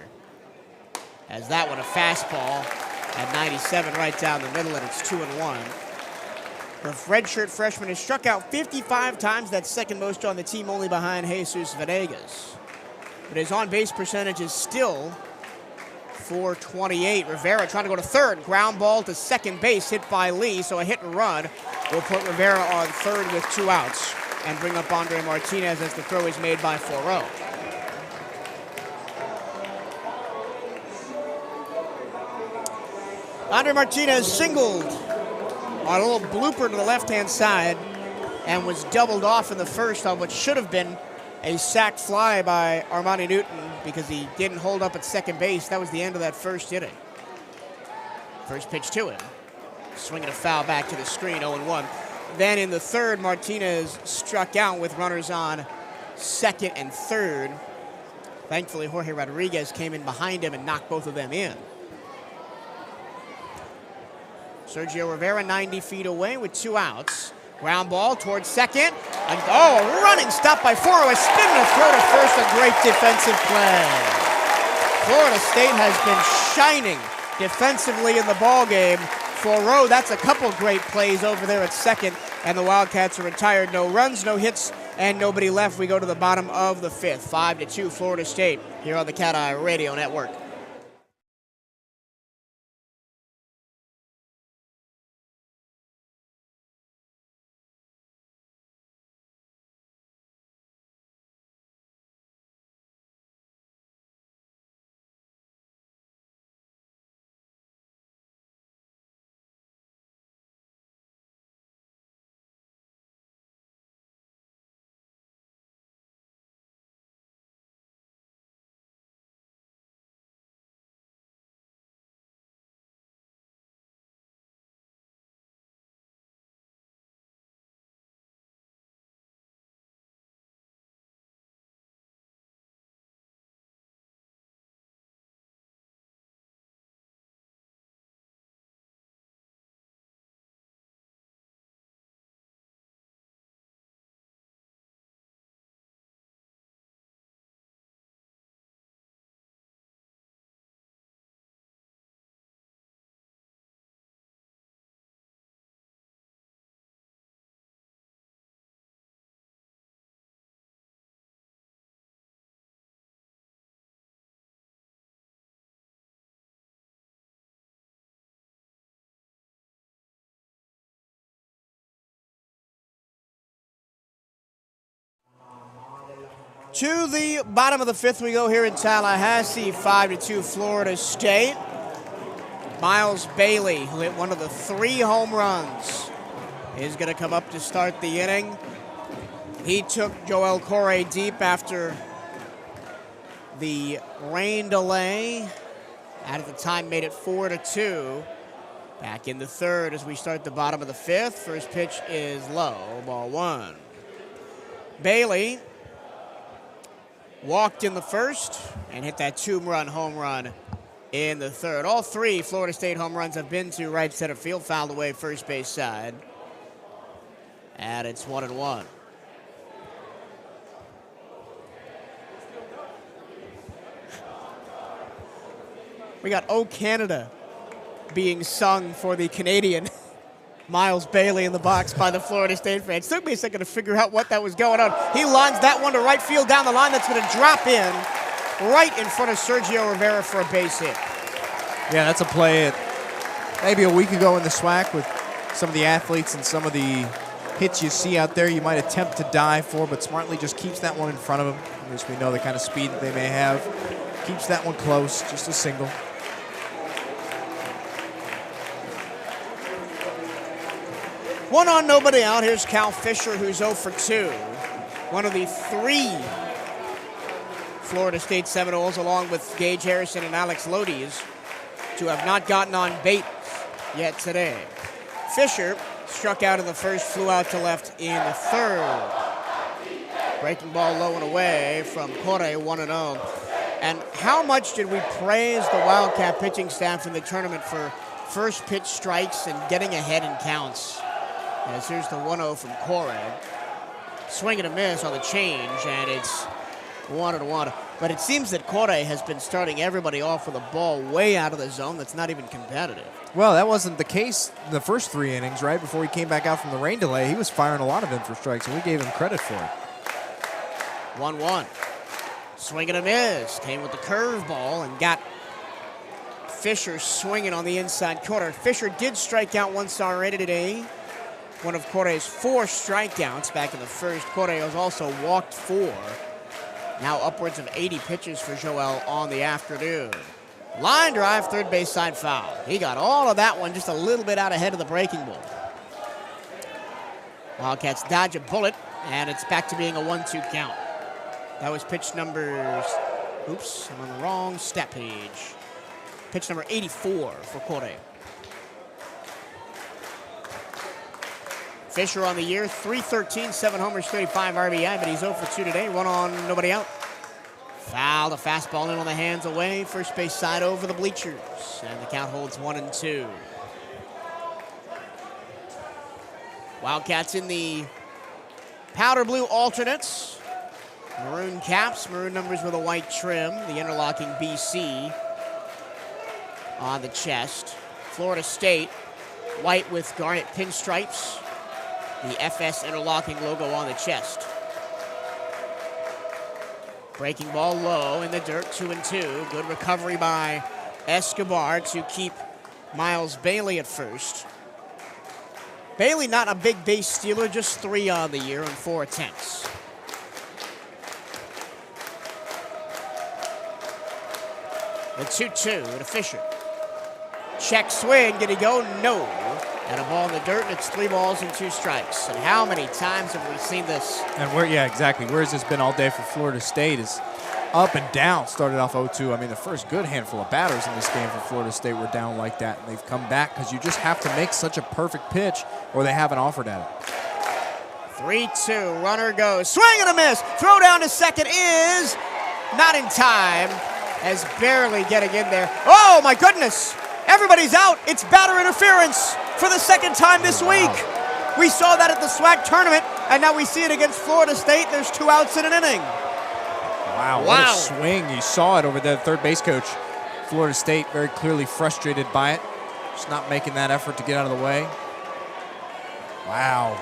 S1: As that one, a fastball at 97 right down the middle, and it's 2-1. The redshirt freshman has struck out 55 times. That's second most on the team, only behind Jesus Venegas. But his on-base percentage is still .428. Rivera trying to go to third. Ground ball to second base, hit by Lee, so a hit and run will put Rivera on third with 2 outs and bring up Andre Martinez as the throw is made by Foro. Andre Martinez singled on a little blooper to the left-hand side and was doubled off in the first on what should have been a sac fly by Armani Newton because he didn't hold up at second base. That was the end of that first inning. First pitch to him. Swinging a foul back to the screen, 0-1. Then in the third, Martinez struck out with runners on second and third. Thankfully, Jorge Rodriguez came in behind him and knocked both of them in. Sergio Rivera 90 feet away with 2 outs. Ground ball towards second. A running stop by Foro. A spin and a throw to first. A great defensive play. Florida State has been shining defensively in the ballgame. Foro, that's a couple great plays over there at second. And the Wildcats are retired. No runs, no hits, and nobody left. We go to the bottom of the 5th. 5-2 Florida State here on the CatEye Radio Network. To the bottom of the fifth we go here in Tallahassee, 5-2 Florida State. Miles Bailey, who hit one of the 3 home runs, is going to come up to start the inning. He took Joel Corey deep after the rain delay. At the time made it 4-2. Back in the third as we start the bottom of the fifth. First pitch is low, ball 1. Bailey walked in the first and hit that 2-run home run in the third. All 3 Florida State home runs have been to right center field, fouled away first base side. And it's 1-1. We got "O Canada" being sung for the Canadian Miles Bailey in the box by the Florida State fans. Took me a second to figure out what that was going on. He lines that one to right field down the line. That's going to drop in right in front of Sergio Rivera for a base hit.
S3: Yeah, that's a play maybe a week ago in the SWAC with some of the athletes and some of the hits you see out there you might attempt to dive for, but smartly just keeps that one in front of him. At least we know the kind of speed that they may have. Keeps that one close, just a single.
S1: One on, nobody out. Here's Cal Fisher, who's 0 for 2. One of the 3 Florida State Seminoles, along with Gage Harrison and Alex Lodies, to have not gotten on base yet today. Fisher struck out in the first, flew out to left in the third. Breaking ball low and away from Corey, 1-0. And how much did we praise the Wildcat pitching staff in the tournament for first pitch strikes and getting ahead in counts? As here's the 1-0 from Corey. Swing and a miss on the change, and it's 1-1. But it seems that Corey has been starting everybody off with a ball way out of the zone that's not even competitive.
S3: Well, that wasn't the case in the first 3 innings, right? Before he came back out from the rain delay, he was firing a lot of them for strikes, and we gave him credit for it.
S1: 1-1. Swing and a miss. Came with the curveball and got Fisher swinging on the inside corner. Fisher did strike out once already today. One of Corey's 4 strikeouts back in the first. Corey has also walked 4. Now upwards of 80 pitches for Joel on the afternoon. Line drive, third base side foul. He got all of that one just a little bit out ahead of the breaking ball. Wildcats dodge a bullet, and it's back to being a 1-2 count. That was pitch number, oops, I'm on the wrong stat page. Pitch number 84 for Corey. Fisher on the year, 313, 7 homers, 35 RBI, but he's 0 for 2 today. 1 on, nobody out. Foul, the fastball in on the hands away. First base side over the bleachers. And the count holds 1-2. Wildcats in the powder blue alternates. Maroon caps, maroon numbers with a white trim. The interlocking BC on the chest. Florida State, white with garnet pinstripes. The FS interlocking logo on the chest. Breaking ball low in the dirt, 2-2. Good recovery by Escobar to keep Miles Bailey at first. Bailey not a big base stealer, just 3 on the year and 4 attempts. The 2-2 to Fisher. Check swing, did he go? No. And a ball in the dirt, and it's 3 balls and 2 strikes. And how many times have we seen this?
S3: And yeah, exactly. Where has this been all day for Florida State is up and down. Started off 0-2. I mean, the first good handful of batters in this game for Florida State were down like that. And they've come back because you just have to make such a perfect pitch or they haven't offered at it.
S1: 3-2, runner goes. Swing and a miss. Throw down to second is not in time, as barely getting in there. Oh, my goodness. Everybody's out. It's batter interference for the second time this week. We saw that at the SWAC tournament, and now we see it against Florida State. There's 2 outs in an inning.
S3: Wow, what a swing. You saw it over the third base coach. Florida State very clearly frustrated by it. Just not making that effort to get out of the way. Wow.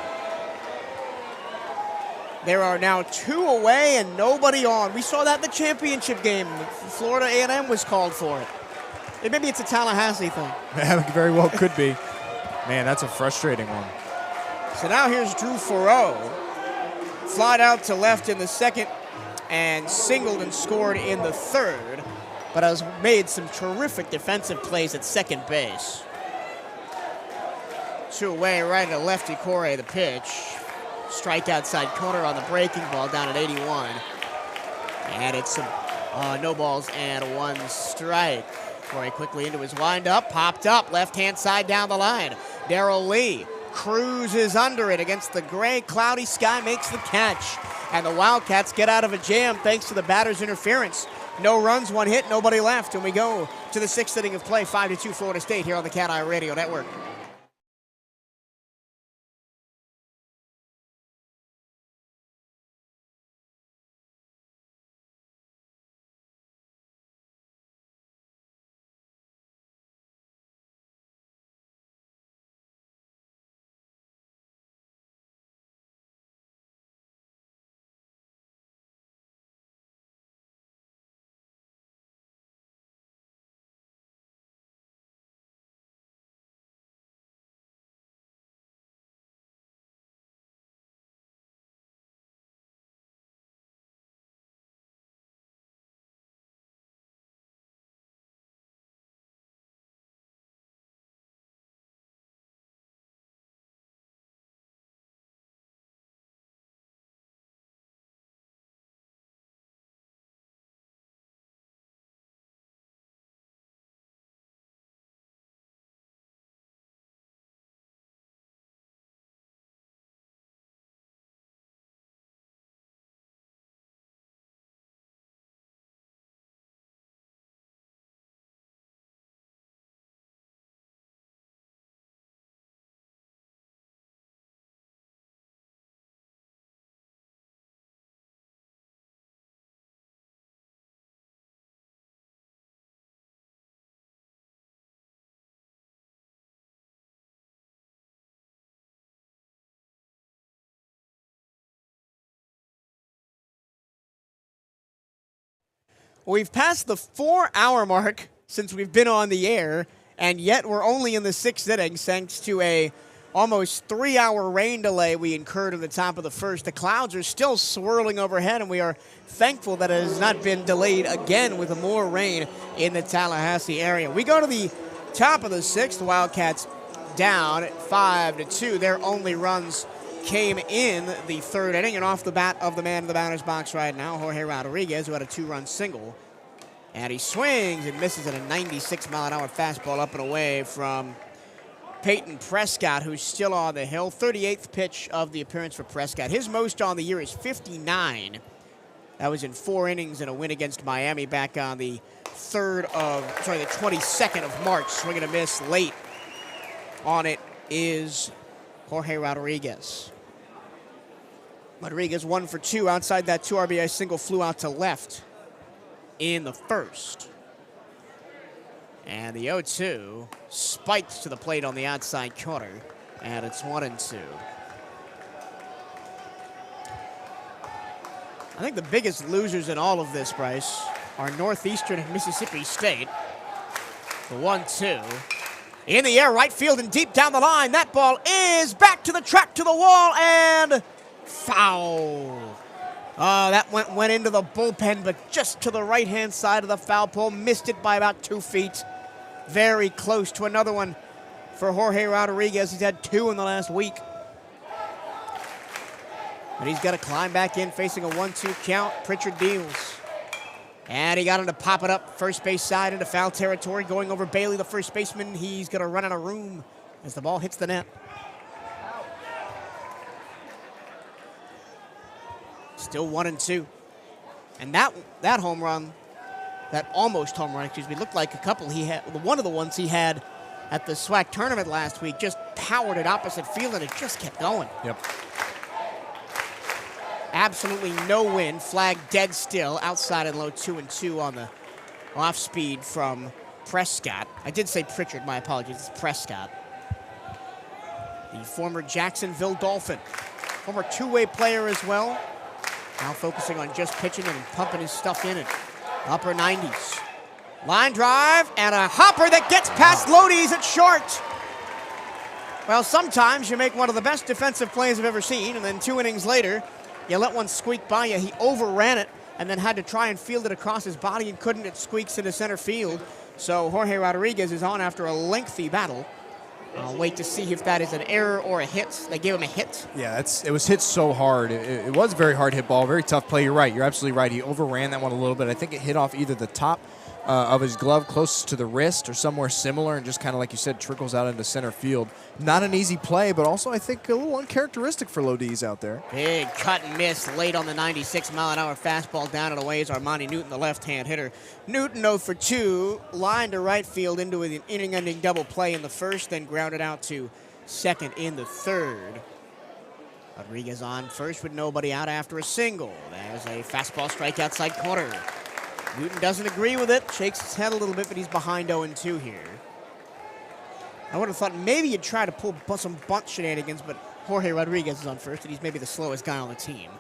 S1: There are now 2 away and nobody on. We saw that in the championship game. Florida A&M was called for it. Maybe it's a Tallahassee thing.
S3: Very well could be. Man, that's a frustrating one.
S1: So now here's Drew Farreau. Flied out to left in the second. and singled and scored in the third, but has made some terrific defensive plays at second base. 2 away, right to lefty Corey, the pitch. Strike outside corner on the breaking ball down at 81. And it's some no balls and 1 strike. Corey quickly into his windup, popped up, left-hand side down the line. Darrell Lee cruises under it against the gray, cloudy sky, makes the catch. And the Wildcats get out of a jam thanks to the batter's interference. No runs, 1 hit, nobody left. And we go to the 6th inning of play, 5-2 Florida State here on the CatEye Radio Network. We've passed the 4-hour mark since we've been on the air, and yet we're only in the 6th inning thanks to a almost 3-hour rain delay we incurred at the top of the first. The clouds are still swirling overhead, and we are thankful that it has not been delayed again with more rain in the Tallahassee area. We go to the top of the 6th. Wildcats down at 5-2. Their only runs came in the 3rd inning, and off the bat of the man in the batter's box right now, Jorge Rodriguez, who had a 2-run single. And he swings and misses at a 96-mile-an-hour fastball up and away from Peyton Prescott, who's still on the hill. 38th pitch of the appearance for Prescott. His most on the year is 59. That was in 4 innings in a win against Miami back on the 22nd of March. Swing and a miss late. On it is Jorge Rodriguez. Rodriguez 1 for 2 outside that 2 RBI single, flew out to left in the first. And the 0-2 spiked to the plate on the outside corner, and it's 1-2. I think the biggest losers in all of this, Bryce, are Northeastern and Mississippi State. The 1-2. In the air, right field and deep down the line. That ball is back to the track, to the wall, and foul. That went into the bullpen, but just to the right-hand side of the foul pole. Missed it by about 2 feet. Very close to another one for Jorge Rodriguez. He's had 2 in the last week. But he's got to climb back in, facing a 1-2 count. Pritchard deals. And he got him to pop it up first base side into foul territory, going over Bailey, the first baseman. He's going to run out of room as the ball hits the net. Still 1-2. And that home run, that almost home run, looked like a couple he had. One of the ones he had at the SWAC tournament last week, just powered it opposite field, and it just kept going.
S3: Yep.
S1: Absolutely no wind, flag dead still, outside and low 2-2 on the off speed from Prescott. I did say Pritchard, my apologies, it's Prescott. The former Jacksonville Dolphin, former two-way player as well. Now focusing on just pitching and pumping his stuff in at upper 90s. Line drive and a hopper that gets past Lodi's at short. Well, sometimes you make one of the best defensive plays I've ever seen, and then 2 innings later, you let one squeak by you. He overran it, and then had to try and field it across his body and couldn't. It squeaks into center field. So Jorge Rodriguez is on after a lengthy battle. I'll wait to see if that is an error or a hit. They gave him a hit.
S3: Yeah, it was hit so hard. It was a very hard hit ball, very tough play. You're right. You're absolutely right. He overran that one a little bit. I think it hit off either the top of his glove close to the wrist or somewhere similar, and just kind of, like you said, trickles out into center field. Not an easy play, but also I think a little uncharacteristic for Lodiz out there.
S1: Big cut and miss late on the 96-mile-an-hour fastball down and away is Armani Newton, the left-hand hitter. Newton 0 for 2, line to right field into an inning-ending double play in the first, then grounded out to second in the third. Rodriguez on first with nobody out after a single. There's a fastball strike outside corner. Newton doesn't agree with it, shakes his head a little bit, but he's behind 0-2 here. I would have thought maybe you'd try to pull some bunt shenanigans, but Jorge Rodriguez is on first, and he's maybe the slowest guy on the team.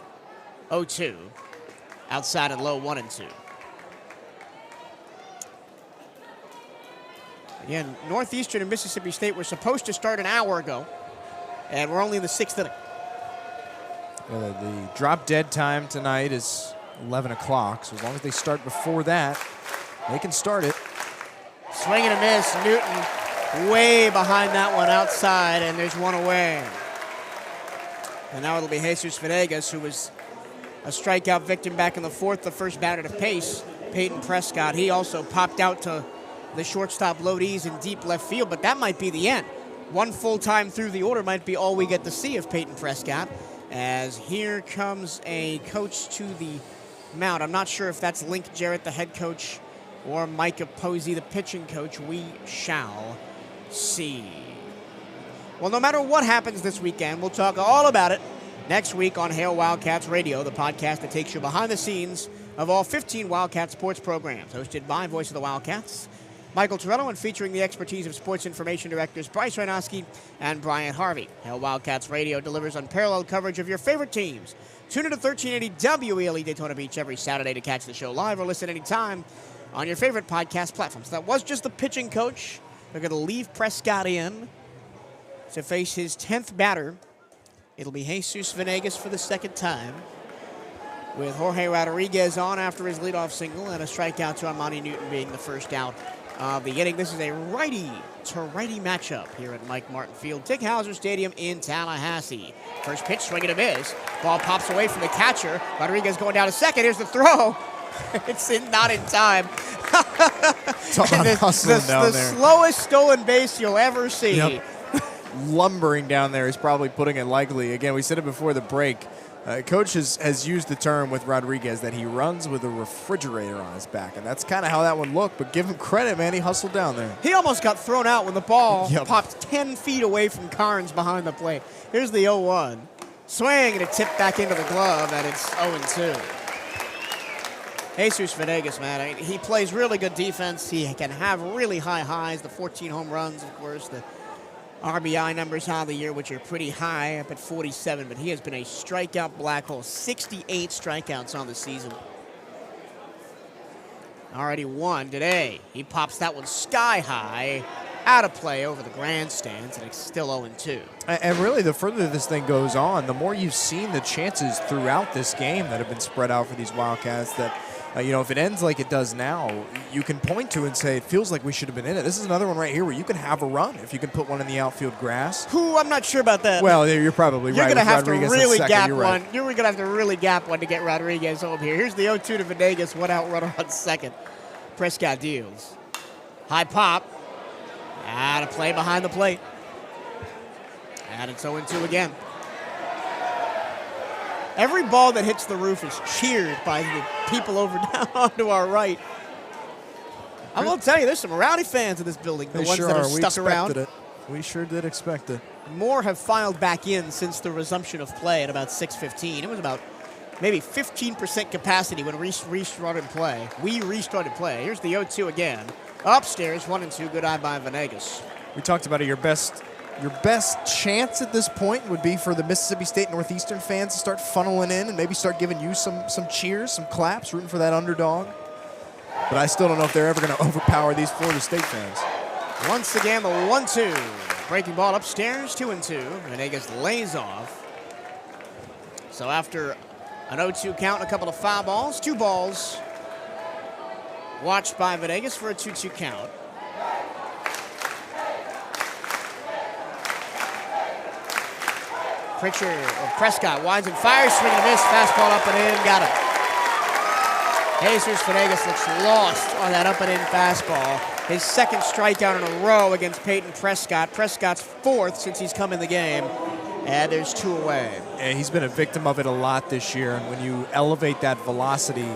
S1: 0-2, outside and low, 1-2. Again, Northeastern and Mississippi State were supposed to start an hour ago, and we're only in the 6th inning.
S3: The drop dead time tonight is 11 o'clock, so as long as they start before that, they can start it.
S1: Swing and a miss. Newton way behind that one outside, and there's one away. And now it'll be Jesus Venegas, who was a strikeout victim back in the 4th, the first batter to pace Peyton Prescott. He also popped out to the shortstop Lodiz in deep left field, but that might be the end. One full time through the order might be all we get to see of Peyton Prescott, as here comes a coach to the mound. I'm not sure if that's Link Jarrett, the head coach, or Micah Posey, the pitching coach. We shall see. Well, no matter what happens this weekend, we'll talk all about it next week on Hail Wildcats Radio, the podcast that takes you behind the scenes of all 15 Wildcat sports programs, hosted by Voice of the Wildcats, Michael Torello, and featuring the expertise of sports information directors Bryce Reinowski and Brian Harvey. Hail Wildcats Radio delivers unparalleled coverage of your favorite teams. Tune in to 1380 WELE Daytona Beach every Saturday to catch the show live or listen anytime on your favorite podcast platforms. That was just the pitching coach. They're going to leave Prescott in to face his 10th batter. It'll be Jesus Venegas for the second time, with Jorge Rodriguez on after his leadoff single and a strikeout to Armani Newton being the first out of the inning. This is a righty-to-righty matchup here at Mike Martin Field, Tig Hauser Stadium in Tallahassee. First pitch, swing and a miss. Ball pops away from the catcher. Rodriguez going down to second. Here's the throw. It's not in time.
S3: It's all about hustling down
S1: the
S3: there.
S1: slowest stolen base you'll ever see.
S3: Yep. Lumbering down there is probably putting it lightly. Again, we said it before the break. Coach has used the term with Rodriguez that he runs with a refrigerator on his back, and that's kind of how that one looked. But give him credit, man. He hustled down there.
S1: He almost got thrown out when the ball popped 10 feet away from Carnes behind the plate. Here's the 0-1. Swing, and it tipped back into the glove, and it's 0-2. Jesus Venegas, man, he plays really good defense. He can have really high highs, the 14 home runs, of course, the RBI numbers on the year, which are pretty high, up at 47, but he has been a strikeout black hole. 68 strikeouts on the season. Already one today. He pops that one sky high, out of play over the grandstands, and it's still 0-2.
S3: And really, the further this thing goes on, the more you've seen the chances throughout this game that have been spread out for these Wildcats that, if it ends like it does now, you can point to and say, it feels like we should have been in it. This is another one right here where you can have a run if you can put one in the outfield grass.
S1: I'm not sure about that.
S3: Well, you're probably right.
S1: You're going to have
S3: Rodriguez
S1: to really gap
S3: you're
S1: one.
S3: right.
S1: You're going to have to really gap one to get Rodriguez home here. Here's the 0-2 to Venegas, one out runner on second. Prescott deals. High pop. Out of play behind the plate. And it's 0-2 again. Every ball that hits the roof is cheered by the people over down to our right. I will tell you, there's some rowdy fans in this building. The ones that are stuck around.
S3: It. We sure did expect it.
S1: More have filed back in since the resumption of play at about 6:15. It was about maybe 15% capacity when we restarted play. Here's the 0-2 again. Upstairs, 1-2. Good eye by Venegas.
S3: We talked about it. Your best chance at this point would be for the Mississippi State Northeastern fans to start funneling in and maybe start giving you some cheers, some claps, rooting for that underdog. But I still don't know if they're ever going to overpower these Florida State fans.
S1: Once again, the 1-2. Breaking ball upstairs, 2-2. Venegas lays off. So after An 0-2 count and a couple of foul balls. 2 balls. Watched by Venegas for a 2-2 count. Prescott winds and fires, swing and a miss. Fastball up and in, got it. Jesus Venegas looks lost on that up and in fastball. His second strikeout in a row against Peyton Prescott. Prescott's 4th since he's come in the game. And there's 2 away.
S3: And he's been a victim of it a lot this year. And when you elevate that velocity,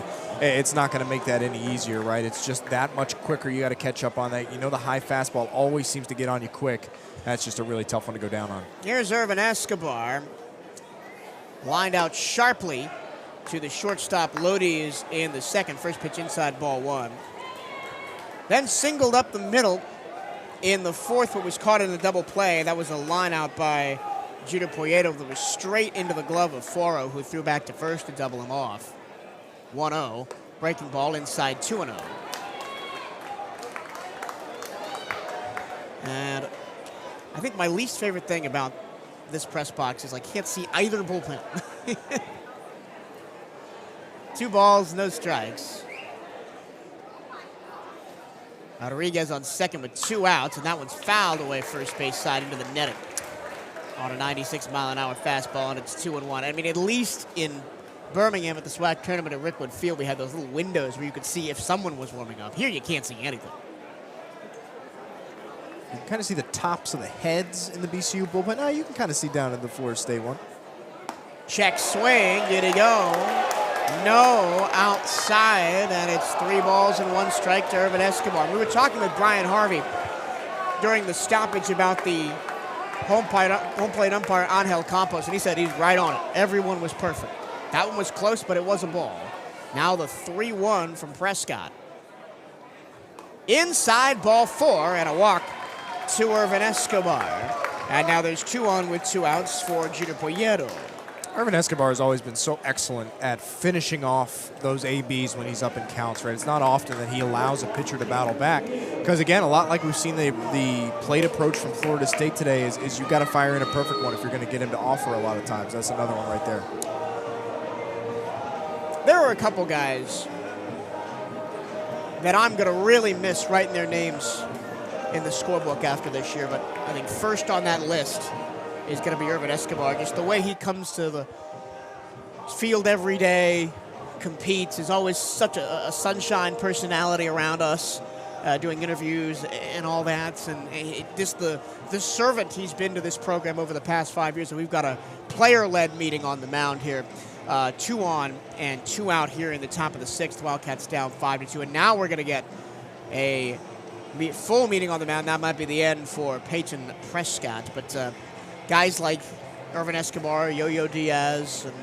S3: it's not going to make that any easier, right? It's just that much quicker. You got to catch up on that. You know the high fastball always seems to get on you quick. That's just a really tough one to go down on.
S1: Here's Irvin Escobar. Lined out sharply to the shortstop Lodi's in the second. First pitch inside, ball 1. Then singled up the middle in the 4th, but was caught in a double play. That was a line out by Judah Poyeto that was straight into the glove of Foro, who threw back to first to double him off. 1-0. Breaking ball inside, 2-0. And I think my least favorite thing about this press box is I can't see either bullpen. 2 balls, no strikes. Rodriguez on second with 2 outs, and that one's fouled away first base side into the netting on a 96-mile-an-hour fastball, and it's 2-1. I mean, at least in Birmingham at the SWAC tournament at Rickwood Field, we had those little windows where you could see if someone was warming up. Here, you can't see anything.
S3: You can kind of see the tops of the heads in the BCU bullpen. No, you can kind of see down in the Florida State one.
S1: Check swing, did he go? No, outside, and it's 3 balls and 1 strike to Irvin Escobar. We were talking with Brian Harvey during the stoppage about the home plate umpire Angel Campos, and he said he's right on it. Everyone was perfect. That one was close, but it was a ball. Now the 3-1 from Prescott. Inside, ball 4, and a walk to Irvin Escobar. And now there's 2 on with 2 outs for Judah Poyeto.
S3: Irvin Escobar has always been so excellent at finishing off those ABs when he's up in counts, right? It's not often that he allows a pitcher to battle back. Because, again, a lot like we've seen the plate approach from Florida State today is you got to fire in a perfect one if you're going to get him to offer a lot of times. That's another one right there.
S1: There are a couple guys that I'm going to really miss writing their names in the scorebook after this year, but I think first on that list is going to be Irvin Escobar. Just the way he comes to the field every day, competes, is always such a sunshine personality around us, doing interviews and all that. And just the servant he's been to this program over the past 5 years. And we've got a player-led meeting on the mound here. 2 on and 2 out here in the top of the 6th. Wildcats down 5-2. And now we're going to get a full meeting on the mound. That might be the end for Peyton Prescott. But guys like Irvin Escobar, Yo-Yo Diaz, and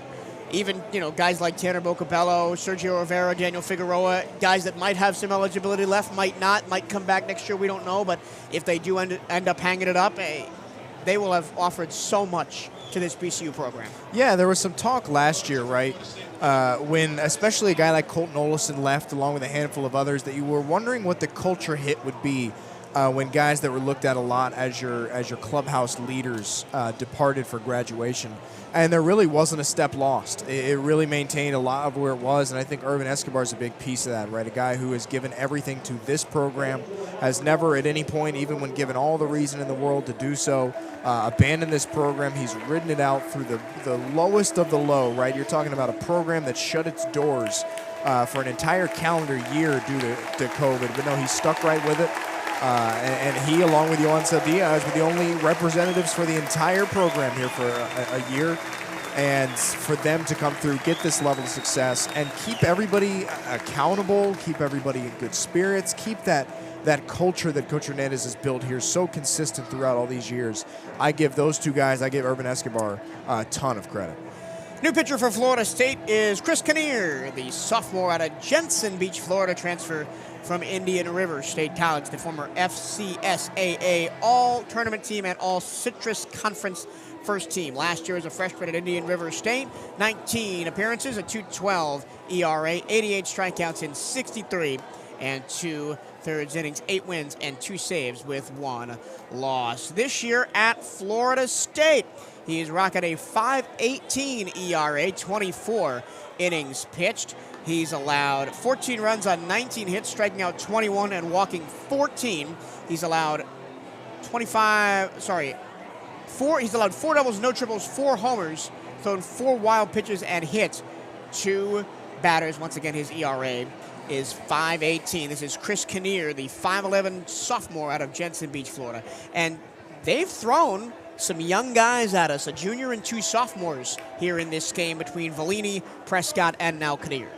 S1: even, guys like Tanner Bocabello, Sergio Rivera, Daniel Figueroa, guys that might have some eligibility left, might not, might come back next year, we don't know. But if they do end up hanging it up, they will have offered so much to this BCU program. Yeah, there was some talk last year, right, when especially a guy like Colton Olison left along with a handful of others, that you were wondering what the culture hit would be when guys that were looked at a lot as your clubhouse leaders departed for graduation. And there really wasn't a step lost. It really maintained a lot of where it was, and I think Irvin Escobar is a big piece of that, right? A guy who has given everything to this program, has never at any point, even when given all the reason in the world to do so, abandoned this program. He's ridden it out through the lowest of the low, right? You're talking about a program that shut its doors for an entire calendar year due to COVID, but no, he stuck right with it. And he, along with Yoansa Diaz, were the only representatives for the entire program here for a year. And for them to come through, get this level of success, and keep everybody accountable, keep everybody in good spirits, keep that culture that Coach Hernandez has built here so consistent throughout all these years. I give those 2 guys, I give Irvin Escobar a ton of credit. New pitcher for Florida State is Chris Kinnear, the sophomore out of Jensen Beach, Florida, transfer from Indian River State College, the former FCSAA all-tournament team and all-Citrus Conference first team. Last year as a freshman at Indian River State, 19 appearances, a 2.12 ERA, 88 strikeouts in 63 and 2/3 innings, 8 wins and 2 saves with 1 loss. This year at Florida State, He's rocking a 5.18 ERA, 24 innings pitched. He's allowed 14 runs on 19 hits, striking out 21 and walking 14. He's allowed 4 doubles, no triples, 4 homers, thrown 4 wild pitches and hit 2 batters. Once again, his ERA is 5.18. This is Chris Kinnear, the 5'11 sophomore out of Jensen Beach, Florida. And they've thrown some young guys at us, a junior and 2 sophomores here in this game between Vellini, Prescott, and now Kinnear.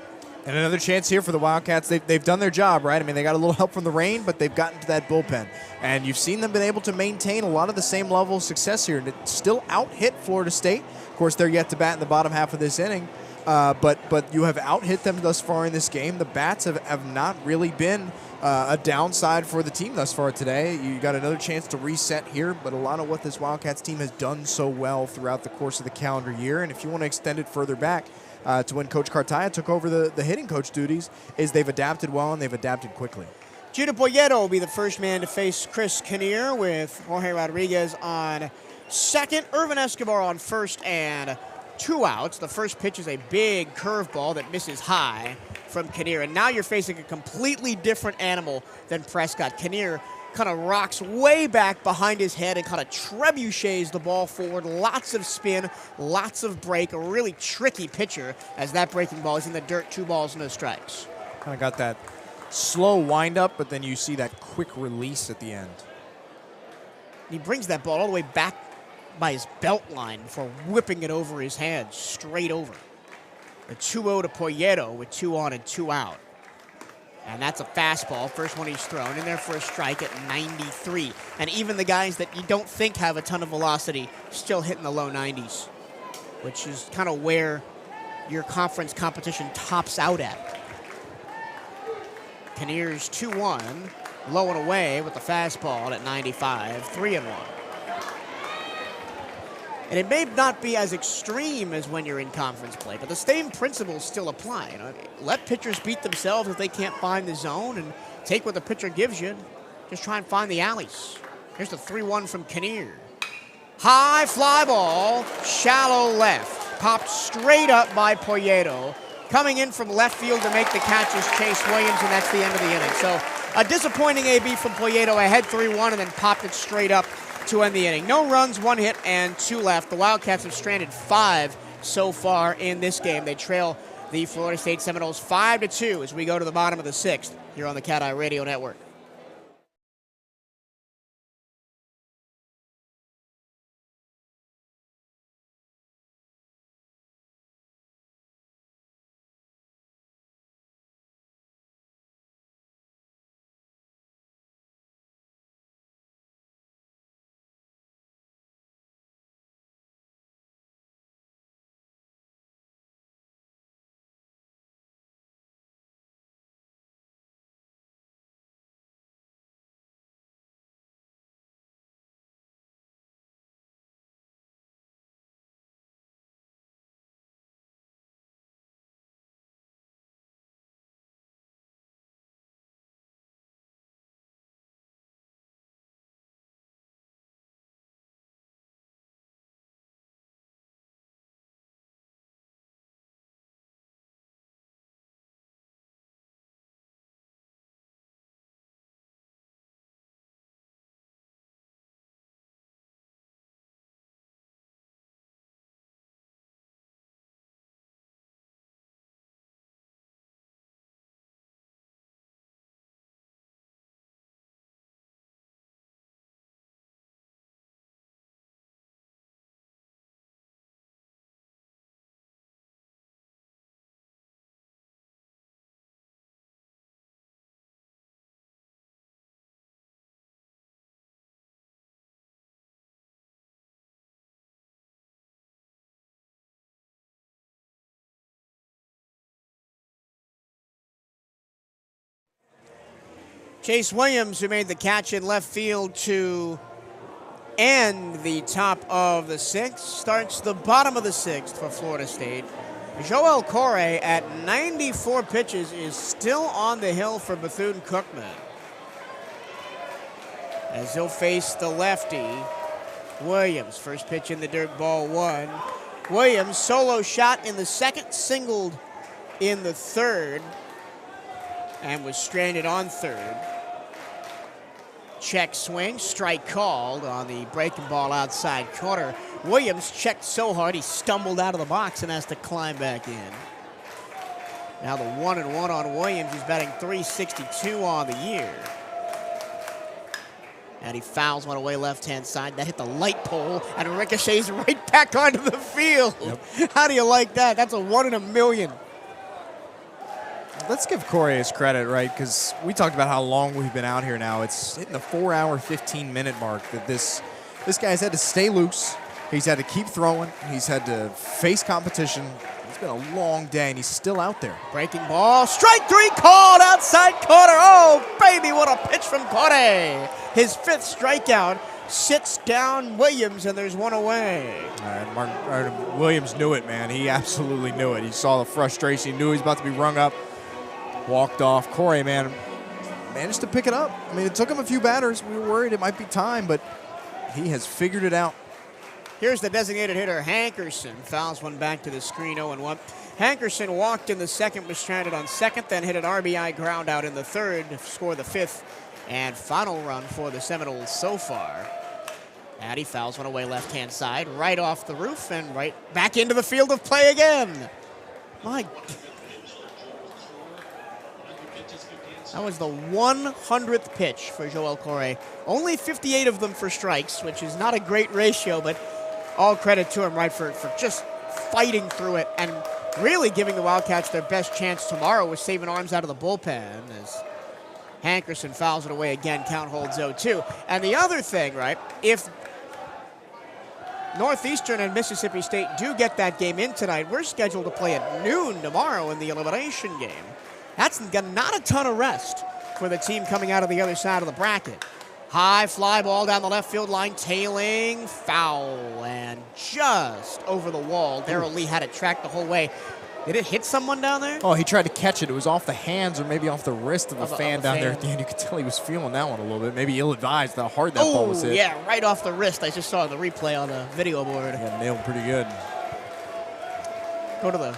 S3: And another chance here for the Wildcats. They've done their job, right? I mean, they got a little help from the rain, but they've gotten to that bullpen. And you've seen them been able to maintain a lot of the same level of success here. And it still out-hit Florida State. Of course, they're yet to bat in the bottom half of this inning. But you have out-hit them thus far in this game. The bats have not really been a downside for the team thus far today. You got another chance to reset here, but a lot of what this Wildcats team has done so well throughout the course of the calendar year. And if you want to extend it further back, to when Coach Cartaya took over the hitting coach duties, is they've adapted well and they've adapted quickly.
S1: Judah Poyeto will be the first man to face Chris Kinnear with Jorge Rodriguez on second, Irvin Escobar on first, and 2 outs. The first pitch is a big curveball that misses high from Kinnear, and now you're facing a completely different animal than Prescott. Kinnear kind of rocks way back behind his head and kind of trebuchets the ball forward. Lots of spin, lots of break. A really tricky pitcher as that breaking ball is in the dirt. 2 balls, no strikes.
S3: Kind of got that slow windup, but then you see that quick release at the end.
S1: He brings that ball all the way back by his belt line before whipping it over his head, straight over. A 2-0 to Poyeto with 2 on and 2 out. And that's a fastball, first one he's thrown, in there for a strike at 93. And even the guys that you don't think have a ton of velocity still hitting the low 90s, which is kind of where your conference competition tops out at. Kinnear's 2-1, low and away with the fastball at 95, 3-1. And it may not be as extreme as when you're in conference play, but the same principles still apply. You know, let pitchers beat themselves if they can't find the zone, and take what the pitcher gives you. Just try and find the alleys. Here's the 3-1 from Kinnear. High fly ball, shallow left. Popped straight up by Poyeto. Coming in from left field to make the catch is Chase Williams, and that's the end of the inning. So a disappointing AB from Poyeto, ahead 3-1, and then popped it straight up to end the inning. No runs, 1 hit, and 2 left. The Wildcats have stranded 5 so far in this game. They trail the Florida State Seminoles 5-2 as we go to the bottom of the 6th here on the CatEye Radio Network. Chase Williams, who made the catch in left field to end the top of the 6th, starts the bottom of the 6th for Florida State. Joel Corre at 94 pitches is still on the hill for Bethune-Cookman, as he'll face the lefty Williams, first pitch in the dirt, ball one. Williams, solo shot in the second, singled in the third, and was stranded on third. Check swing, strike called on the breaking ball outside corner. Williams checked so hard he stumbled out of the box and has to climb back in. Now the 1-1 on Williams. He's batting .362 on the year. And he fouls one away left-hand side. That hit the light pole and ricochets right back onto the field. Yep. How do you like that? That's a 1 in a million.
S3: Let's give Corey his credit, right? Because we talked about how long we've been out here now. It's hitting the 4-hour, 15-minute mark that this guy's had to stay loose. He's had to keep throwing. He's had to face competition. It's been a long day, and he's still out there.
S1: Breaking ball. Strike three called outside corner. Oh, baby, what a pitch from Corey. His fifth strikeout sits down Williams, and there's one away.
S3: All right, Williams knew it, man. He absolutely knew it. He saw the frustration. He knew he was about to be rung up. Walked off. Corey, man, managed to pick it up. I mean, it took him a few batters. We were worried it might be time, but he has figured it out.
S1: Here's the designated hitter, Hankerson. Fouls one back to the screen, 0-1. Hankerson walked in the second, was stranded on second, then hit an RBI ground out in the third to score the fifth and final run for the Seminoles so far. And he fouls one away left-hand side, right off the roof and right back into the field of play again. My That was the 100th pitch for Joel Corey. Only 58 of them for strikes, which is not a great ratio, but all credit to him, right, for just fighting through it and really giving the Wildcats their best chance tomorrow with saving arms out of the bullpen as Hankerson fouls it away again. Count holds 0-2. And the other thing, right, if Northeastern and Mississippi State do get that game in tonight, we're scheduled to play at noon tomorrow in the elimination game. That's not a ton of rest for the team coming out of the other side of the bracket. High fly ball down the left field line, tailing, foul, and just over the wall. Darrell Lee had it tracked the whole way. Did it hit someone down there?
S3: Oh, he tried to catch it. It was off the hands or maybe off the wrist of the fan down there at the end. You could tell he was feeling that one a little bit. Maybe ill-advised how hard that ball was hit.
S1: Yeah, right off the wrist. I just saw the replay on the video board.
S3: Yeah, nailed pretty good.
S1: Go to the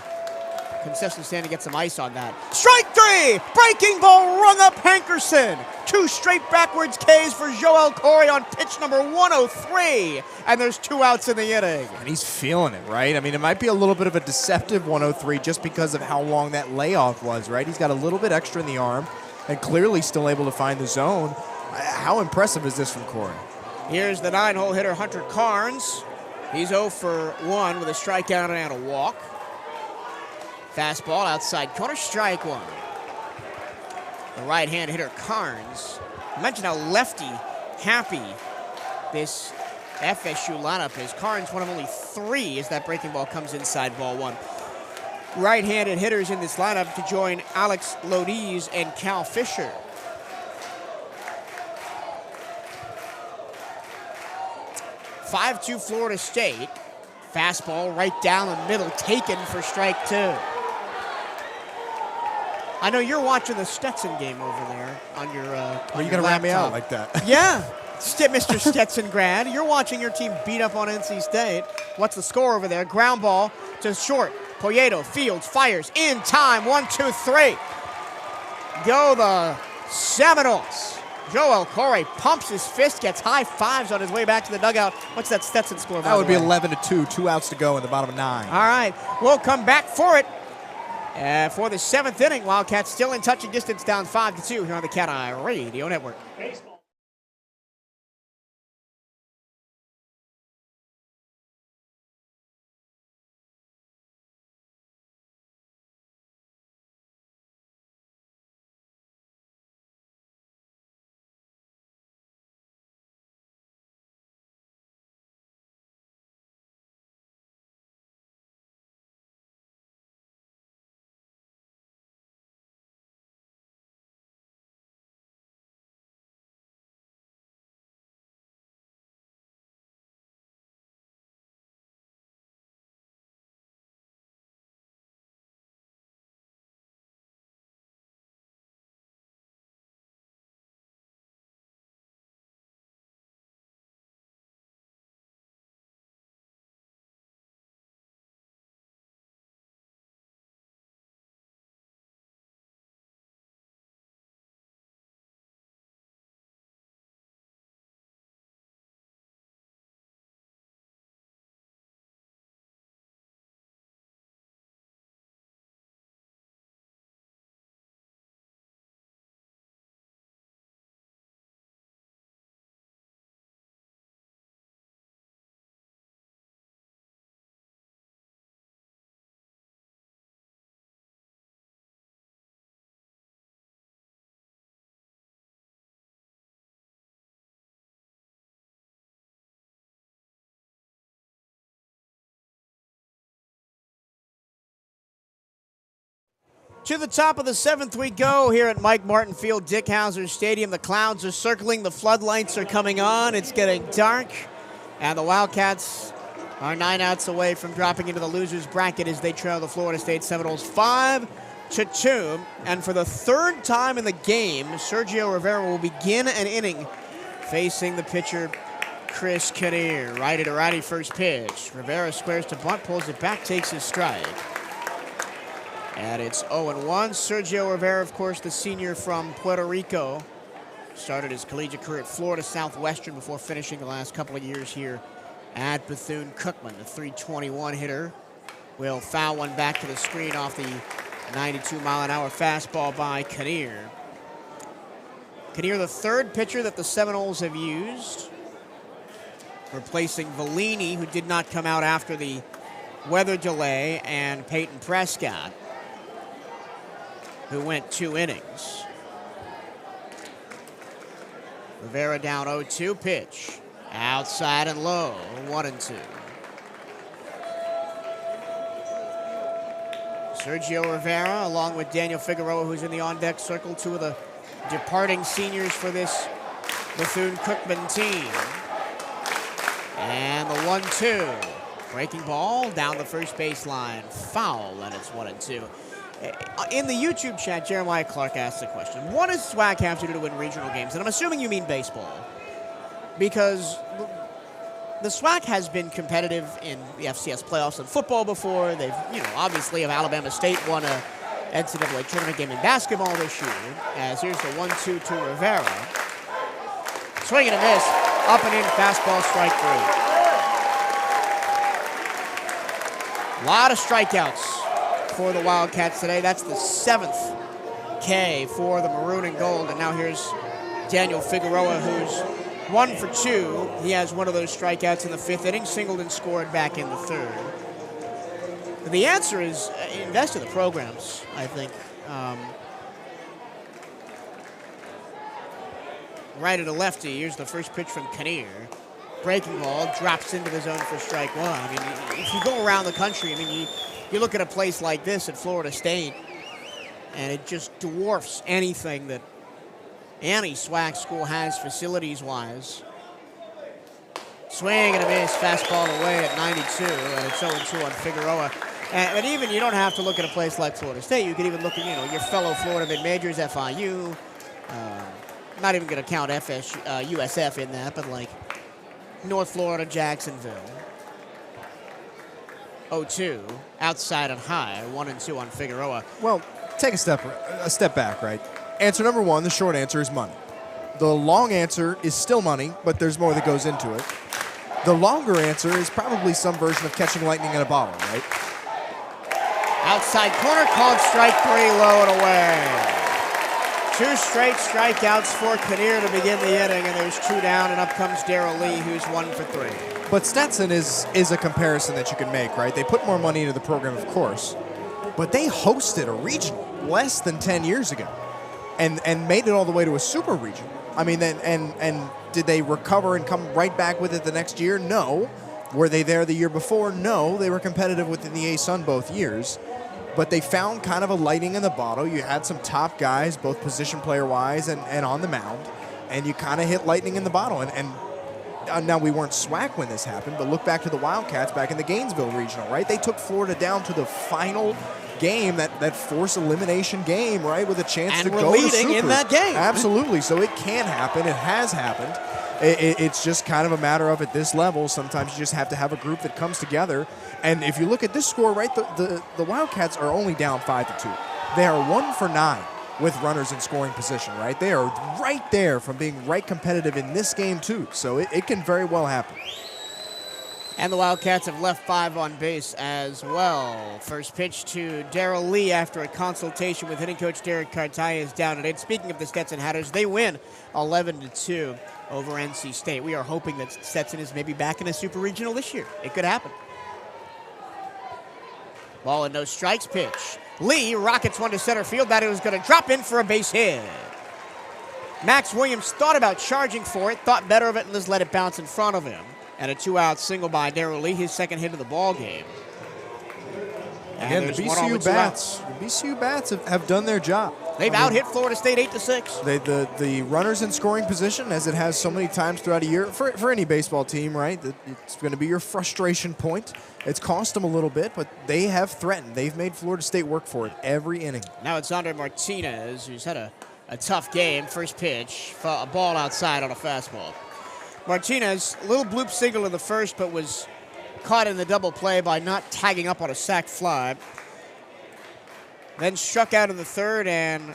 S1: concession stand to get some ice on that. Strike three! Breaking ball rung up Hankerson. Two straight backwards Ks for Joel Corey on pitch number 103. And there's 2 outs in the inning.
S3: And he's feeling it, right? I mean, it might be a little bit of a deceptive 103 just because of how long that layoff was, right? He's got a little bit extra in the arm and clearly still able to find the zone. How impressive is this from Corey?
S1: Here's the 9-hole hitter, Hunter Carnes. He's 0 for 1 with a strikeout and a walk. Fastball outside corner, strike one. The right-hand hitter, Carnes. I mentioned how lefty happy this FSU lineup is. Carnes, one of only 3 as that breaking ball comes inside ball one. Right-handed hitters in this lineup to join Alex Lodiz and Cal Fisher. (5-2) Florida State. Fastball right down the middle, taken for strike 2. I know you're watching the Stetson game over there on your
S3: Are you going to ram me out like that?
S1: Yeah, Mr. Stetson grad. You're watching your team beat up on NC State. What's the score over there? Ground ball to short. Poyeto fields, fires, in time. 1, 2, 3. Go the Seminoles. Joel Corey pumps his fist, gets high fives on his way back to the dugout. What's that Stetson score?
S3: That would be 11-2, 2 outs to go in the bottom of 9.
S1: All right, we'll come back for it. For the 7th inning, Wildcats still in touching distance, down 5-2 here on the CatEye Radio Network. To the top of the 7th we go here at Mike Martin Field, Dick Hauser Stadium. The clouds are circling, the floodlights are coming on, it's getting dark, and the Wildcats are 9 outs away from dropping into the loser's bracket as they trail the Florida State Seminoles 5-2. And for the 3rd time in the game, Sergio Rivera will begin an inning facing the pitcher, Chris Kinnear. Righty to righty first pitch. Rivera squares to bunt, pulls it back, takes his strike. And it's 0-1. Sergio Rivera, of course, the senior from Puerto Rico. Started his collegiate career at Florida Southwestern before finishing the last couple of years here at Bethune-Cookman. The .321 hitter will foul one back to the screen off the 92-mile-an-hour fastball by Kinnear. Kinnear, the 3rd pitcher that the Seminoles have used, replacing Vellini, who did not come out after the weather delay, and Peyton Prescott, who went 2 innings. Rivera down 0-2, pitch. Outside and low, 1-2. Sergio Rivera, along with Daniel Figueroa, who's in the on-deck circle, 2 of the departing seniors for this Bethune-Cookman team. And the 1-2. Breaking ball down the first baseline. Foul, and it's 1-2. In the YouTube chat, Jeremiah Clark asked the question, what does SWAC have to do to win regional games? And I'm assuming you mean baseball. Because the SWAC has been competitive in the FCS playoffs in football before. They've, obviously, if Alabama State won a NCAA tournament game in basketball this year. As here's the 1-2 to Rivera. Swing and a miss. Up and in, fastball, strike 3. A lot of strikeouts for the Wildcats today. That's the 7th K for the maroon and gold. And now here's Daniel Figueroa, who's 1 for 2. He has one of those strikeouts in the 5th inning, singled and scored back in the 3rd. The answer is invest in the programs, I think. Right at a lefty. Here's the first pitch from Kinnear. Breaking ball, drops into the zone for strike 1. I mean, if you go around the country, you look at a place like this at Florida State, and it just dwarfs anything that any SWAC school has facilities-wise. Swing and a miss, fastball away at 92, and it's 0-2 on Figueroa. But even you don't have to look at a place like Florida State. You could even look at your fellow Florida mid-majors, FIU. Not even going to count FSU, USF in that, but like North Florida, Jacksonville. 0-2, outside and high, 1-2 on Figueroa.
S3: Well, take a step back, right? Answer number 1, the short answer is money. The long answer is still money, but there's more that goes into it. The longer answer is probably some version of catching lightning in a bottle, right?
S1: Outside corner, called strike 3, low and away. 2 straight strikeouts for Kinnear to begin the inning, and there's 2 down, and up comes Darrell Lee, who's 1 for 3.
S3: But Stetson is a comparison that you can make, right? They put more money into the program, of course, but they hosted a regional less than 10 years ago and made it all the way to a super regional. I mean, and did they recover and come right back with it the next year? No. Were they there the year before? No. They were competitive within the A-Sun both years. But they found kind of a lightning in the bottle. You had some top guys, both position player-wise and on the mound, and you kind of hit lightning in the bottle. And now we weren't SWAC when this happened, but look back to the Wildcats back in the Gainesville Regional, right? They took Florida down to the final game, that force elimination game, right, with a chance to go to supers.
S1: And we're leading in that game.
S3: Absolutely. So it can happen. It has happened. It's just kind of a matter of, at this level, sometimes you just have to have a group that comes together. And if you look at this score, right, the Wildcats are only down 5-2. They are 1 for 9 with runners in scoring position, right? They are right there from being right competitive in this game, too. So it can very well happen.
S1: And the Wildcats have left 5 on base as well. First pitch to Darrell Lee after a consultation with hitting coach Derek CatEye is down and in. Speaking of the Stetson Hatters, they win 11-2 over NC State. We are hoping that Stetson is maybe back in a super regional this year. It could happen. Ball and no strikes pitch. Lee rockets one to center field. That it was going to drop in for a base hit. Max Williams thought about charging for it, thought better of it, and just let it bounce in front of him. And a 2-out single by Darrell Lee, his second hit of the ball game.
S3: Again, the BCU Bats have done their job.
S1: They've out-hit Florida State 8-6.
S3: The runners in scoring position, as it has so many times throughout a year, for any baseball team, right? It's going to be your frustration point. It's cost them a little bit, but they have threatened. They've made Florida State work for it every inning.
S1: Now it's Andre Martinez, who's had a tough game. First pitch, a ball outside on a fastball. Martinez, a little bloop signal in the first, but was caught in the double play by not tagging up on a sac fly. Then struck out in the third and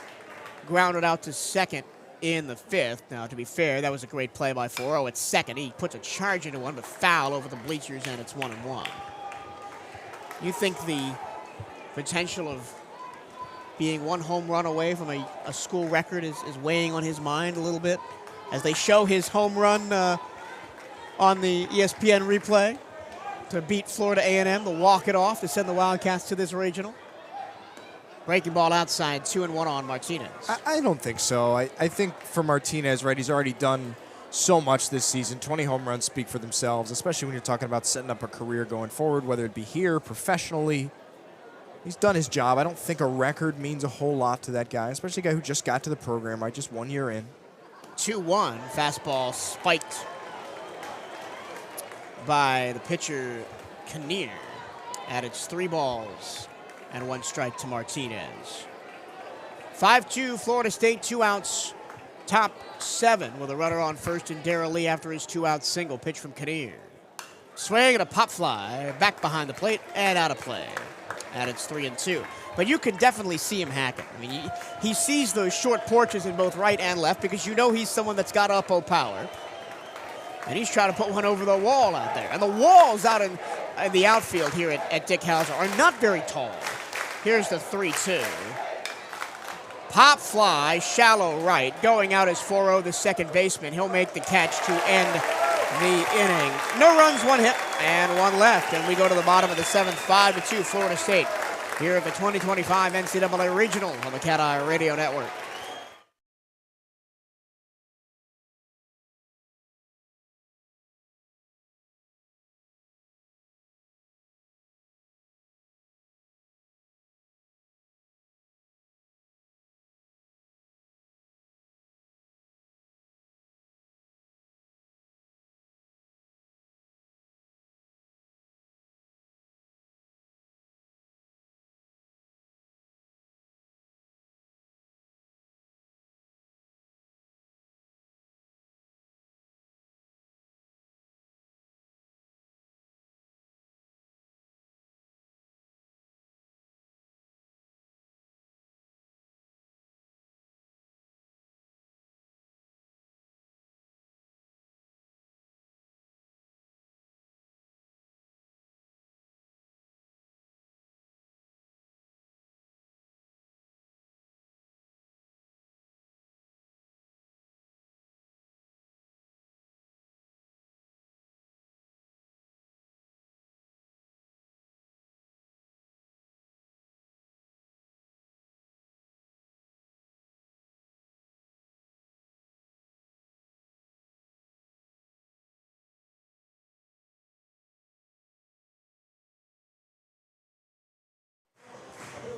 S1: grounded out to second in the fifth. Now, to be fair, that was a great play by Foro at second. He puts a charge into one, but foul over the bleachers, and it's 1-1. You think the potential of being one home run away from a school record is weighing on his mind a little bit as they show his home run on the ESPN replay to beat Florida A&M, to walk it off, to send the Wildcats to this regional? Breaking ball outside, 2-1 on Martinez.
S3: I don't think so. I think for Martinez, right, he's already done so much this season. 20 home runs speak for themselves, especially when you're talking about setting up a career going forward, whether it be here, professionally. He's done his job. I don't think a record means a whole lot to that guy, especially a guy who just got to the program, right, just 1 year in.
S1: 2-1, fastball spiked by the pitcher, Kinnear. And it's 3 balls and 1 strike to Martinez. 5-2, Florida State, 2 outs, top 7 with a runner on first and Darrell Lee after his 2-out single. Pitch from Kinnear. Swing and a pop fly, back behind the plate and out of play. And it's 3-2. But you can definitely see him hacking. I mean, he sees those short porches in both right and left because you know he's someone that's got uppo power. And he's trying to put one over the wall out there. And the walls out in the outfield here at Dick Hauser are not very tall. Here's the 3-2. Pop fly, shallow right. Going out is Foro, the second baseman. He'll make the catch to end the inning. No runs, 1 hit, and 1 left. And we go to the bottom of the 7th, 5-2, Florida State. Here at the 2025 NCAA Regional on the CatEye Radio Network.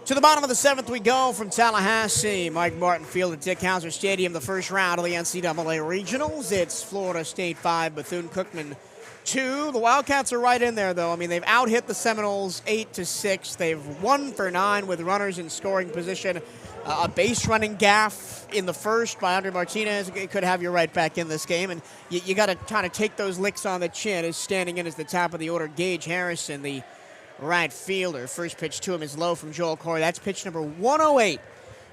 S1: To the bottom of the 7th we go from Tallahassee. Mike Martin Field at Dick Hauser Stadium, the first round of the NCAA Regionals. It's Florida State 5, Bethune-Cookman 2. The Wildcats are right in there, though. I mean, they've out-hit the Seminoles 8-6. They've 1 for 9 with runners in scoring position. A base-running gaffe in the first by Andre Martinez could have you right back in this game. And you got to kind of take those licks on the chin. As standing in as the top of the order, Gage Harrison, the right fielder. First pitch to him is low from Joel Corey. That's pitch number 108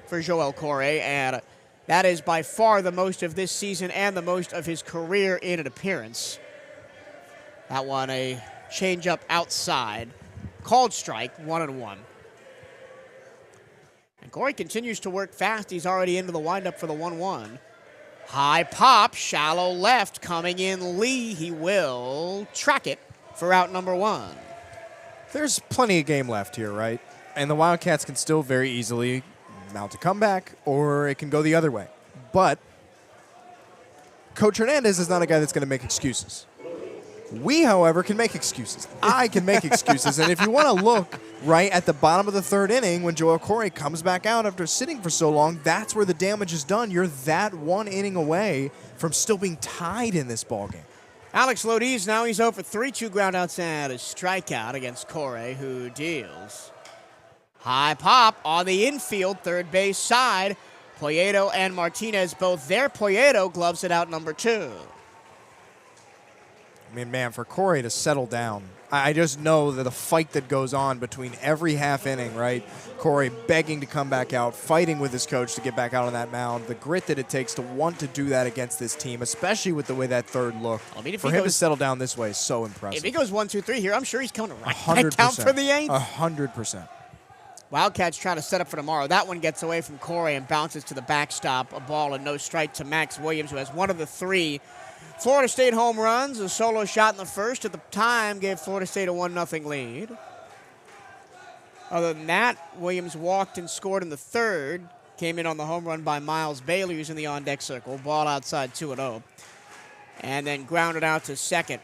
S1: for Joel Corey, and that is by far the most of this season and the most of his career in an appearance. That one a changeup outside. Called strike, 1-1. And Corey continues to work fast. He's already into the windup for the 1-1. High pop, shallow left, coming in Lee. He will track it for out number 1.
S3: There's plenty of game left here, right? And the Wildcats can still very easily mount a comeback, or it can go the other way. But Coach Hernandez is not a guy that's going to make excuses. We, however, can make excuses. I can make excuses. And if you want to look right at the bottom of the third inning, when Joel Corey comes back out after sitting for so long, that's where the damage is done. You're that 1 inning away from still being tied in this ballgame.
S1: Alex Lodiz now he's 0 for 3, 2 groundouts and a strikeout against Corey, who deals. High pop on the infield, third base side. Poyeto and Martinez both there. Poyeto gloves it out number 2.
S3: I mean, man, for Corey to settle down, I just know that the fight that goes on between every half inning, right? Corey begging to come back out, fighting with his coach to get back out on that mound, the grit that it takes to want to do that against this team, especially with the way that third looked.
S1: I mean,
S3: for him to settle down this way is so impressive.
S1: If he goes 1, 2, 3 here, I'm sure he's coming right down for the 8th.
S3: 100%.
S1: Wildcats trying to set up for tomorrow. That one gets away from Corey and bounces to the backstop. A ball and no strike to Max Williams, who has one of the 3 Florida State home runs. A solo shot in the first at the time gave Florida State a 1-0 lead. Other than that, Williams walked and scored in the third. Came in on the home run by Miles Bailey, who's in the on-deck circle. Ball outside 2-0. And then grounded out to second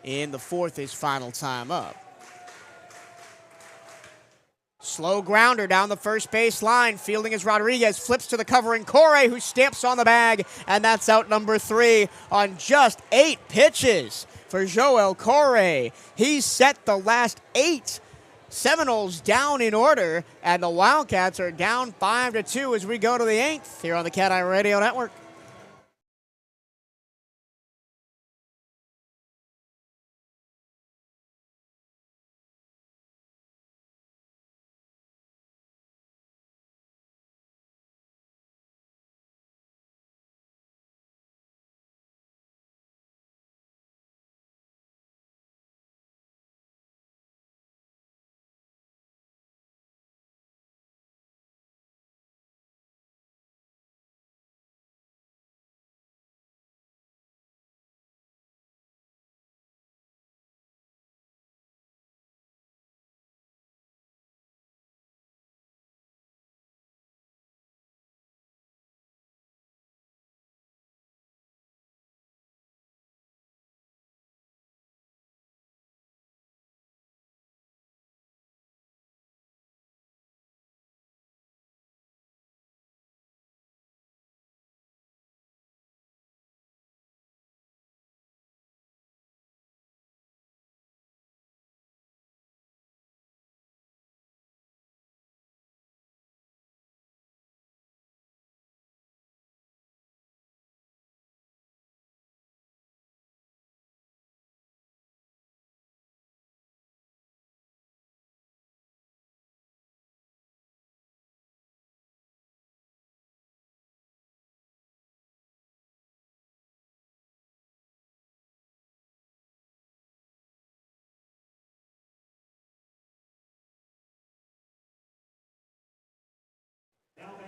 S1: in the fourth, his final time up. Slow grounder down the first base line. Fielding is Rodriguez. Flips to the covering Corey, who stamps on the bag. And that's out number 3 on just 8 pitches for Joel Corey. He's set the last 8. Seminoles down in order. And the Wildcats are down 5-2 as we go to the 8th here on the CatEye Radio Network.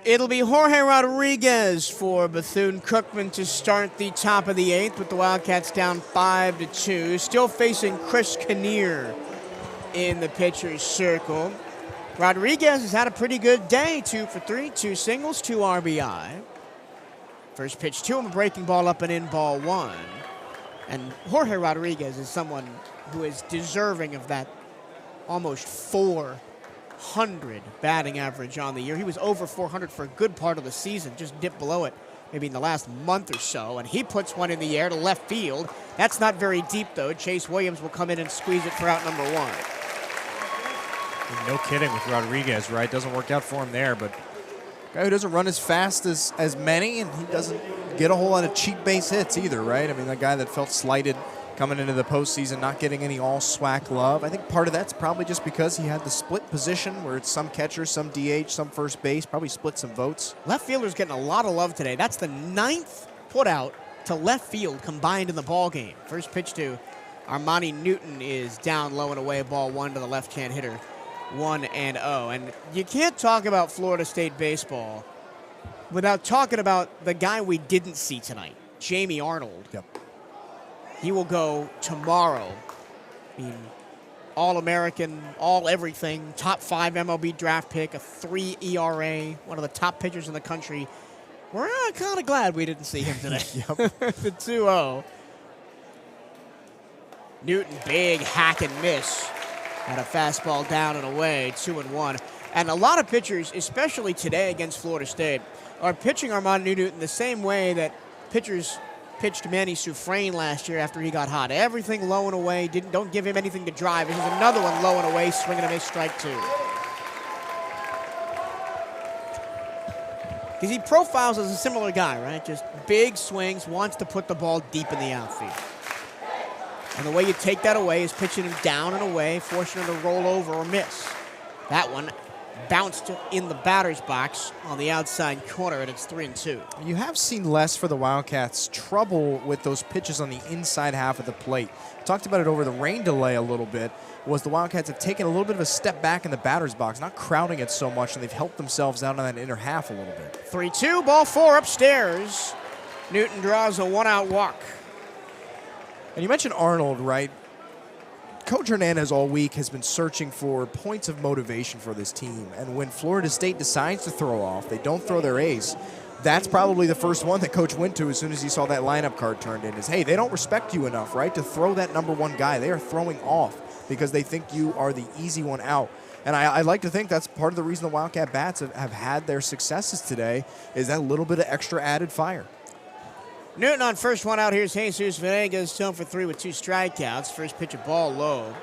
S1: It'll be Jorge Rodriguez for Bethune-Cookman to start the top of the 8th with the Wildcats down 5-2. Still facing Chris Kinnear in the pitcher's circle. Rodriguez has had a pretty good day. 2 for 3, 2 singles, 2 RBI. First pitch to him, a breaking ball up and in, ball 1. And Jorge Rodriguez is someone who is deserving of that almost 400 batting average on the year. He was over 400 for a good part of the season, just dipped below it maybe in the last month or so, and he puts one in the air to left field. That's not very deep, though. Chase Williams will come in and squeeze it for out number 1.
S3: No kidding with Rodriguez, right? Doesn't work out for him there, but guy who doesn't run as fast as many, and he doesn't get a whole lot of cheap base hits either, right? I mean, the guy that felt slighted coming into the postseason, not getting any all-SWAC love. I think part of that's probably just because he had the split position where it's some catcher, some DH, some first base, probably split some votes.
S1: Left fielder's getting a lot of love today. That's the 9th putout to left field combined in the ballgame. First pitch to Armani Newton is down low and away, ball 1 to the left-hand hitter, 1-0. And you can't talk about Florida State baseball without talking about the guy we didn't see tonight, Jamie Arnold.
S3: Yep.
S1: He will go tomorrow. I mean, All-American, all-everything, top 5 MLB draft pick, a 3 ERA, one of the top pitchers in the country. We're kind of glad we didn't see him today.
S3: Yep.
S1: The 2-0. Newton, big hack and miss. And a fastball down and away, 2-1. And a lot of pitchers, especially today against Florida State, are pitching Armando Newton the same way that pitchers pitched Manny Sufrain last year after he got hot. Everything low and away. Don't give him anything to drive. This is another one low and away, swing and a miss, strike 2. Because he profiles as a similar guy, right? Just big swings, wants to put the ball deep in the outfield. And the way you take that away is pitching him down and away, forcing him to roll over or miss. That one bounced in the batter's box on the outside corner, and it's 3-2.
S3: You have seen less for the Wildcats trouble with those pitches on the inside half of the plate. Talked about it over the rain delay a little bit, was the Wildcats have taken a little bit of a step back in the batter's box, not crowding it so much, and they've helped themselves out on that inner half a little bit.
S1: 3-2, ball 4 upstairs. Newton draws a 1-out walk.
S3: And you mentioned Arnold, right? Coach Hernandez all week has been searching for points of motivation for this team. And when Florida State decides to throw off, they don't throw their ace. That's probably the first one that Coach went to as soon as he saw that lineup card turned in is, hey, they don't respect you enough, right, to throw that number 1 guy. They are throwing off because they think you are the easy one out. And I like to think that's part of the reason the Wildcat Bats have had their successes today is that little bit of extra added fire.
S1: Newton on first one out. Here's Jesus Venegas, 2 for 3 with 2 strikeouts. First pitch, a ball low.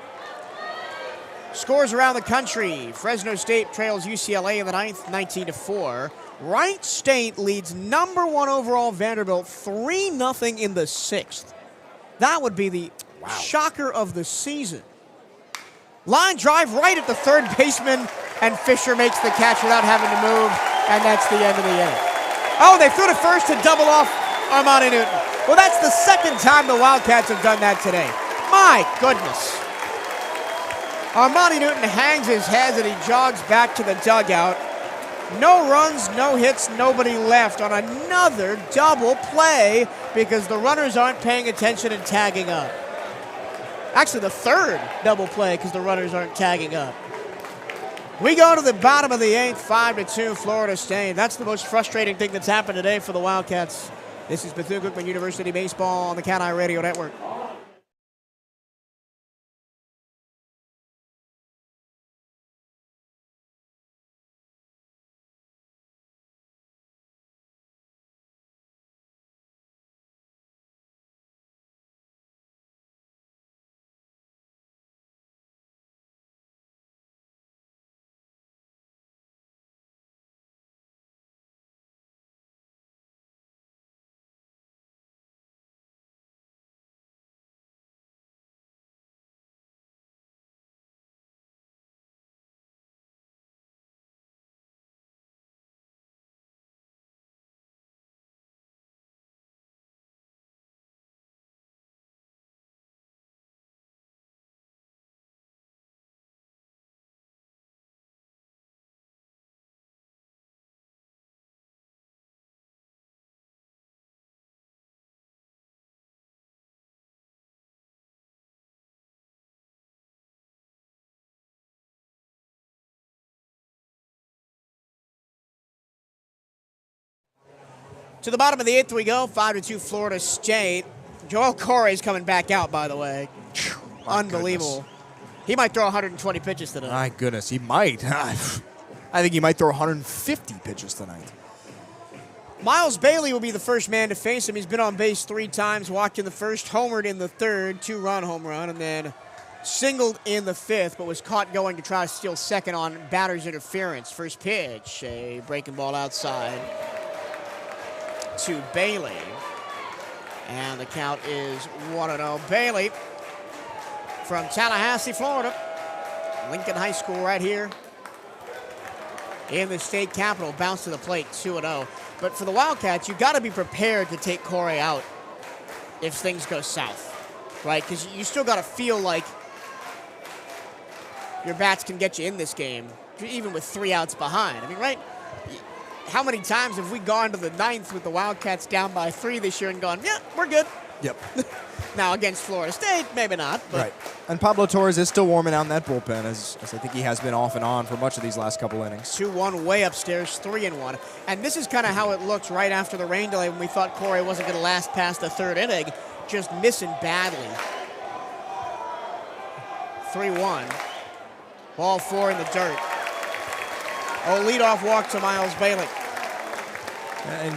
S1: Scores around the country. Fresno State trails UCLA in the 9th, 19-4. Wright State leads number 1 overall Vanderbilt 3-0 in the 6th. That would be the shocker of the season. Line drive right at the third baseman, and Fisher makes the catch without having to move, and that's the end of the inning. Oh, they threw to first to double off Armando Newton. Well, that's the second time the Wildcats have done that today. My goodness. Armando Newton hangs his head and he jogs back to the dugout. No runs, no hits, nobody left on another double play because the runners aren't paying attention and tagging up. Actually, the third double play because the runners aren't tagging up. We go to the bottom of the 8th, 5-2, Florida State. That's the most frustrating thing that's happened today for the Wildcats. This is Bethune-Cookman University Baseball on the CatEye Radio Network. To the bottom of the 8th we go, 5-2 Florida State. Joel Corey's coming back out, by the way. Unbelievable.
S3: Goodness.
S1: He might throw 120 pitches tonight.
S3: My goodness, he might. I think he might throw 150 pitches tonight.
S1: Miles Bailey will be the first man to face him. He's been on base 3 times, walked in the first, homered in the 3rd, 2-run home run, and then singled in the 5th, but was caught going to try to steal second on batter's interference. First pitch, a breaking ball outside to Bailey. And the count is 1-0. Bailey from Tallahassee, Florida. Lincoln High School right here in the state capital. Bounce to the plate, 2-0. But for the Wildcats, you've got to be prepared to take Corey out if things go south, right? Because you still got to feel like your bats can get you in this game, even with 3 outs behind. I mean, right? How many times have we gone to the 9th with the Wildcats down by 3 this year and gone, yeah, we're good?
S3: Yep.
S1: Now, against Florida State, maybe not. But
S3: right. And Pablo Torres is still warming out in that bullpen, as I think he has been off and on for much of these last couple innings.
S1: 2-1 way upstairs, 3-1. And this is kind of how it looked right after the rain delay when we thought Corey wasn't going to last past the 3rd inning, just missing badly. 3-1. Ball 4 in the dirt. Leadoff walk to Miles Bailey.
S3: And,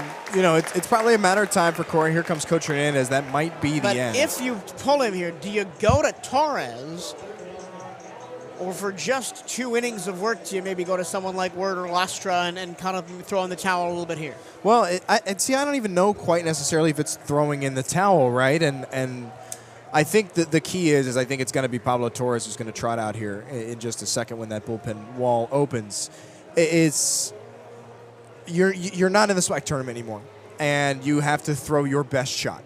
S3: it's probably a matter of time for Corey. Here comes Coach Hernandez. That might be the end.
S1: But if you pull him here, do you go to Torres? Or for just 2 innings of work, do you maybe go to someone like Word or Lastra and kind of throw in the towel a little bit here?
S3: Well, I don't even know quite necessarily if it's throwing in the towel, right? And I think that the key is I think it's going to be Pablo Torres who's going to trot out here in just a second when that bullpen wall opens. You're not in the SWAC tournament anymore, and you have to throw your best shot.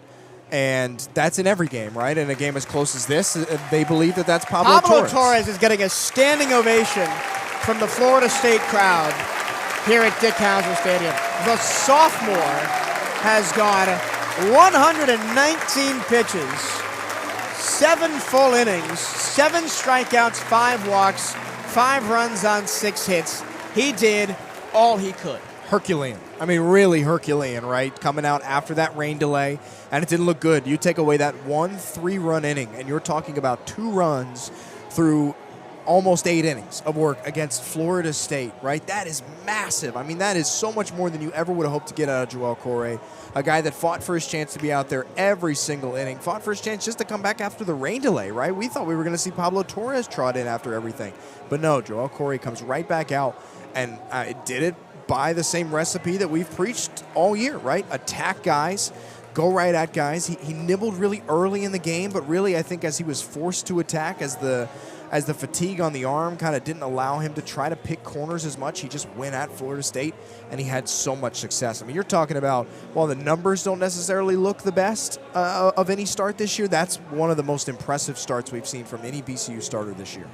S3: And that's in every game, right? In a game as close as this, they believe that that's Pablo Torres.
S1: Pablo Torres is getting a standing ovation from the Florida State crowd here at Dick Hauser Stadium. The sophomore has gone 119 pitches, 7 full innings, 7 strikeouts, 5 walks, 5 runs on 6 hits. He did all he could.
S3: Herculean. I mean, really Herculean, right? Coming out after that rain delay, and it didn't look good. You take away that 1 3-run inning, and you're talking about 2 runs through almost 8 innings of work against Florida State, right? That is massive. I mean, that is so much more than you ever would have hoped to get out of Joel Corey, a guy that fought for his chance to be out there every single inning, fought for his chance just to come back after the rain delay, right? We thought we were going to see Pablo Torres trot in after everything. But no, Joel Corey comes right back out and did it by the same recipe that we've preached all year, right? Attack guys, go right at guys. He nibbled really early in the game, but really I think as he was forced to attack, as the fatigue on the arm kind of didn't allow him to try to pick corners as much, he just went at Florida State, and he had so much success. I mean, you're talking about, while the numbers don't necessarily look the best of any start this year, that's one of the most impressive starts we've seen from any BCU starter this year.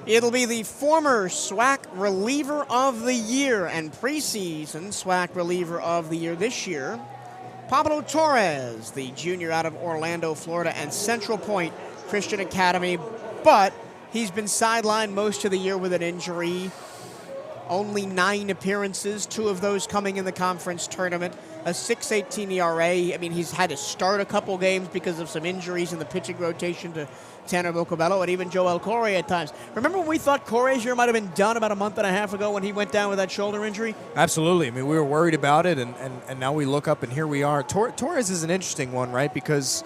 S1: It'll be the former SWAC Reliever of the Year and preseason SWAC Reliever of the Year this year, Pablo Torres, the junior out of Orlando, Florida, and Central Point Christian Academy. But he's been sidelined most of the year with an injury. Only 9 appearances, 2 of those coming in the conference tournament. A 6.18 ERA. I mean, he's had to start a couple games because of some injuries in the pitching rotation to Tanner Bocabello and even Joel Corey at times. Remember when we thought Corey's year might have been done about a month and a half ago when he went down with that shoulder injury?
S3: Absolutely. I mean, we were worried about it, and now we look up, and here we are. Torres is an interesting one, right? Because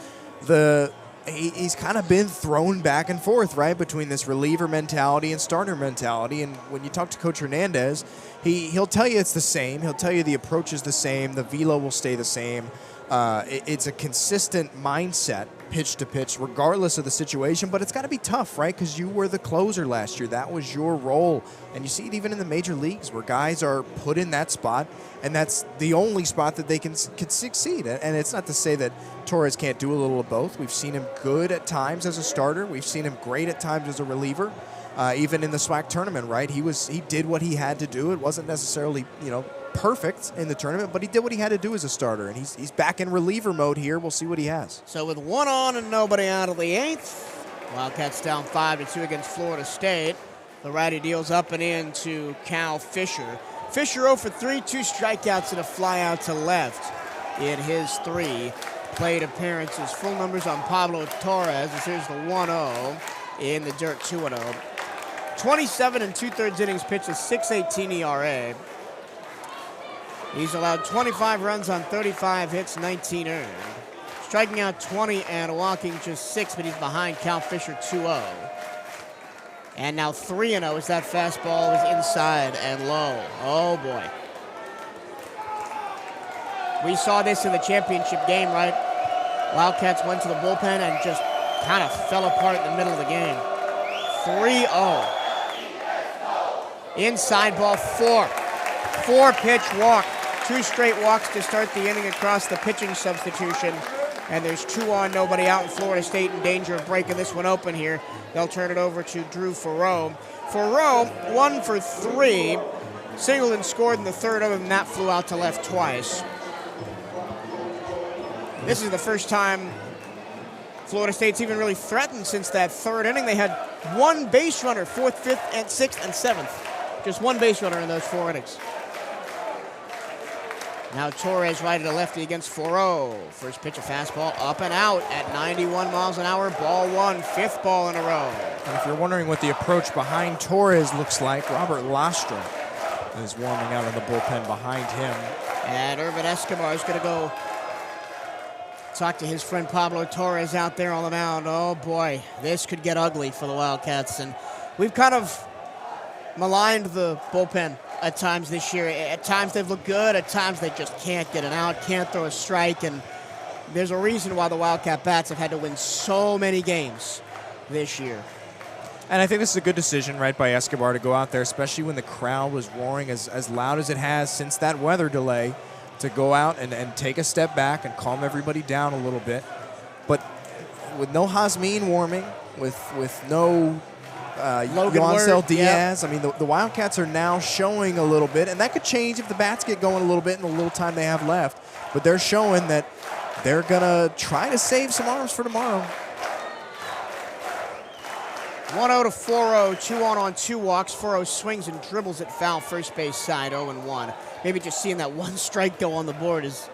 S3: he's kind of been thrown back and forth, right, between this reliever mentality and starter mentality. And when you talk to Coach Hernandez, he'll tell you it's the same. He'll tell you the approach is the same. The velo will stay the same. It's a consistent mindset, pitch to pitch, regardless of the situation. But it's got to be tough, right, because you were the closer last year. That was your role. And you see it even in the major leagues where guys are put in that spot, and that's the only spot that they can succeed. And it's not to say that Torres can't do a little of both. We've seen him good at times as a starter. We've seen him great at times as a reliever. Even in the SWAC tournament, right? He did what he had to do. It wasn't necessarily, perfect in the tournament, but he did what he had to do as a starter, and he's back in reliever mode here. We'll see what he has.
S1: So with 1 on and nobody out of the 8th, Wildcats down 5-2 against Florida State. The righty deals up and in to Cal Fisher. Fisher 0 for 3, 2 strikeouts and a fly out to left in his 3 plate appearances. Full numbers on Pablo Torres. Here's the 1-0 in the dirt, 2-0. 27 2/3 innings pitched, a 6.18 ERA. He's allowed 25 runs on 35 hits, 19 earned. Striking out 20 and walking just 6, but he's behind Cal Fisher 2-0. And now 3-0 as that fastball is inside and low. Oh, boy. We saw this in the championship game, right? Wildcats went to the bullpen and just kind of fell apart in the middle of the game. 3-0. Inside ball 4. 4-pitch walk. 2 straight walks to start the inning across the pitching substitution. And there's 2 on, nobody out, in Florida State in danger of breaking this one open here. They'll turn it over to Drew Farrow. Farrow, 1 for 3. Singled and scored in the 3rd, other than that flew out to left twice. This is the first time Florida State's even really threatened since that 3rd inning. They had 1 base runner, 4th, 5th, and 6th, and 7th. Just 1 base runner in those 4 innings. Now Torres righty to lefty against Farrow. First pitch, a fastball up and out at 91 miles an hour. Ball 1, 5th ball in a row.
S3: And if you're wondering what the approach behind Torres looks like, Robert Lastra is warming out in the bullpen behind him.
S1: And Irvin Escobar is going to go talk to his friend Pablo Torres out there on the mound. Oh boy, this could get ugly for the Wildcats. And we've kind of maligned the bullpen at times this year. At times they've looked good, at times they just can't get an out, can't throw a strike. And there's a reason why the Wildcat Bats have had to win so many games this year.
S3: And I think this is a good decision, right, by Escobar to go out there, especially when the crowd was roaring as loud as it has since that weather delay, to go out and take a step back and calm everybody down a little bit. But with no Hasmin warming, with no Yoancel Diaz, I mean, the Wildcats are now showing a little bit, and that could change if the Bats get going a little bit in the little time they have left. But they're showing that they're going to try to save some arms for tomorrow.
S1: 1-0 to 4-0, 2 on 2 walks. 4-0 swings and dribbles at foul first base side, 0-1. Maybe just seeing that one strike go on the board is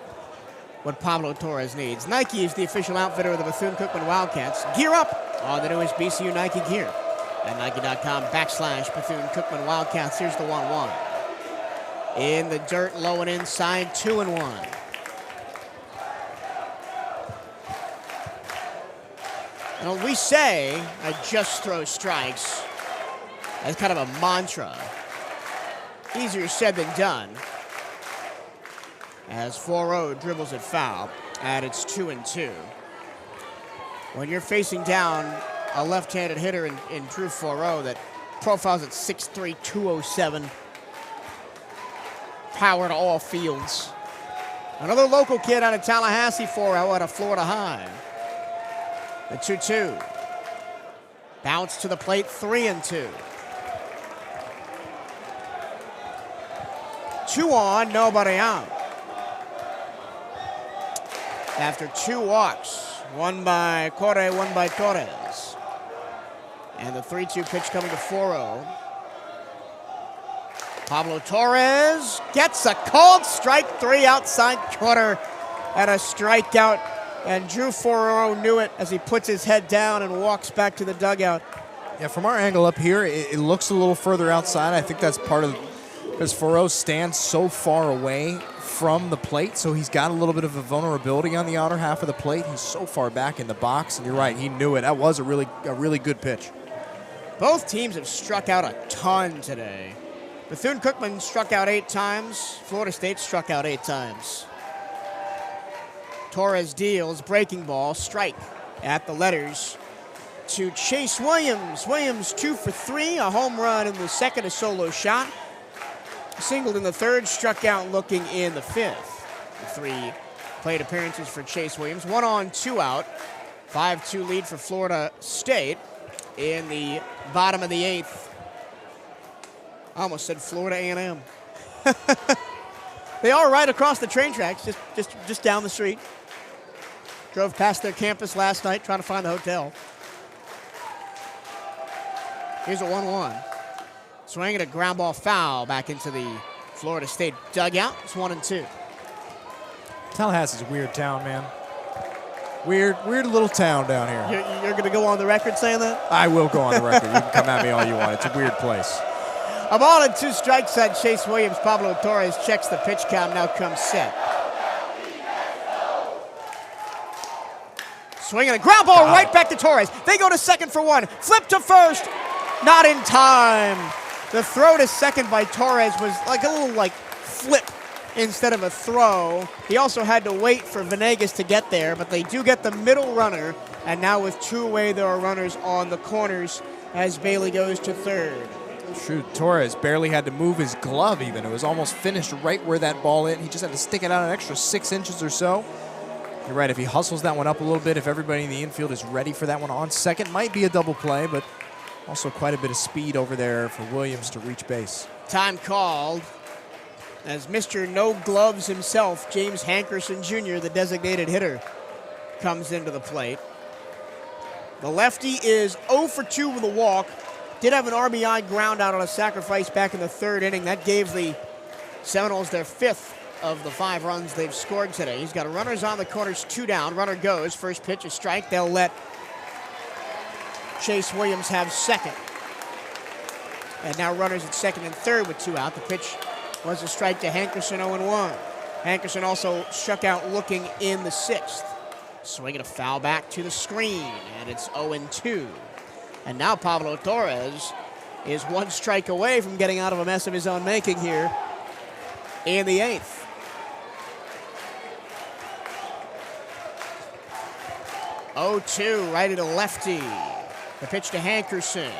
S1: what Pablo Torres needs. Nike is the official outfitter of the Bethune-Cookman Wildcats. Gear up on the newest BCU Nike gear at Nike.com/Bethune-Cookman Wildcats. Here's the 1-1. In the dirt, low and inside, 2-1. And we say, I just throw strikes as kind of a mantra. Easier said than done. As 4-0 dribbles at foul, and it's 2-2. When you're facing down a left-handed hitter in Drew 4-0 that profiles at 6'3", 207, power to all fields. Another local kid out of Tallahassee, 4-0 out of Florida High. The 2-2. Bounce to the plate, 3-2. 2 on, nobody out. After 2 walks, one by Corre, one by Torres. And the 3-2 pitch coming to 4-0. Pablo Torres gets a called strike, 3 outside corner, and a strikeout. And Drew 4-0 knew it as he puts his head down and walks back to the dugout.
S3: Yeah, from our angle up here, it looks a little further outside. I think that's part of because 4-0 stands so far away from the plate, so he's got a little bit of a vulnerability on the outer half of the plate. He's so far back in the box, and you're right, he knew it. That was a really good pitch.
S1: Both teams have struck out a ton today. Bethune-Cookman struck out 8 times. Florida State struck out 8 times. Torres deals, breaking ball, strike at the letters to Chase Williams. Williams 2 for 3, a home run in the second, a solo shot. Singled in the third, struck out looking in the 5th. The 3 plate appearances for Chase Williams. 1 on, 2 out. 5-2 lead for Florida State in the bottom of the 8th. I almost said Florida A&M. They are right across the train tracks, just down the street. Drove past their campus last night trying to find the hotel. Here's a 1-1. Swinging a ground ball foul back into the Florida State dugout. It's 1-2.
S3: Tallahassee's a weird town, man. Weird little town down here.
S1: You're going to go on the record saying that?
S3: I will go on the record. You can come at me all you want. It's a weird place.
S1: A ball and 2 strikes on Chase Williams. Pablo Torres checks the pitch count. Now comes set. Swinging a ground ball right back to Torres. They go to second for 1. Flip to first. Not in time. The throw to second by Torres was like a little flip instead of a throw. He also had to wait for Venegas to get there, but they do get the middle runner. And now with 2 away, there are runners on the corners as Bailey goes to third.
S3: True, Torres barely had to move his glove even. It was almost finished right where that ball hit. He just had to stick it out an extra 6 inches or so. You're right, if he hustles that one up a little bit, if everybody in the infield is ready for that one on second, might be a double play, but also quite a bit of speed over there for Williams to reach base.
S1: Time called as Mr. No Gloves himself, James Hankerson Jr., the designated hitter, comes into the plate. The lefty is 0 for 2 with a walk. Did have an RBI ground out on a sacrifice back in the 3rd inning. That gave the Seminoles their 5th of the 5 runs they've scored today. He's got runners on the corners, 2 down. Runner goes. First pitch, a strike. They'll let Chase Williams have second. And now runners at second and third with 2 out. The pitch was a strike to Hankerson, 0-1. Hankerson also struck out looking in the 6th. Swinging a foul back to the screen, and it's 0-2. And now Pablo Torres is 1 strike away from getting out of a mess of his own making here in the 8th. Oh, 2, righty to lefty. The pitch to Hankerson.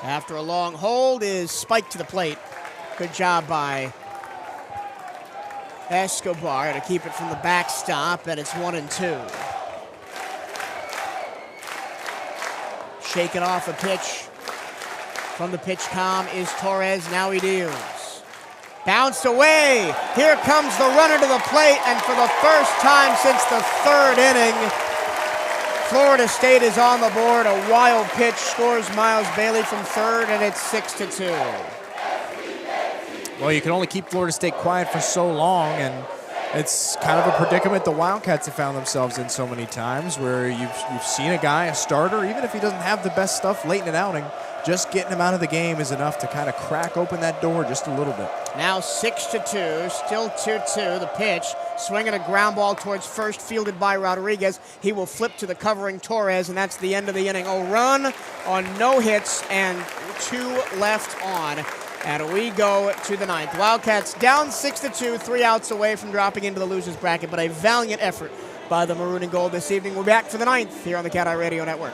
S1: After a long hold is spiked to the plate. Good job by Escobar to keep it from the backstop, and it's 1-2. Shaking off a pitch from the pitch com is Torres. Now he deals. Bounced away. Here comes the runner to the plate, and for the first time since the 3rd inning, Florida State is on the board. A wild pitch scores Miles Bailey from 3rd, and it's 6-2.
S3: Well, you can only keep Florida State quiet for so long, and it's kind of a predicament the Wildcats have found themselves in so many times, where you've seen a guy, a starter, even if he doesn't have the best stuff late in an outing, just getting him out of the game is enough to kind of crack open that door just a little bit.
S1: Now 6-2, still 2-2. The pitch, swinging a ground ball towards first, fielded by Rodriguez. He will flip to the covering Torres, and that's the end of the inning. A run on no hits and 2 left on. And we go to the 9th. Wildcats down 6-2, 3 outs away from dropping into the losers bracket, but a valiant effort by the Maroon and Gold this evening. We're back for the 9th here on the CatEye Radio Network.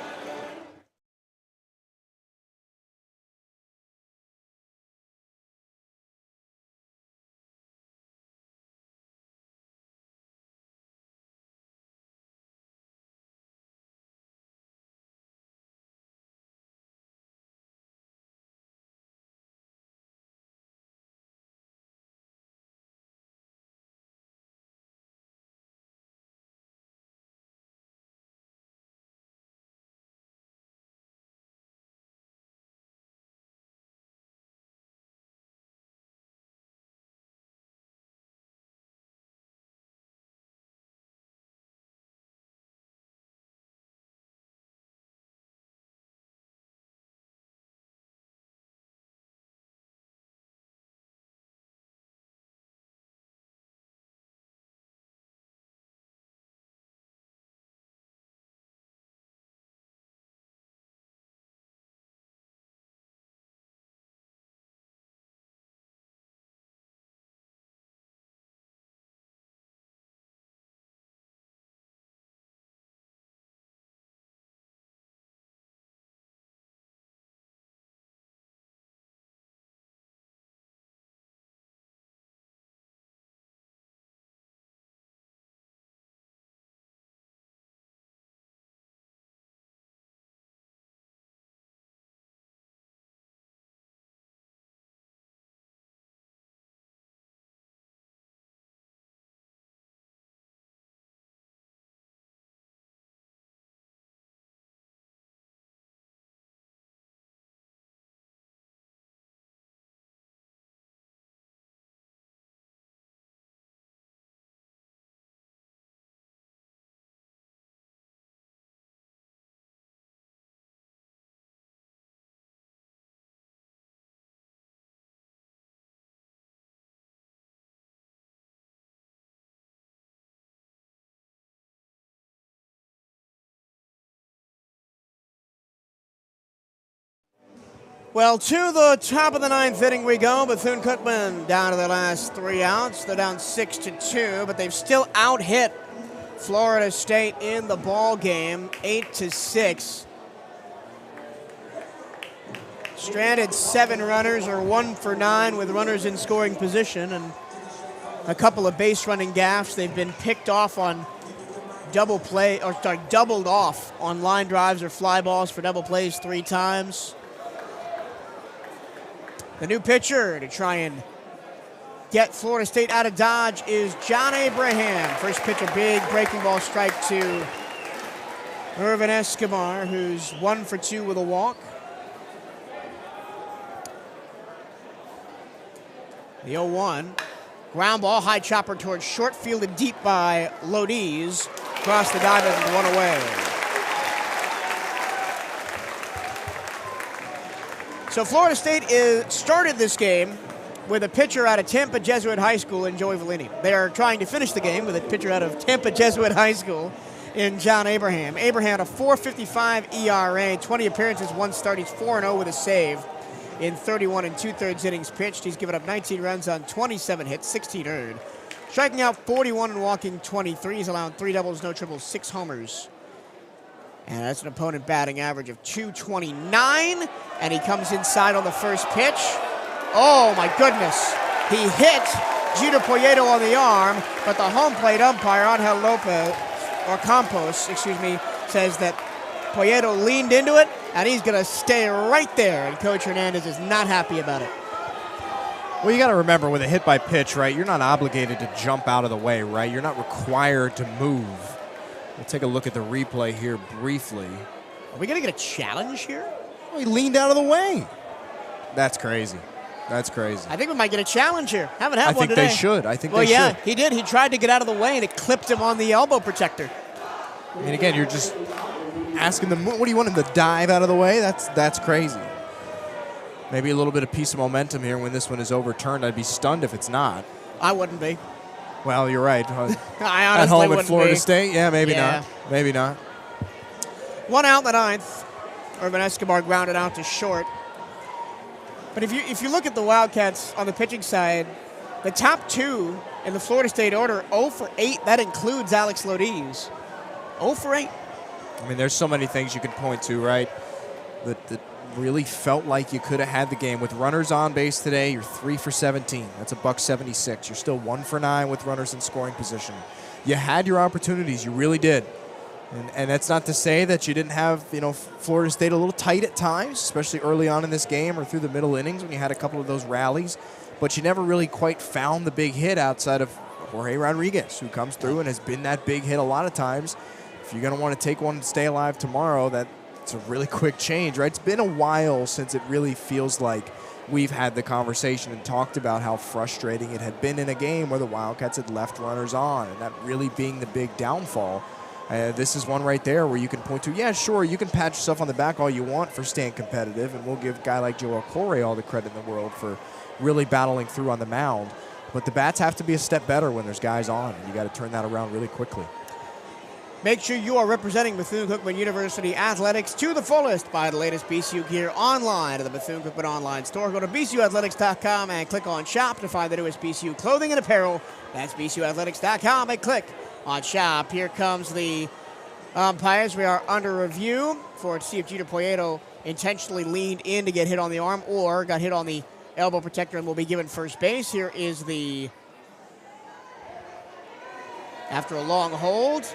S1: Well, to the top of the 9th inning we go. Bethune-Cookman down to their last 3 outs. They're down 6-2, but they've still out-hit Florida State in the ball game, 8-6. Stranded 7 runners, or 1 for 9 with runners in scoring position, and a couple of base running gaffes. They've been picked off on doubled off on line drives or fly balls for double plays 3 times. The new pitcher to try and get Florida State out of Dodge is John Abraham. First pitch, a big breaking ball strike to Irvin Escobar, who's 1 for 2 with a walk. The 0-1. Ground ball, high chopper towards short, fielded deep by Lodiz. Across the diamond and one away. So Florida State started this game with a pitcher out of Tampa Jesuit High School in Joey Vellini. They are trying to finish the game with a pitcher out of Tampa Jesuit High School in John Abraham. Abraham, a 4.55 ERA, 20 appearances, 1 start. He's 4-0 with a save in 31 2/3 innings pitched. He's given up 19 runs on 27 hits, 16 earned. Striking out 41 and walking 23. He's allowed 3 doubles, no triples, 6 homers. And that's an opponent batting average of .229. And he comes inside on the first pitch. Oh, my goodness. He hit Judah Poyeto on the arm, but the home plate umpire, Angel Lopez, or Campos, excuse me, says that Poyeto leaned into it, and he's going to stay right there. And Coach Hernandez is not happy about it.
S3: Well, you got to remember, with a hit by pitch, right, you're not obligated to jump out of the way, right? You're not required to move. We'll take a look at the replay here briefly.
S1: Are we going to get a challenge here?
S3: Oh, he leaned out of the way. That's crazy. That's crazy.
S1: I think we might get a challenge here. Haven't had one today.
S3: I think they should. I think
S1: well,
S3: they
S1: yeah,
S3: should.
S1: he did. He tried to get out of the way, and it clipped him on the elbow protector.
S3: I mean, again, you're just asking them, what do you want him to dive out of the way? That's crazy. Maybe a little bit of piece of momentum here when this one is overturned. I'd be stunned if it's not.
S1: I wouldn't be.
S3: Well, you're right.
S1: I honestly
S3: At home
S1: wouldn't
S3: at Florida
S1: be.
S3: State? Yeah, maybe
S1: Yeah.
S3: not. Maybe not.
S1: 1 out in the 9th. Urban Escobar grounded out to short. But if you look at the Wildcats on the pitching side, the top 2 in the Florida State order, 0 for 8. That includes Alex Lodiz. 0 for 8.
S3: I mean, there's so many things you can point to, right? That really felt like you could have had the game. With runners on base today, you're 3 for 17. That's a $176. You're still 1 for 9 with runners in scoring position. You had your opportunities. You really did. And that's not to say that you didn't have, Florida State a little tight at times, especially early on in this game or through the middle innings when you had a couple of those rallies. But you never really quite found the big hit outside of Jorge Rodriguez, who comes through and has been that big hit a lot of times. If you're going to want to take one and stay alive tomorrow, that's a really quick change, right? It's been a while since it really feels like we've had the conversation and talked about how frustrating it had been in a game where the Wildcats had left runners on, and that really being the big downfall. This is one right there where you can point to, yeah, sure, you can pat yourself on the back all you want for staying competitive, and we'll give a guy like Joe Alcore all the credit in the world for really battling through on the mound. But the bats have to be a step better when there's guys on, and you got to turn that around really quickly.
S1: Make sure you are representing Bethune-Cookman University Athletics to the fullest. Buy the latest BCU gear online at the Bethune-Cookman online store. Go to bcuathletics.com and click on shop to find the newest BCU clothing and apparel. That's bcuathletics.com and click on shop. Here comes the umpires. We are under review to see if Judah Poyeto intentionally leaned in to get hit on the arm or got hit on the elbow protector and will be given first base. Here is the, after a long hold.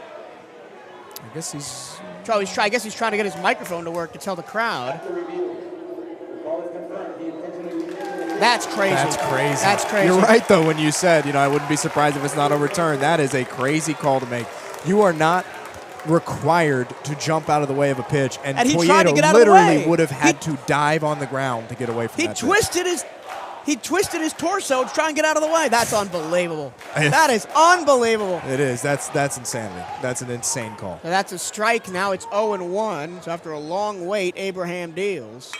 S3: I guess he's
S1: trying to get his microphone to work to tell the crowd. That's crazy.
S3: That's crazy.
S1: That's crazy.
S3: You're right, though, when you said, I wouldn't be surprised if it's not overturned. That is a crazy call to make. You are not required to jump out of the way of a pitch, and Poyeto literally would have had to dive on the ground to get away from that pitch.
S1: He twisted his torso to try and get out of the way. That's unbelievable. That is unbelievable.
S3: It is. That's insanity. That's an insane call.
S1: So that's a strike. Now it's 0-1. So after a long wait, Abraham deals.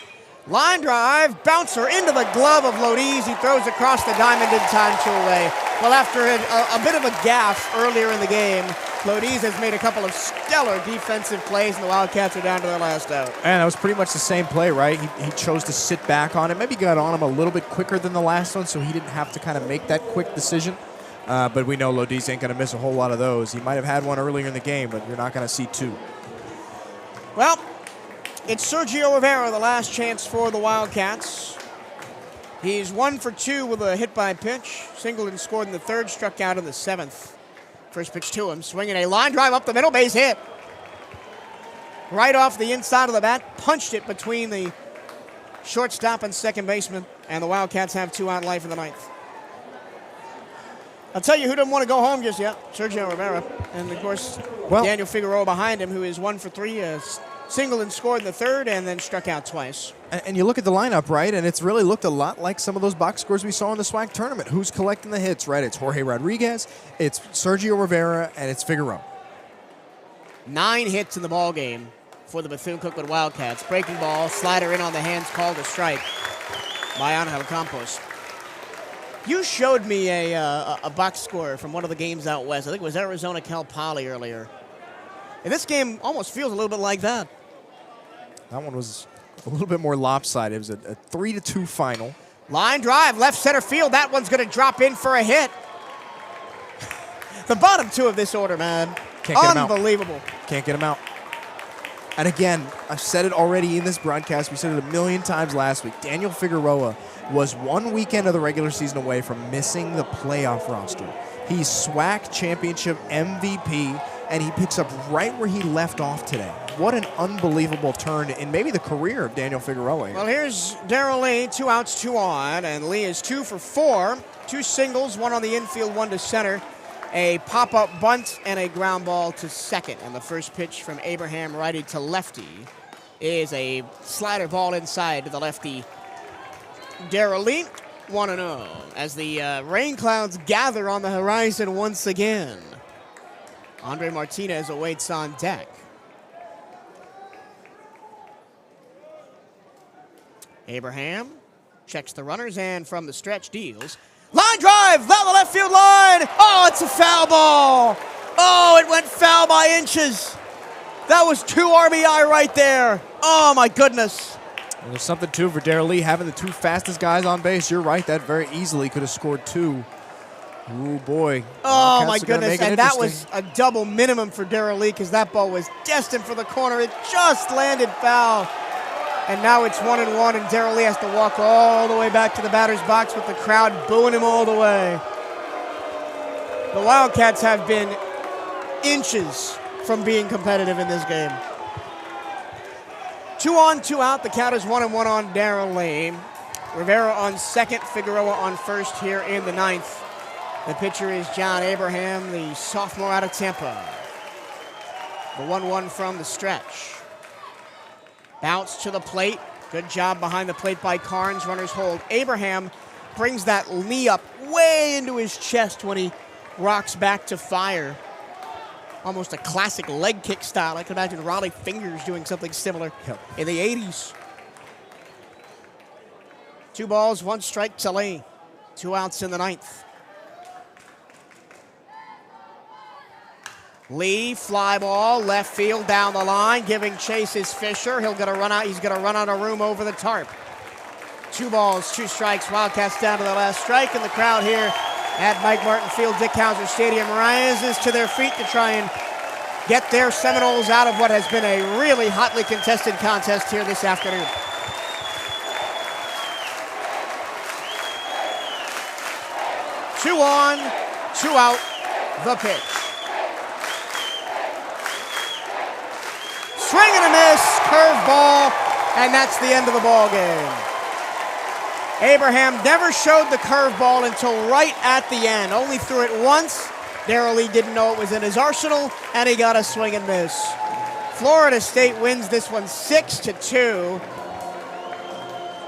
S1: Line drive, bouncer into the glove of Lodiz. He throws across the diamond in time to away. Well, after a bit of a gaffe earlier in the game, Lodiz has made a couple of stellar defensive plays, and the Wildcats are down to their last out.
S3: And that was pretty much the same play, right? He chose to sit back on it. Maybe got on him a little bit quicker than the last one, so he didn't have to kind of make that quick decision. But we know Lodiz ain't going to miss a whole lot of those. He might have had one earlier in the game, but you're not going to see 2.
S1: Well, it's Sergio Rivera, the last chance for the Wildcats. He's 1 for 2 with a hit by pitch. Singled and scored in the 3rd, struck out in the 7th. First pitch to him, swinging a line drive up the middle, base hit. Right off the inside of the bat, punched it between the shortstop and second baseman, and the Wildcats have 2 out life in the 9th. I'll tell you who doesn't want to go home just yet, Sergio Rivera. And, of course, Daniel Figueroa behind him, who is 1 for 3, singled and scored in the third, and then struck out twice.
S3: And you look at the lineup, right, and it's really looked a lot like some of those box scores we saw in the SWAC tournament. Who's collecting the hits, right? It's Jorge Rodriguez, it's Sergio Rivera, and it's Figueroa.
S1: 9 hits in the ball game for the Bethune-Cookman Wildcats. Breaking ball, slider in on the hands, called a strike by Angel Campos. You showed me a box score from one of the games out west. I think it was Arizona Cal Poly earlier. And this game almost feels a little bit like that.
S3: That one was a little bit more lopsided. It was a 3-2 final.
S1: Line drive, left center field. That one's going to drop in for a hit. The bottom 2 of this order, man.
S3: Can't get him out.
S1: Unbelievable.
S3: Can't get him out. And again, I've said it already in this broadcast. We said it a million times last week. Daniel Figueroa was 1 weekend of the regular season away from missing the playoff roster. He's SWAC championship MVP, and he picks up right where he left off today. What an unbelievable turn in maybe the career of Daniel Figueroa here.
S1: Well, here's Darrell Lee, 2 outs, 2 on, and Lee is 2 for 4. 2 singles, 1 on the infield, 1 to center. A pop-up bunt and a ground ball to second. And the first pitch from Abraham, righty to lefty, is a slider ball inside to the lefty Darrell Lee. 1-0 as the rain clouds gather on the horizon once again. Andre Martinez awaits on deck. Abraham checks the runners and from the stretch deals. Line drive down the left field line. Oh, it's a foul ball. Oh, it went foul by inches. That was 2 RBI right there. Oh, my goodness.
S3: And there's something, too, for Darrell Lee having the 2 fastest guys on base. You're right. That very easily could have scored 2. Ooh, boy.
S1: Oh, my goodness. And that was a double minimum for Darrell Lee because that ball was destined for the corner. It just landed foul. And now it's 1-1, and Darrell Lee has to walk all the way back to the batter's box with the crowd booing him all the way. The Wildcats have been inches from being competitive in this game. 2 on, 2 out. The count is 1-1 on Darrell Lee. Rivera on second, Figueroa on first here in the 9th. The pitcher is John Abraham, the sophomore out of Tampa. The 1-1 from the stretch. Bounce to the plate. Good job behind the plate by Carnes. Runners hold. Abraham brings that knee up way into his chest when he rocks back to fire. Almost a classic leg kick style. I could imagine Raleigh Fingers doing something similar in the 80s. 2 balls, 1 strike to Lee. 2 outs in the 9th. Lee, fly ball, left field down the line, giving chase is Fisher. He's going to run out of room over the tarp. 2 balls, 2 strikes. Wildcats down to the last strike, and the crowd here at Mike Martin Field, Dick Hauser Stadium, rises to their feet to try and get their Seminoles out of what has been a really hotly contested contest here this afternoon. Two on, 2 out, the pitch. Swing and a miss, curveball, and that's the end of the ball game. Abraham never showed the curveball until right at the end. Only threw it once. Darrell Lee didn't know it was in his arsenal, and he got a swing and miss. Florida State wins this one 6-2.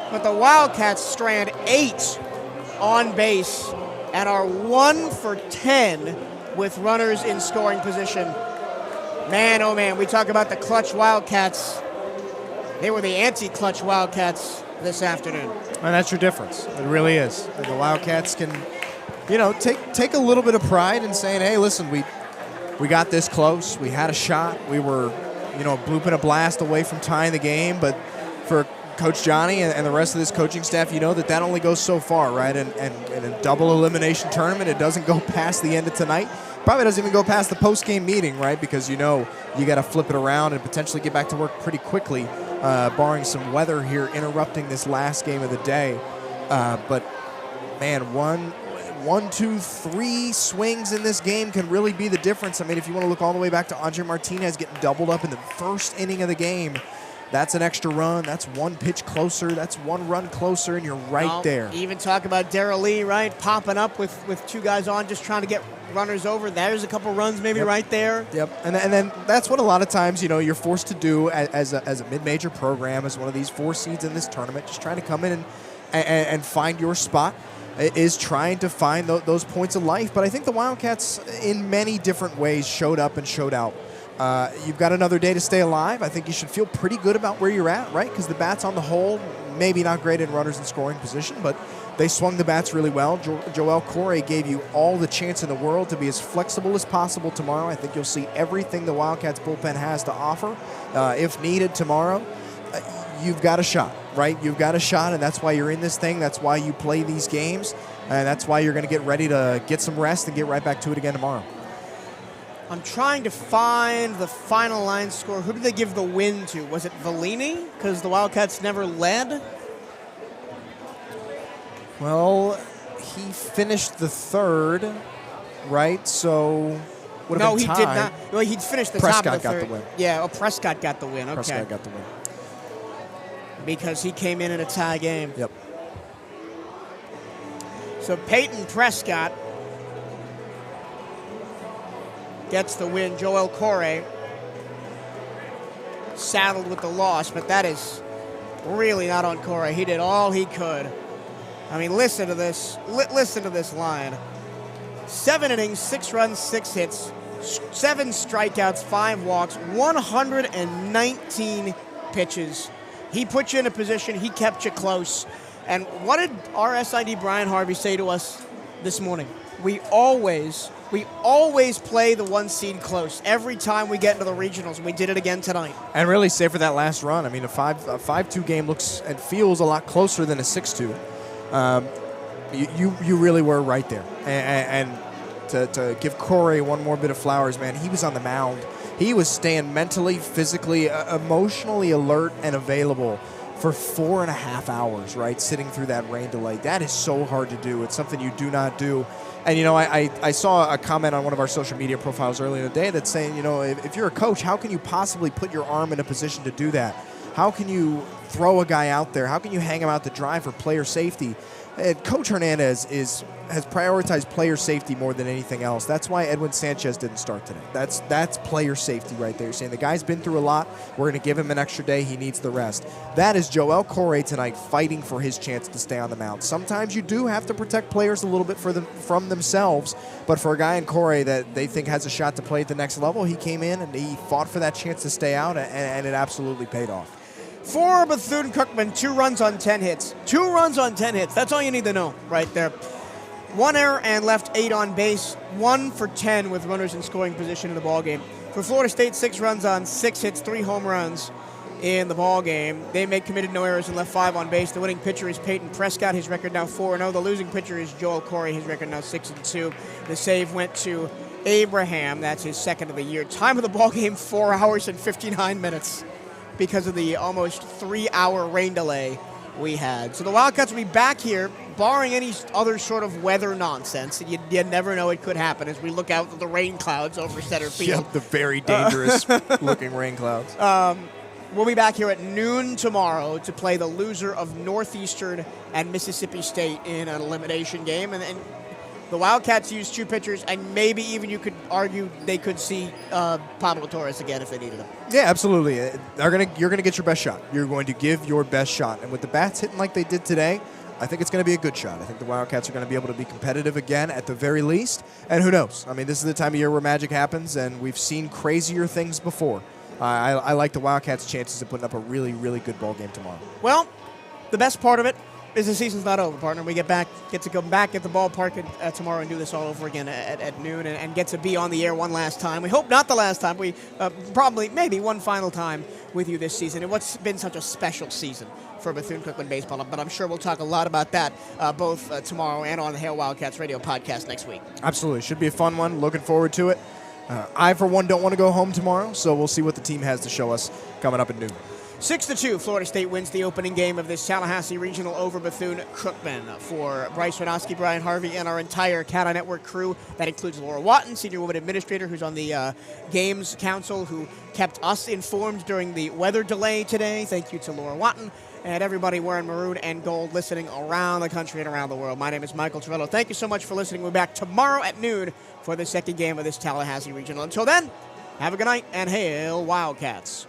S1: But the Wildcats strand 8 on base and are 1 for 10 with runners in scoring position. Man, oh man, we talk about the clutch Wildcats. They were the anti-clutch Wildcats this afternoon.
S3: And that's your difference. It really is. And the Wildcats can, take a little bit of pride in saying, hey, listen, we got this close. We had a shot. We were, blooping a blast away from tying the game. But for Coach Johnny and the rest of this coaching staff, that only goes so far, right? And in a double elimination tournament, it doesn't go past the end of tonight. Probably doesn't even go past the post-game meeting, right? Because you got to flip it around and potentially get back to work pretty quickly, barring some weather here interrupting this last game of the day. But man, 1, 2, 3 swings in this game can really be the difference. I mean, if you want to look all the way back to Andre Martinez getting doubled up in the first inning of the game, that's an extra run. That's one pitch closer. That's one run closer, and you're right there.
S1: Even talk about Darrell Lee, right? Popping up with two guys on, just trying to get runners over. There's a couple runs maybe right there.
S3: Yep, and then that's what a lot of times, you're forced to do as a mid-major program, as one of these 4 seeds in this tournament, just trying to come in and find your spot, is trying to find those points of life. But I think the Wildcats, in many different ways, showed up and showed out. You've got another day to stay alive. I think you should feel pretty good about where you're at, right? Because the bats on the whole, maybe not great in runners in scoring position, but they swung the bats really well. Joel Corey gave you all the chance in the world to be as flexible as possible tomorrow. I think you'll see everything the Wildcats bullpen has to offer. If needed tomorrow, you've got a shot, right? You've got a shot, and that's why you're in this thing. That's why you play these games, and that's why you're going to get ready to get some rest and get right back to it again tomorrow.
S1: I'm trying to find the final line score. Who did they give the win to? Was it Vellini? Because the Wildcats never led?
S3: Well, he finished the third, right? So would have been tied.
S1: No, he did not. Well, he finished the
S3: Prescott
S1: top of the third.
S3: got the win.
S1: Yeah, Prescott got the win. Okay.
S3: Prescott got the win.
S1: Because he came in a tie game.
S3: Yep.
S1: So Peyton Prescott gets the win. Joel Corey saddled with the loss, but that is really not on Corey. He did all he could. I mean, listen to this. Listen to this line. 7 innings, 6 runs, 6 hits, 7 strikeouts, 5 walks, 119 pitches. He put you in a position. He kept you close. And what did our SID Brian Harvey say to us this morning? We always play the 1 seed close every time we get into the regionals, and we did it again tonight.
S3: And really, save for that last run. I mean, a 5-2 game looks and feels a lot closer than a 6-2. You really were right there. And to give Corey one more bit of flowers, man, he was on the mound. He was staying mentally, physically, emotionally alert and available for 4.5 hours, right, sitting through that rain delay. That is so hard to do. It's something you do not do. And, I saw a comment on one of our social media profiles earlier in the day that's saying, if you're a coach, how can you possibly put your arm in a position to do that? How can you throw a guy out there? How can you hang him out to dry for player safety? And Coach Hernandez has prioritized player safety more than anything else. That's why Edwin Sanchez didn't start today. That's player safety right there. You're saying the guy's been through a lot. We're going to give him an extra day. He needs the rest. That is Joel Corey tonight fighting for his chance to stay on the mound. Sometimes you do have to protect players a little bit from themselves, but for a guy in Corey that they think has a shot to play at the next level, he came in and he fought for that chance to stay out, and it absolutely paid off.
S1: For Bethune-Cookman, 2 runs on 10 hits. 2 runs on 10 hits. That's all you need to know right there. 1 error and left 8 on base. 1 for 10 with runners in scoring position in the ballgame. For Florida State, 6 runs on 6 hits, 3 home runs in the ballgame. They committed no errors and left 5 on base. The winning pitcher is Peyton Prescott. His record now 4-0. The losing pitcher is Joel Corey. His record now 6-2. The save went to Abraham. That's his second of the year. Time of the ballgame, 4 hours and 59 minutes. Because of the almost 3-hour rain delay we had. So the Wildcats will be back here, barring any other sort of weather nonsense. You never know, it could happen as we look out at the rain clouds over center field.
S3: Yep, the very dangerous looking rain clouds.
S1: We'll be back here at noon tomorrow to play the loser of Northeastern and Mississippi State in an elimination game. And the Wildcats use 2 pitchers, and maybe even you could argue they could see Pablo Torres again if they needed him.
S3: Yeah, absolutely. You're gonna get your best shot. You're going to give your best shot. And with the bats hitting like they did today, I think it's going to be a good shot. I think the Wildcats are going to be able to be competitive again at the very least. And who knows? I mean, this is the time of year where magic happens, and we've seen crazier things before. I like the Wildcats' chances of putting up a really, really good ball game tomorrow.
S1: Well, the best part of it is the season's not over, partner. We get to go back at the ballpark tomorrow and do this all over again at noon and get to be on the air one last time. We hope not the last time. We probably, maybe one final time with you this season. And what's been such a special season for Bethune-Cookman baseball. But I'm sure we'll talk a lot about that both tomorrow and on the Hail Wildcats radio podcast next week.
S3: Absolutely. Should be a fun one. Looking forward to it. I, for one, don't want to go home tomorrow, so we'll see what the team has to show us coming up at noon.
S1: 6-2, Florida State wins the opening game of this Tallahassee Regional over Bethune-Cookman. For Bryce Rodofsky, Brian Harvey, and our entire CatEye Network crew, that includes Laura Watton, Senior Woman Administrator, who's on the Games Council, who kept us informed during the weather delay today. Thank you to Laura Watton, and everybody wearing maroon and gold listening around the country and around the world. My name is Michael Travello. Thank you so much for listening. We'll be back tomorrow at noon for the second game of this Tallahassee Regional. Until then, have a good night, and hail Wildcats.